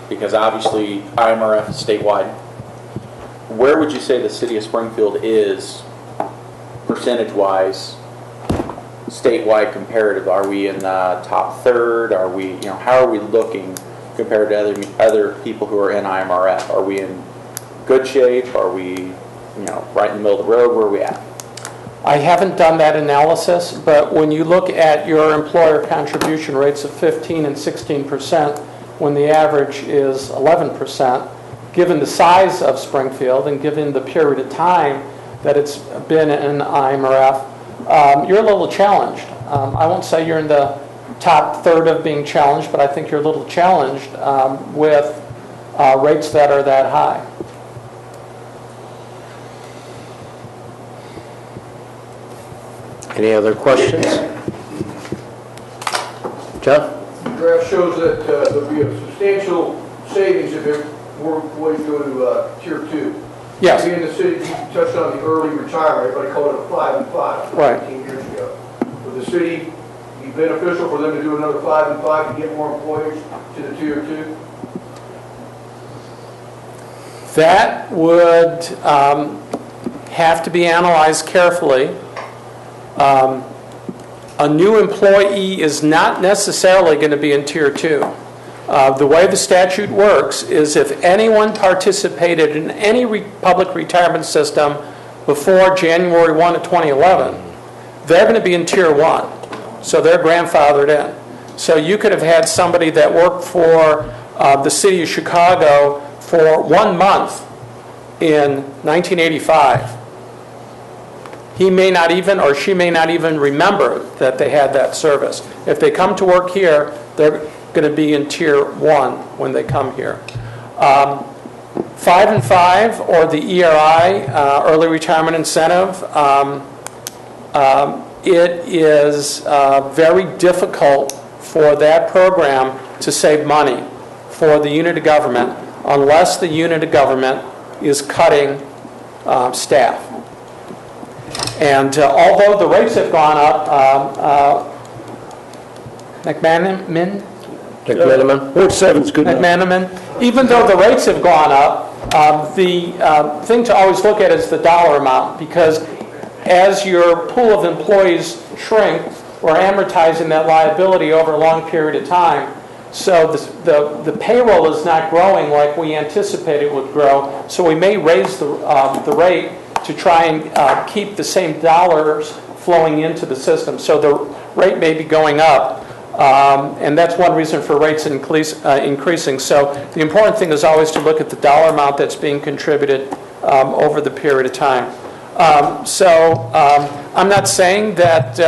[SPEAKER 2] because obviously IMRF is statewide, where would you say the city of Springfield is percentage-wise statewide comparative? Are we in the top third? Are we, how are we looking compared to other people who are in IMRF? Are we in good shape? Are we, right in the middle of the road? Where are we at?
[SPEAKER 20] I haven't done that analysis, but when you look at your employer contribution rates of 15 and 16%, when the average is 11%, given the size of Springfield and given the period of time that it's been in IMRF, you're a little challenged. I won't say you're in the top third of being challenged, but I think you're a little challenged with rates that are that high.
[SPEAKER 5] Any other questions? John?
[SPEAKER 21] The graph shows that there'll be a substantial savings if it were to go to Tier 2.
[SPEAKER 20] Yes.
[SPEAKER 21] In the city, you touched on the early retirement, everybody called it a 5 and 5,
[SPEAKER 20] right.
[SPEAKER 21] 15 years ago. Would the city be beneficial for them to do another 5 and 5 to get more employees to the tier 2?
[SPEAKER 20] That would have to be analyzed carefully. A new employee is not necessarily going to be in Tier 2. The way the statute works is if anyone participated in any public retirement system before January 1 of 2011, they're going to be in Tier 1. So they're grandfathered in. So you could have had somebody that worked for the city of Chicago for 1 month in 1985. He may not even, or she may not even remember that they had that service. If they come to work here, they're going to be in Tier 1 when they come here. 5 and 5, or the ERI, Early Retirement Incentive, it is very difficult for that program to save money for the unit of government unless the unit of government is cutting staff. And although the rates have gone up, McManaman?
[SPEAKER 5] Ward 7's good enough.
[SPEAKER 20] McManaman, even though the rates have gone up, the thing to always look at is the dollar amount, because as your pool of employees shrink, we're amortizing that liability over a long period of time. So the payroll is not growing like we anticipated it would grow, so we may raise the rate to try and keep the same dollars flowing into the system. So the rate may be going up, and that's one reason for rates increasing. So the important thing is always to look at the dollar amount that's being contributed over the period of time. I'm not saying that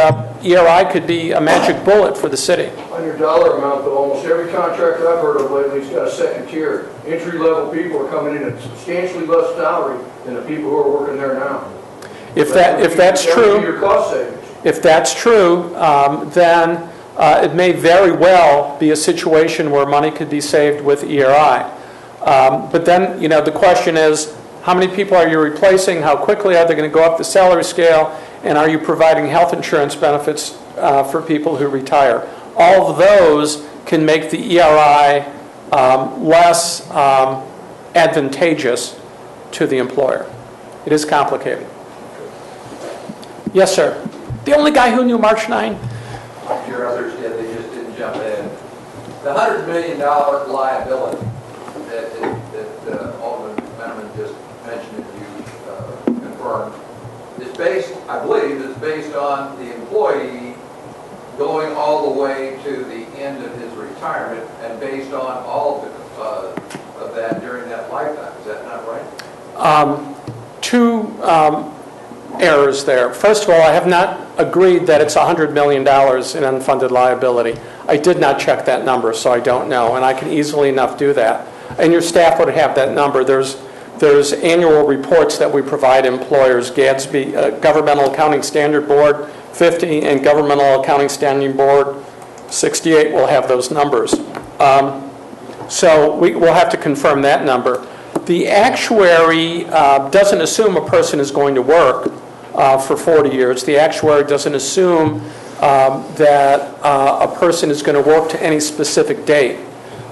[SPEAKER 20] ERI could be a magic bullet for the city.
[SPEAKER 21] On your dollar amount, though, almost every contractor I've heard of lately has got a second tier. Entry-level people are coming in at substantially less salary than the people who are working there now.
[SPEAKER 20] If that's true,
[SPEAKER 21] your cost savings.
[SPEAKER 20] If that's true, then it may very well be a situation where money could be saved with ERI. But then, the question is, how many people are you replacing? How quickly are they going to go up the salary scale? And are you providing health insurance benefits for people who retire? All of those can make the ERI less advantageous to the employer. It is complicated. Yes, sir. The only guy who knew March 9?
[SPEAKER 7] I'm sure others did, they just didn't jump in. The $100 million liability that Alderman McManaman just mentioned and you confirmed is based, I believe, is based on the employee going all the way to the end of his retirement and based on all of that during that lifetime. Is that not right?
[SPEAKER 20] Two errors there. First of all, I have not agreed that it's $100 million in unfunded liability. I did not check that number, so I don't know, and I can easily enough do that. And your staff would have that number. There's annual reports that we provide employers, GADSB, Governmental Accounting Standard Board 50 and Governmental Accounting Standing Board 68 will have those numbers. So we'll have to confirm that number. The actuary doesn't assume a person is going to work for 40 years. The actuary doesn't assume that a person is going to work to any specific date.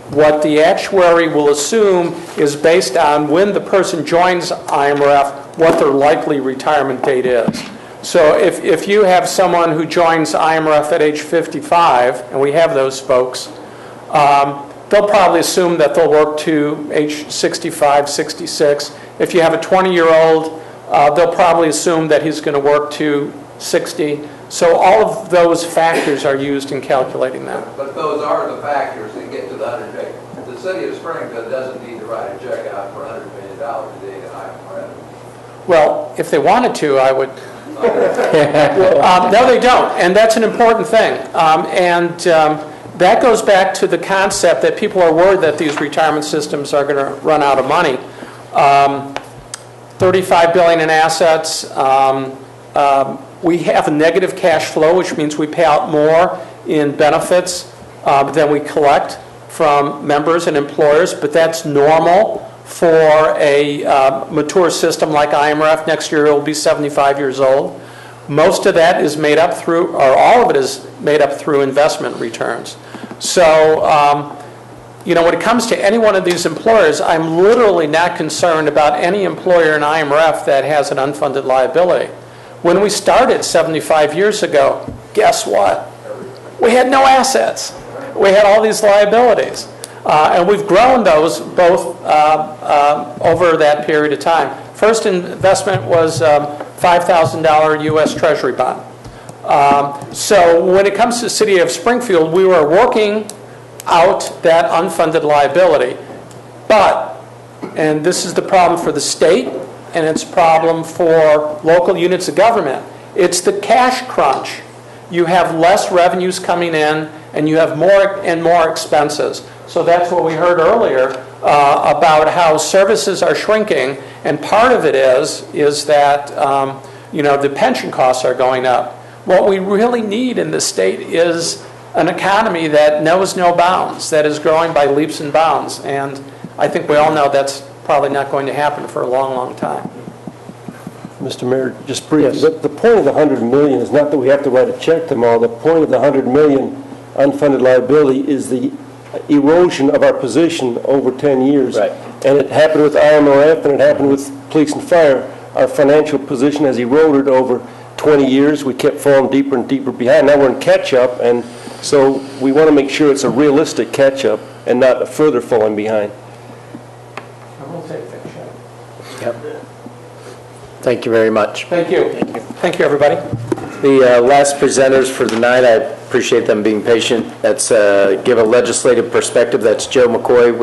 [SPEAKER 20] What the actuary will assume is based on when the person joins IMRF, what their likely retirement date is. So if you have someone who joins IMRF at age 55, and we have those folks, they'll probably assume that they'll work to age 65, 66. If you have a 20-year-old, they'll probably assume that he's going to work to 60. So all of those factors are used in calculating that.
[SPEAKER 7] But those are the factors that get to the 100 million. The city of Springfield doesn't need to write a check out for $100 million today to IMRF.
[SPEAKER 20] Well, if they wanted to, I would. No, they don't, and that's an important thing. That goes back to the concept that people are worried that these retirement systems are going to run out of money. $35 billion in assets. We have a negative cash flow, which means we pay out more in benefits than we collect from members and employers, but that's normal for a mature system like IMRF. Next year it will be 75 years old. Most of that is made up through, or all of it is made up through investment returns. So, you know, when it comes to any one of these employers, I'm literally not concerned about any employer in IMRF that has an unfunded liability. When we started 75 years ago, guess what? We had no assets. We had all these liabilities. And we've grown those both over that period of time. First investment was $5,000 U.S. Treasury bond. So when it comes to the city of Springfield, we were working out that unfunded liability. But, and this is the problem for the state, and it's a problem for local units of government, it's the cash crunch. You have less revenues coming in, and you have more and more expenses. So that's what we heard earlier about how services are shrinking, and part of it is that you know, the pension costs are going up. What we really need in this state is an economy that knows no bounds, that is growing by leaps and bounds, and I think we all know that's probably not going to happen for a long, long time.
[SPEAKER 5] Mr. Mayor, just briefly, the point of the $100 million is not that we have to write a check to them all. The point of the $100 million unfunded liability is the erosion of our position over 10 years.
[SPEAKER 1] Right.
[SPEAKER 5] And it happened with IMRF and it happened with police and fire. Our financial position has eroded over 20 years. We kept falling deeper and deeper behind. Now we're in catch-up, and so we want to make sure it's a realistic catch-up and not a further falling behind.
[SPEAKER 20] I will take that check.
[SPEAKER 1] Yep. Thank you very much.
[SPEAKER 20] Thank you. Thank you, everybody.
[SPEAKER 1] The last presenters for the night, I appreciate them being patient. That's give a legislative perspective. That's Joe McCoy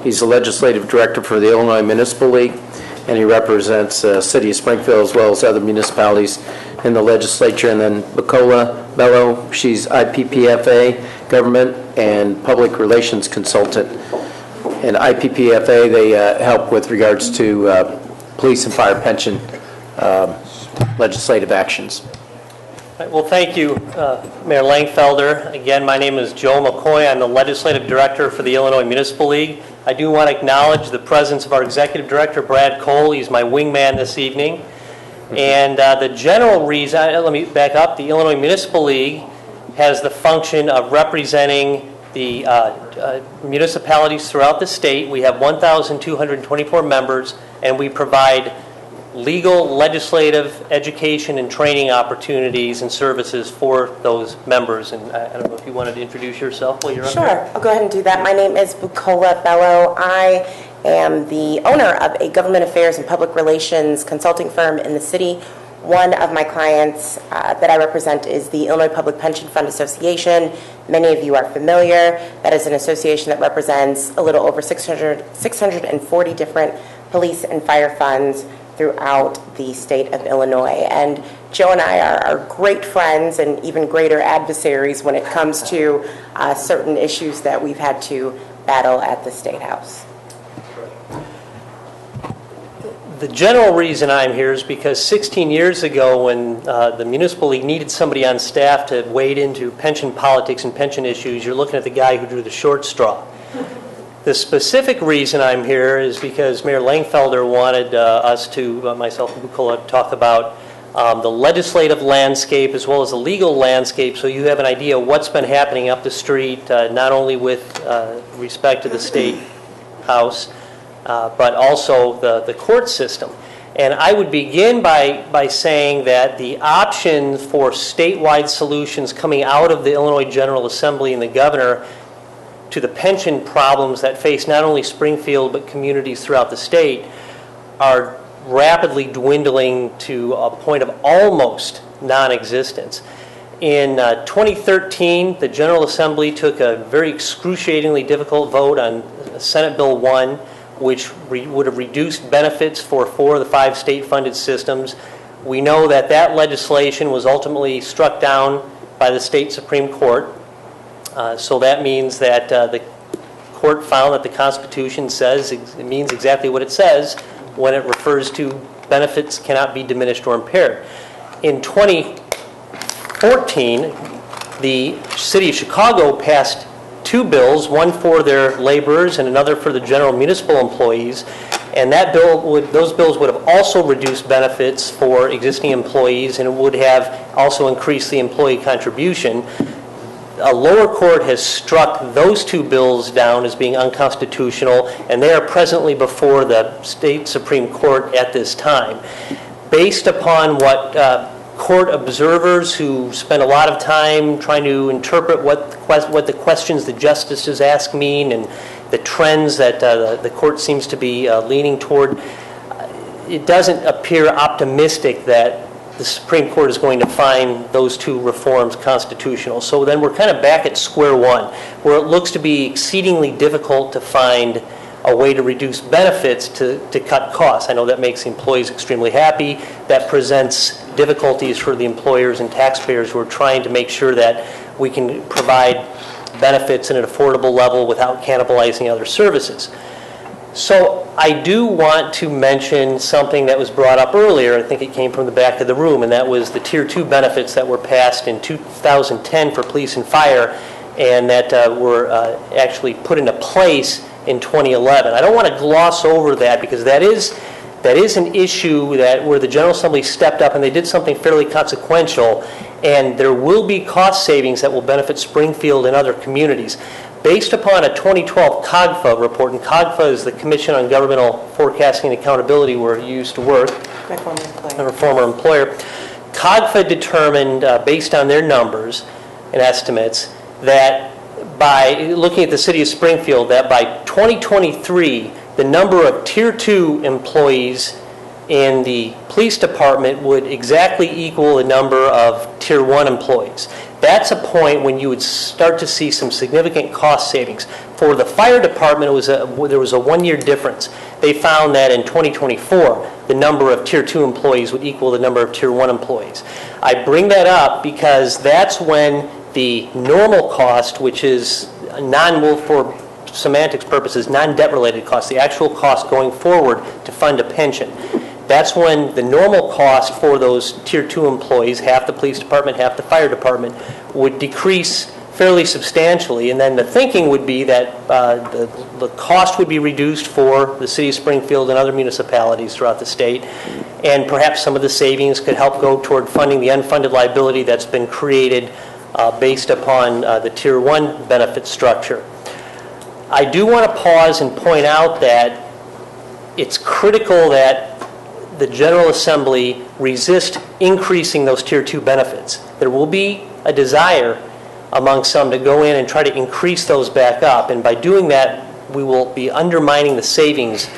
[SPEAKER 1] he's the legislative director for the Illinois Municipal League, and he represents City of Springfield as well as other municipalities in the legislature. And then Bucola Bello, she's IPPFA government and public relations consultant. And IPPFA, they help with regards to police and fire pension legislative actions.
[SPEAKER 9] Well, thank you, Mayor Langfelder. Again, my name is Joe McCoy. I'm the Legislative Director for the Illinois Municipal League. I do want to acknowledge the presence of our Executive Director, Brad Cole. He's my wingman this evening. And the general reason, let me back up, the Illinois Municipal League has the function of representing the municipalities throughout the state. We have 1,224 members, and we provide legal, legislative, education, and training opportunities and services for those members. And I don't know if you wanted to introduce yourself while you're up
[SPEAKER 4] Sure,
[SPEAKER 9] here.
[SPEAKER 4] I'll go ahead and do that. My name is Bucola Bello. I am the owner of a government affairs and public relations consulting firm in the city. One of my clients that I represent is the Illinois Public Pension Fund Association. Many of you are familiar. That is an association that represents a little over 640 different police and fire funds throughout the state of Illinois. And Joe and I are great friends and even greater adversaries when it comes to certain issues that we've had to battle at the State House.
[SPEAKER 9] The general reason I'm here is because 16 years ago when the Municipal League needed somebody on staff to wade into pension politics and pension issues, you're looking at the guy who drew the short straw. The specific reason I'm here is because Mayor Langfelder wanted us to, myself and Bucola, talk about the legislative landscape as well as the legal landscape, so you have an idea of what's been happening up the street, not only with respect to the State House, but also the court system. And I would begin by saying that the option for statewide solutions coming out of the Illinois General Assembly and the governor to the pension problems that face not only Springfield but communities throughout the state are rapidly dwindling to a point of almost non-existence. In 2013, the General Assembly took a very excruciatingly difficult vote on Senate Bill 1, which would have reduced benefits for 4 of the 5 state-funded systems. We know that that legislation was ultimately struck down by the state Supreme Court. So that means that the court found that the Constitution says it means exactly what it says when it refers to benefits cannot be diminished or impaired. In 2014, the City of Chicago passed 2 bills, one for their laborers and another for the general municipal employees, And that those bills would have also reduced benefits for existing employees, and it would have also increased the employee contribution. A lower court has struck those two bills down as being unconstitutional, and they are presently before the state Supreme Court at this time. Based upon what court observers who spend a lot of time trying to interpret what the questions the justices ask mean and the trends that the court seems to be leaning toward, it doesn't appear optimistic that the Supreme Court is going to find those two reforms constitutional. So then we're kind of back at square one, where it looks to be exceedingly difficult to find a way to reduce benefits to cut costs. I know that makes the employees extremely happy. That presents difficulties for the employers and taxpayers who are trying to make sure that we can provide benefits at an affordable level without cannibalizing other services. So I do want to mention something that was brought up earlier. I think it came from the back of the room, and that was the Tier 2 benefits that were passed in 2010 for police and fire, and that were actually put into place in 2011. I don't want to gloss over that, because that is an issue where the General Assembly stepped up and they did something fairly consequential, and there will be cost savings that will benefit Springfield and other communities. Based upon a 2012 COGFA report, and COGFA is the Commission on Governmental Forecasting and Accountability, where you used to work, a former employer. COGFA determined, based on their numbers and estimates, that by looking at the city of Springfield, that by 2023, the number of Tier 2 employees in the police department would exactly equal the number of Tier 1 employees. That's a point when you would start to see some significant cost savings. For the fire department, there was a one-year difference. They found that in 2024, the number of Tier 2 employees would equal the number of Tier 1 employees. I bring that up because that's when the normal cost, which is for semantics purposes, non-debt related costs, the actual cost going forward to fund a pension. That's when the normal cost for those Tier 2 employees, half the police department, half the fire department, would decrease fairly substantially. And then the thinking would be that the cost would be reduced for the city of Springfield and other municipalities throughout the state. And perhaps some of the savings could help go toward funding the unfunded liability that's been created based upon the Tier 1 benefit structure. I do want to pause and point out that it's critical that the General Assembly resist increasing those Tier 2 benefits. There will be a desire among some to go in and try to increase those back up, and by doing that, we will be undermining the savings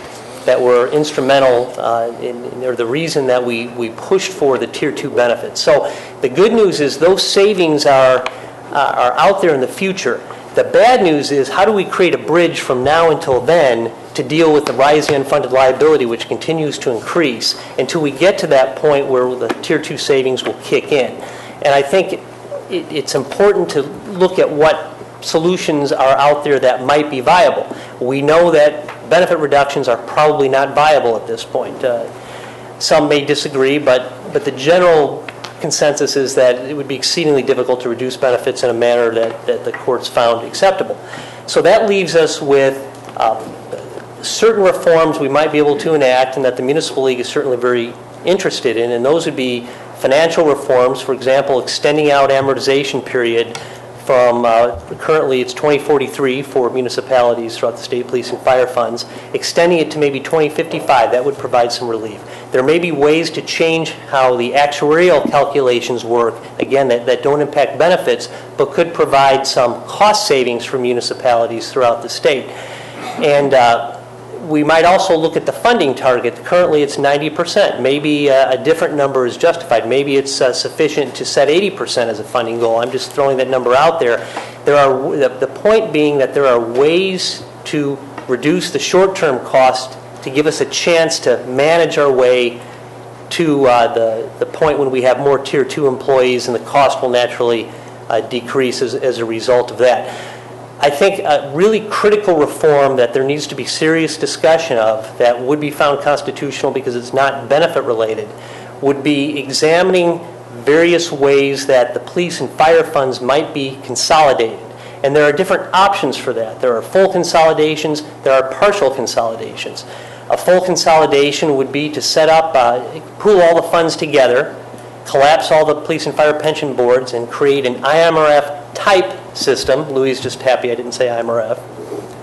[SPEAKER 9] that were instrumental or the reason that we pushed for the Tier 2 benefits. So the good news is those savings are out there in the future. The bad news is, how do we create a bridge from now until then to deal with the rising unfunded liability, which continues to increase, until we get to that point where the Tier 2 savings will kick in? And I think it's important to look at what solutions are out there that might be viable. We know that benefit reductions are probably not viable at this point. Some may disagree, but the general consensus is that it would be exceedingly difficult to reduce benefits in a manner that the courts found acceptable. So that leaves us with certain reforms we might be able to enact, and that the Municipal League is certainly very interested in, and those would be financial reforms. For example, extending out amortization period from currently it's 2043 for municipalities throughout the state police and fire funds, extending it to maybe 2055. That would provide some relief. There may be ways to change how the actuarial calculations work, again, that don't impact benefits, but could provide some cost savings for municipalities throughout the state. And we might also look at the funding target. Currently it's 90%. Maybe a different number is justified. Maybe it's sufficient to set 80% as a funding goal. I'm just throwing that number out there. The point being that there are ways to reduce the short-term cost to give us a chance to manage our way to the point when we have more Tier 2 employees, and the cost will naturally decrease as a result of that. I think a really critical reform that there needs to be serious discussion of, that would be found constitutional because it's not benefit related, would be examining various ways that the police and fire funds might be consolidated. And there are different options for that. There are full consolidations, there are partial consolidations. A full consolidation would be to set up, pool all the funds together, collapse all the police and fire pension boards, and create an IMRF-type system. Louis is just happy I didn't say IMRF.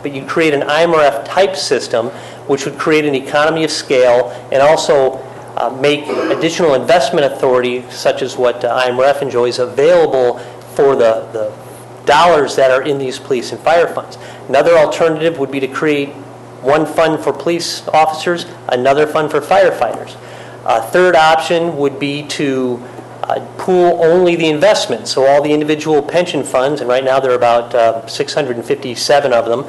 [SPEAKER 9] But you create an IMRF-type system, which would create an economy of scale and also make additional investment authority, such as what IMRF enjoys, available for the dollars that are in these police and fire funds. Another alternative would be to create one fund for police officers, another fund for firefighters. A third option would be to pool only the investments, so all the individual pension funds, and right now there are about 657 of them,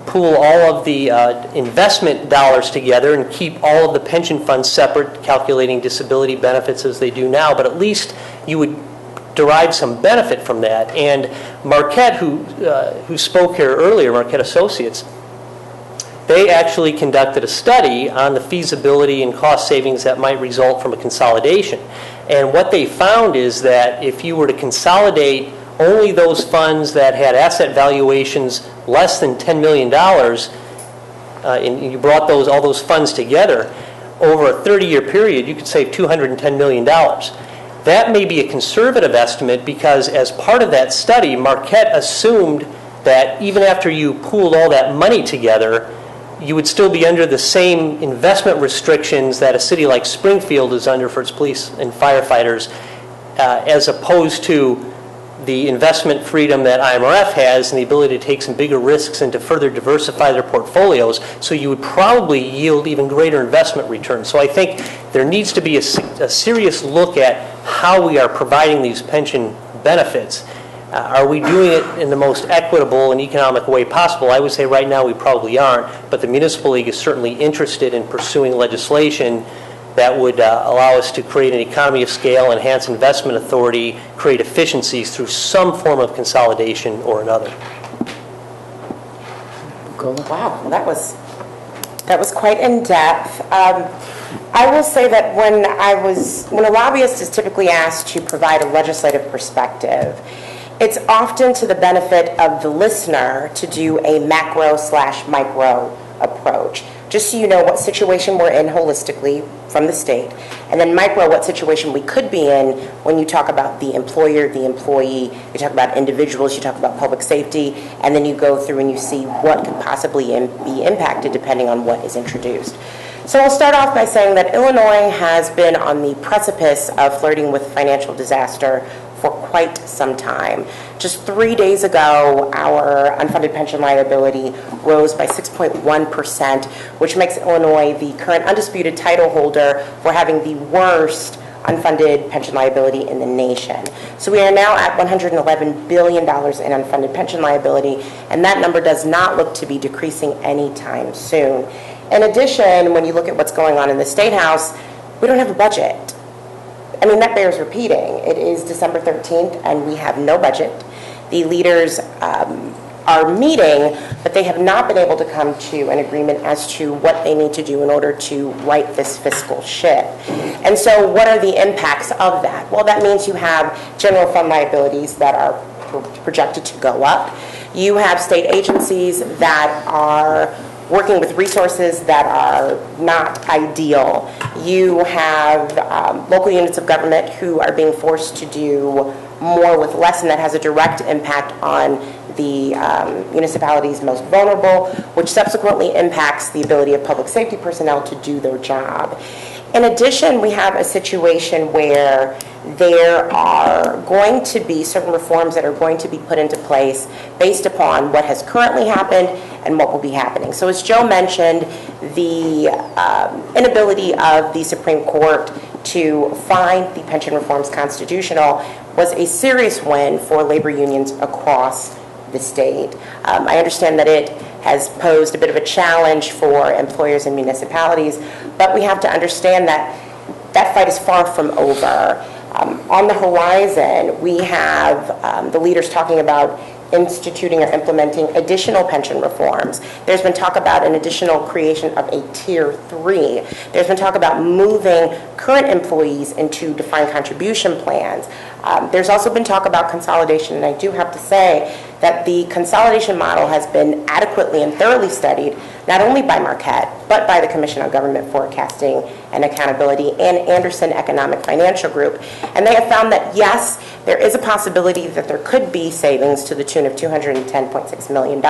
[SPEAKER 9] pool all of the investment dollars together and keep all of the pension funds separate, calculating disability benefits as they do now, but at least you would derive some benefit from that. And Marquette, who spoke here earlier, Marquette Associates, they actually conducted a study on the feasibility and cost savings that might result from a consolidation. And what they found is that if you were to consolidate only those funds that had asset valuations less than $10 million, and you brought all those funds together, over a 30-year period, you could save $210 million. That may be a conservative estimate because as part of that study, Marquette assumed that even after you pooled all that money together, you would still be under the same investment restrictions that a city like Springfield is under for its police and firefighters, as opposed to the investment freedom that IMRF has and the ability to take some bigger risks and to further diversify their portfolios, so you would probably yield even greater investment returns. So I think there needs to be a serious look at how we are providing these pension benefits. Are we doing it in the most equitable and economic way possible? I would say right now we probably aren't, but the Municipal League is certainly interested in pursuing legislation that would allow us to create an economy of scale, enhance investment authority, create efficiencies through some form of consolidation or another.
[SPEAKER 4] Wow, well, that was quite in depth. I will say that when a lobbyist is typically asked to provide a legislative perspective, it's often to the benefit of the listener to do a macro/micro approach. Just so you know what situation we're in holistically from the state, and then micro, what situation we could be in when you talk about the employer, the employee, you talk about individuals, you talk about public safety, and then you go through and you see what could possibly be impacted depending on what is introduced. So I'll start off by saying that Illinois has been on the precipice of flirting with financial disaster for quite some time. Just 3 days ago, our unfunded pension liability rose by 6.1%, which makes Illinois the current undisputed title holder for having the worst unfunded pension liability in the nation. So we are now at $111 billion in unfunded pension liability, and that number does not look to be decreasing anytime soon. In addition, when you look at what's going on in the State House, we don't have a budget. I mean, that bears repeating. It is December 13th, and we have no budget. The leaders are meeting, but they have not been able to come to an agreement as to what they need to do in order to right this fiscal ship. And so what are the impacts of that? Well, that means you have general fund liabilities that are projected to go up. You have state agencies that are working with resources that are not ideal. You have local units of government who are being forced to do more with less, and that has a direct impact on the municipalities most vulnerable, which subsequently impacts the ability of public safety personnel to do their job. In addition, we have a situation where there are going to be certain reforms that are going to be put into place based upon what has currently happened and what will be happening. So as Joe mentioned, the inability of the Supreme Court to find the pension reforms constitutional was a serious win for labor unions across the state. I understand that it has posed a bit of a challenge for employers and municipalities, but we have to understand that that fight is far from over. On the horizon, we have the leaders talking about instituting or implementing additional pension reforms. There's been talk about an additional creation of a Tier 3. There's been talk about moving current employees into defined contribution plans. There's also been talk about consolidation, and I do have to say that the consolidation model has been adequately and thoroughly studied, not only by Marquette, but by the Commission on Government Forecasting and Accountability and Anderson Economic Financial Group. And they have found that, yes, there is a possibility that there could be savings to the tune of $210.6 million.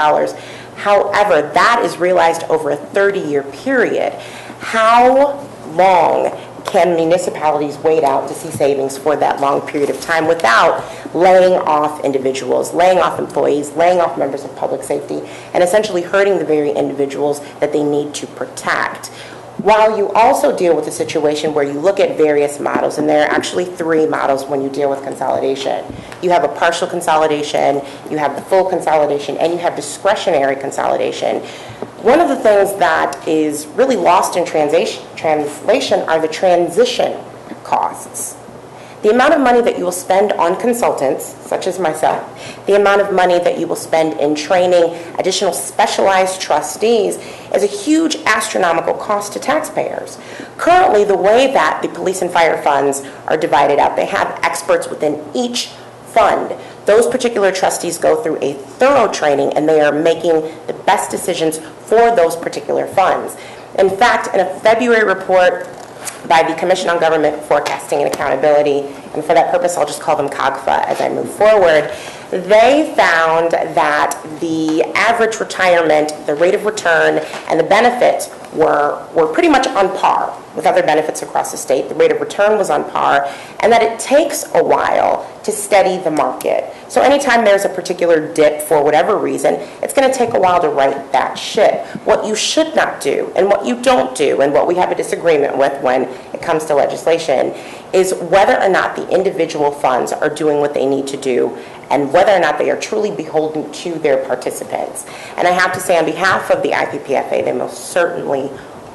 [SPEAKER 4] However, that is realized over a 30-year period. How long can municipalities wait out to see savings for that long period of time without laying off individuals, laying off employees, laying off members of public safety, and essentially hurting the very individuals that they need to protect? While you also deal with a situation where you look at various models, and there are actually 3 models when you deal with consolidation. You have a partial consolidation, you have the full consolidation, and you have discretionary consolidation. One of the things that is really lost in translation are the transition costs. The amount of money that you will spend on consultants, such as myself, the amount of money that you will spend in training additional specialized trustees is a huge astronomical cost to taxpayers. Currently, the way that the police and fire funds are divided up, they have experts within each fund. Those particular trustees go through a thorough training and they are making the best decisions for those particular funds. In fact, in a February report by the Commission on Government Forecasting and Accountability, and for that purpose I'll just call them COGFA as I move forward, they found that the average retirement, the rate of return, and the benefits were pretty much on par with other benefits across the state. The rate of return was on par, and that it takes a while to steady the market. So anytime there's a particular dip for whatever reason, it's going to take a while to right that ship. What you should not do, and what you don't do, and what we have a disagreement with when it comes to legislation, is whether or not the individual funds are doing what they need to do, and whether or not they are truly beholden to their participants. And I have to say on behalf of the IPPFA, they most certainly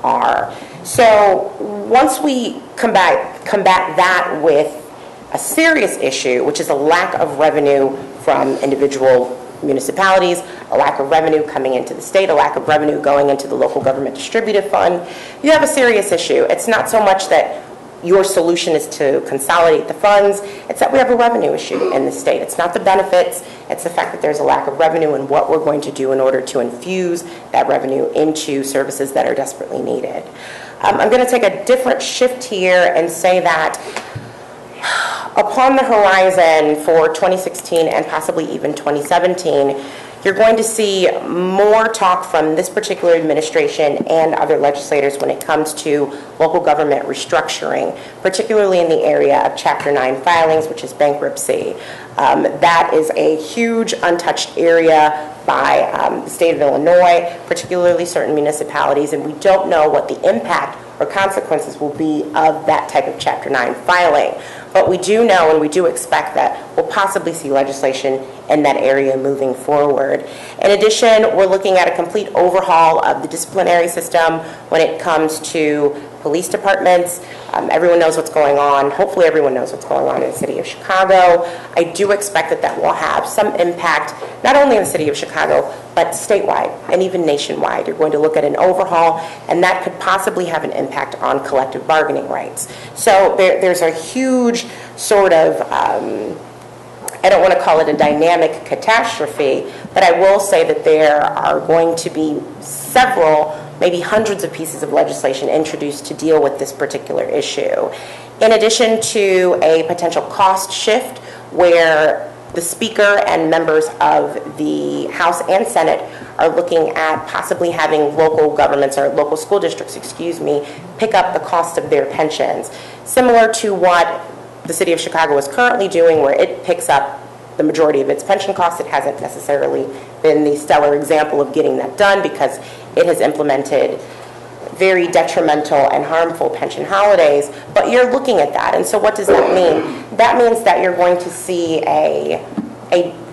[SPEAKER 4] are. So once we combat that with a serious issue, which is a lack of revenue from individual municipalities, a lack of revenue coming into the state, a lack of revenue going into the local government distributive fund, you have a serious issue. It's not so much that your solution is to consolidate the funds, it's that we have a revenue issue in the state. It's not the benefits, it's the fact that there's a lack of revenue and what we're going to do in order to infuse that revenue into services that are desperately needed. I'm going to take a different shift here and say that upon the horizon for 2016 and possibly even 2017, you're going to see more talk from this particular administration and other legislators when it comes to local government restructuring, particularly in the area of Chapter 9 filings, which is bankruptcy. That is a huge untouched area by the state of Illinois, particularly certain municipalities, and we don't know what the impact or consequences will be of that type of Chapter 9 filing. But we do know and we do expect that we'll possibly see legislation in that area moving forward. In addition, we're looking at a complete overhaul of the disciplinary system when it comes to police departments. Everyone knows what's going on. Hopefully everyone knows what's going on in the city of Chicago. I do expect that that will have some impact, not only in the city of Chicago, but statewide and even nationwide. You're going to look at an overhaul, and that could possibly have an impact on collective bargaining rights. So there's a huge sort of, I don't want to call it a dynamic catastrophe, but I will say that there are going to be several, maybe hundreds of pieces of legislation introduced to deal with this particular issue. In addition to a potential cost shift where the Speaker and members of the House and Senate are looking at possibly having local governments or local school districts, pick up the cost of their pensions, similar to what the city of Chicago is currently doing, where it picks up the majority of its pension costs. It hasn't necessarily been the stellar example of getting that done because it has implemented very detrimental and harmful pension holidays, but you're looking at that. And so what does that mean? That means that you're going to see a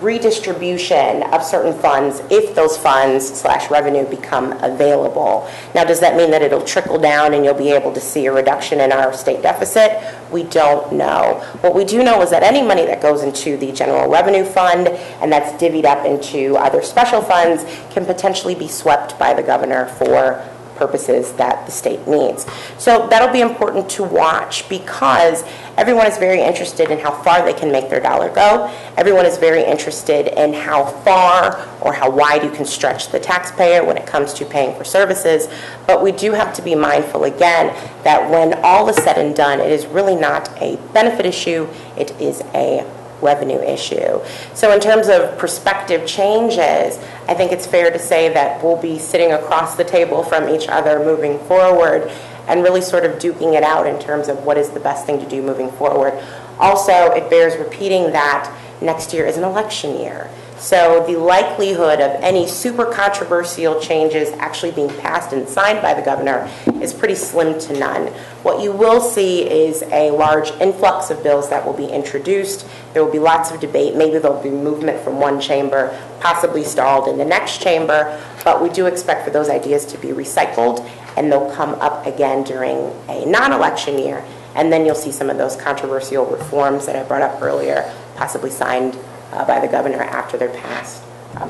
[SPEAKER 4] redistribution of certain funds if those funds / revenue become available. Now, does that mean that it'll trickle down and you'll be able to see a reduction in our state deficit? We don't know. What we do know is that any money that goes into the general revenue fund and that's divvied up into other special funds can potentially be swept by the governor for purposes that the state needs. So that'll be important to watch because everyone is very interested in how far they can make their dollar go. Everyone is very interested in how far or how wide you can stretch the taxpayer when it comes to paying for services. But we do have to be mindful, again, that when all is said and done, it is really not a benefit issue, it is a revenue issue. So in terms of perspective changes, I think it's fair to say that we'll be sitting across the table from each other moving forward and really sort of duking it out in terms of what is the best thing to do moving forward. Also, it bears repeating that next year is an election year. So the likelihood of any super controversial changes actually being passed and signed by the governor is pretty slim to none. What you will see is a large influx of bills that will be introduced. There will be lots of debate. Maybe there'll be movement from one chamber, possibly stalled in the next chamber, but we do expect for those ideas to be recycled, and they'll come up again during a non-election year, and then you'll see some of those controversial reforms that I brought up earlier possibly signed by the governor after they're passed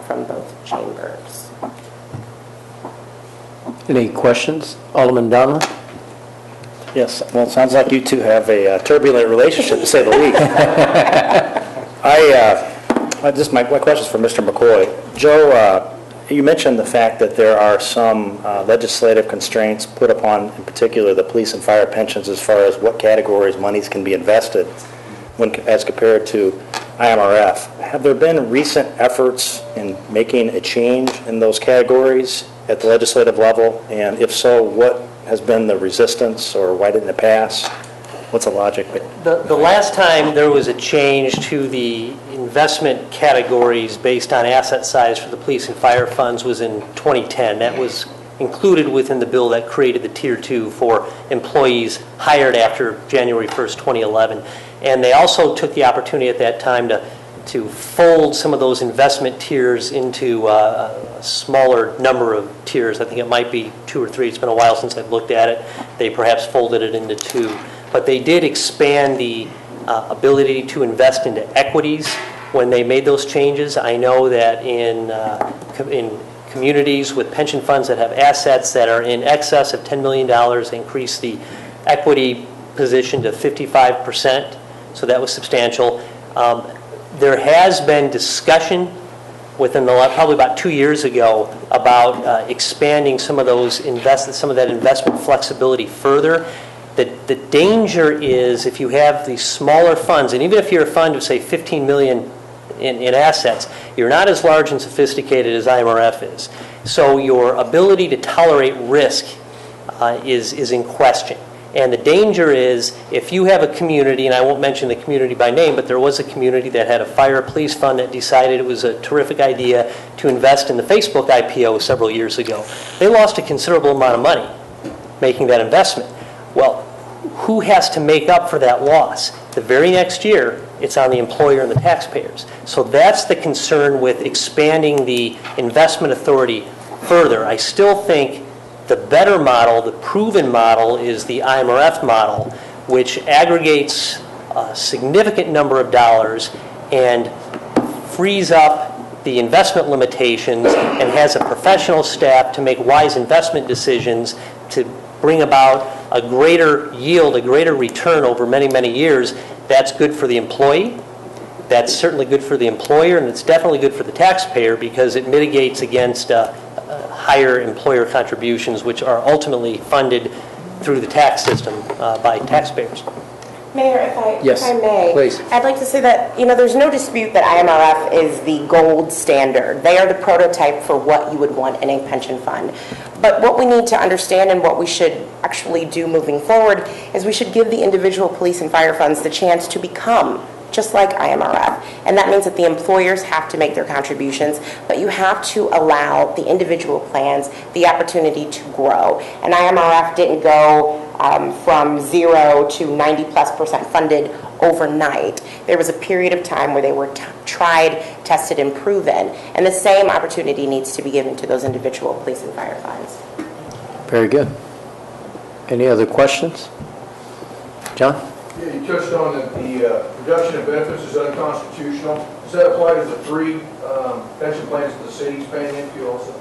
[SPEAKER 4] from both chambers.
[SPEAKER 1] Any questions? Alderman Donovan?
[SPEAKER 6] Yes, well, it sounds like you two have a turbulent relationship, to say the least. My question is for Mr. McCoy. Joe, you mentioned the fact that there are some legislative constraints put upon, in particular, the police and fire pensions as far as what categories monies can be invested as compared to IMRF. Have there been recent efforts in making a change in those categories at the legislative level? And if so, what has been the resistance, or why didn't it pass? What's the logic?
[SPEAKER 9] The last time there was a change to the investment categories based on asset size for the police and fire funds was in 2010. That was included within the bill that created the Tier 2 for employees hired after January 1st, 2011. And they also took the opportunity at that time to fold some of those investment tiers into a smaller number of tiers. I think it might be 2 or 3. It's been a while since I've looked at it. They perhaps folded it into 2. But they did expand the ability to invest into equities when they made those changes. I know that in communities with pension funds that have assets that are in excess of $10 million, they increased the equity position to 55%. So that was substantial. There has been discussion within probably about 2 years ago about expanding some of that investment flexibility further. The danger is if you have these smaller funds, and even if you're a fund of say 15 million in assets, you're not as large and sophisticated as IMRF is. So your ability to tolerate risk is in question. And the danger is if you have a community, and I won't mention the community by name, but there was a community that had a fire police fund that decided it was a terrific idea to invest in the Facebook IPO several years ago. They lost a considerable amount of money making that investment. Well, who has to make up for that loss? The very next year, it's on the employer and the taxpayers. So that's the concern with expanding the investment authority further. I still think the better model, the proven model, is the IMRF model, which aggregates a significant number of dollars and frees up the investment limitations and has a professional staff to make wise investment decisions to bring about a greater yield, a greater return over many, many years. That's good for the employee. That's certainly good for the employer, and it's definitely good for the taxpayer because it mitigates against higher employer contributions, which are ultimately funded through the tax system by taxpayers.
[SPEAKER 4] Mayor, if I may,
[SPEAKER 1] please.
[SPEAKER 4] I'd like to say that, there's no dispute that IMRF is the gold standard. They are the prototype for what you would want in a pension fund. But what we need to understand and what we should actually do moving forward is we should give the individual police and fire funds the chance to become just like IMRF. And that means that the employers have to make their contributions, but you have to allow the individual plans the opportunity to grow. And IMRF didn't go from 0 to 90+% funded overnight. There was a period of time where they were tried, tested, and proven. And the same opportunity needs to be given to those individual police and fire funds.
[SPEAKER 1] Very good. Any other questions? John?
[SPEAKER 21] Yeah, you touched on that the reduction of benefits is unconstitutional. Does that apply to the 3 pension plans that the city's paying into also?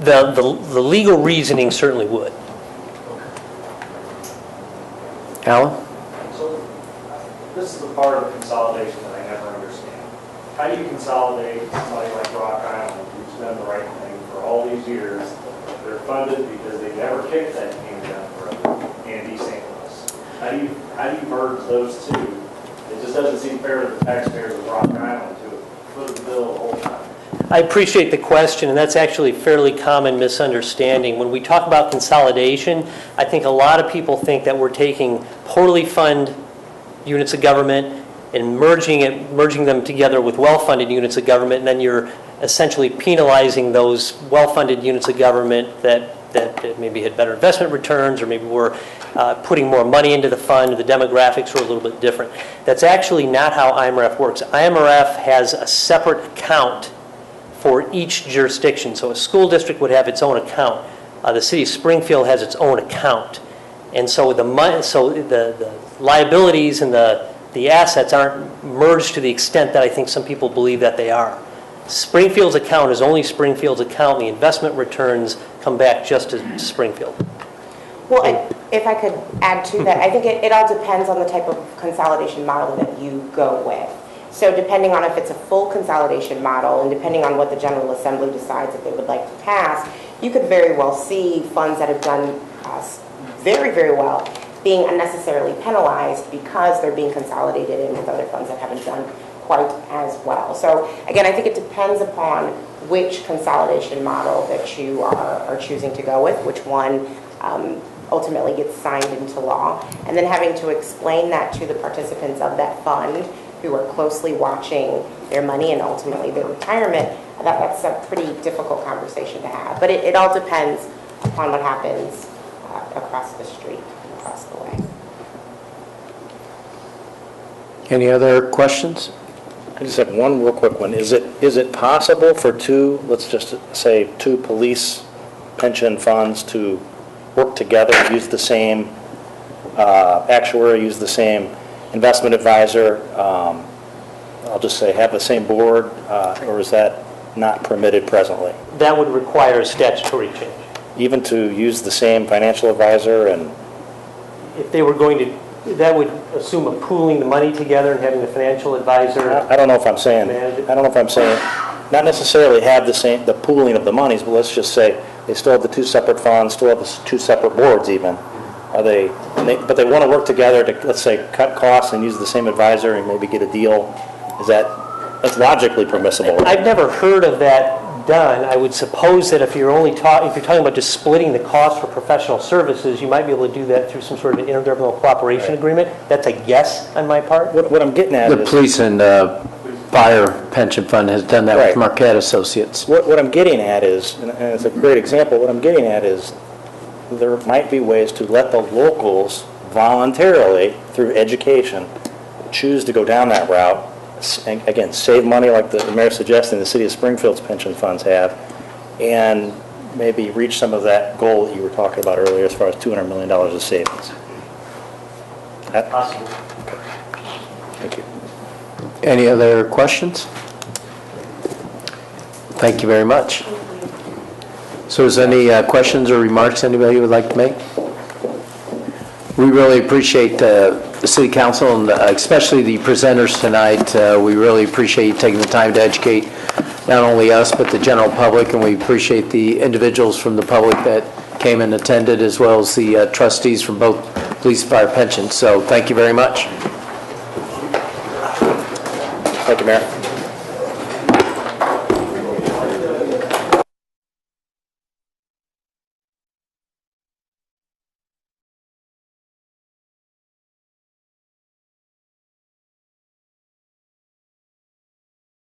[SPEAKER 9] The legal reasoning certainly would.
[SPEAKER 1] Alan?
[SPEAKER 12] So this is the part of the consolidation that I never understand. How do you consolidate somebody like Rock Island, who's done the right thing for all these years? They're funded because they never kicked that can down the road, and East St. Louis. How do you merge those two? It just doesn't seem fair to the taxpayers of Rock Island to foot the bill the whole time.
[SPEAKER 9] I appreciate the question, and that's actually a fairly common misunderstanding. When we talk about consolidation, I think a lot of people think that we're taking poorly funded units of government and merging them together with well-funded units of government, and then you're essentially penalizing those well-funded units of government that maybe had better investment returns, or maybe were putting more money into the fund. The demographics were a little bit different. That's actually not how IMRF works. IMRF has a separate account for each jurisdiction. So a school district would have its own account. The city of Springfield has its own account. And so the liabilities and the assets aren't merged to the extent that I think some people believe that they are. Springfield's account is only Springfield's account. The investment returns come back just to Springfield.
[SPEAKER 4] Well, and if I could add to that, I think it all depends on the type of consolidation model that you go with. So depending on if it's a full consolidation model and depending on what the General Assembly decides that they would like to pass, you could very well see funds that have done very, very well being unnecessarily penalized because they're being consolidated in with other funds that haven't done quite as well. So again, I think it depends upon which consolidation model that you are choosing to go with, which one ultimately gets signed into law, and then having to explain that to the participants of that fund who are closely watching their money and ultimately their retirement. That's a pretty difficult conversation to have. But it all depends upon what happens across the street, across the way.
[SPEAKER 1] Any other questions?
[SPEAKER 6] I just have one real quick one. Is it possible for let's just say two police pension funds to work together, use the same actuary, use the same investment advisor, I'll just say have the same board, or is that not permitted presently?
[SPEAKER 9] That would require a statutory change.
[SPEAKER 6] Even to use the same financial advisor? And
[SPEAKER 9] if they were going to, that would assume a pooling the money together and having the financial advisor.
[SPEAKER 6] I don't know if I'm saying, not necessarily have the pooling of the monies, but let's just say they still have the two separate funds, still have the two separate boards even. But they want to work together to, let's say, cut costs and use the same advisor and maybe get a deal. That's logically permissible?
[SPEAKER 9] I've never heard of that done. I would suppose that if you're talking about just splitting the cost for professional services, you might be able to do that through some sort of an intergovernmental cooperation agreement. That's a guess on my part.
[SPEAKER 6] What I'm getting at
[SPEAKER 1] is... The police and fire pension fund has done that with Marquette Associates.
[SPEAKER 6] What I'm getting at is, and it's a great example, what I'm getting at is there might be ways to let the locals voluntarily, through education, choose to go down that route. And again, save money like the mayor suggesting the city of Springfield's pension funds have, and maybe reach some of that goal that you were talking about earlier as far as $200 million of savings.
[SPEAKER 9] Possible.
[SPEAKER 6] Okay. Thank you.
[SPEAKER 1] Any other questions? Thank you very much. So is there any questions or remarks anybody would like to make? We really appreciate the City Council and especially the presenters tonight. We really appreciate you taking the time to educate not only us but the general public, and we appreciate the individuals from the public that came and attended, as well as the trustees from both police and fire pensions. So thank you very much.
[SPEAKER 6] Thank you, Mayor.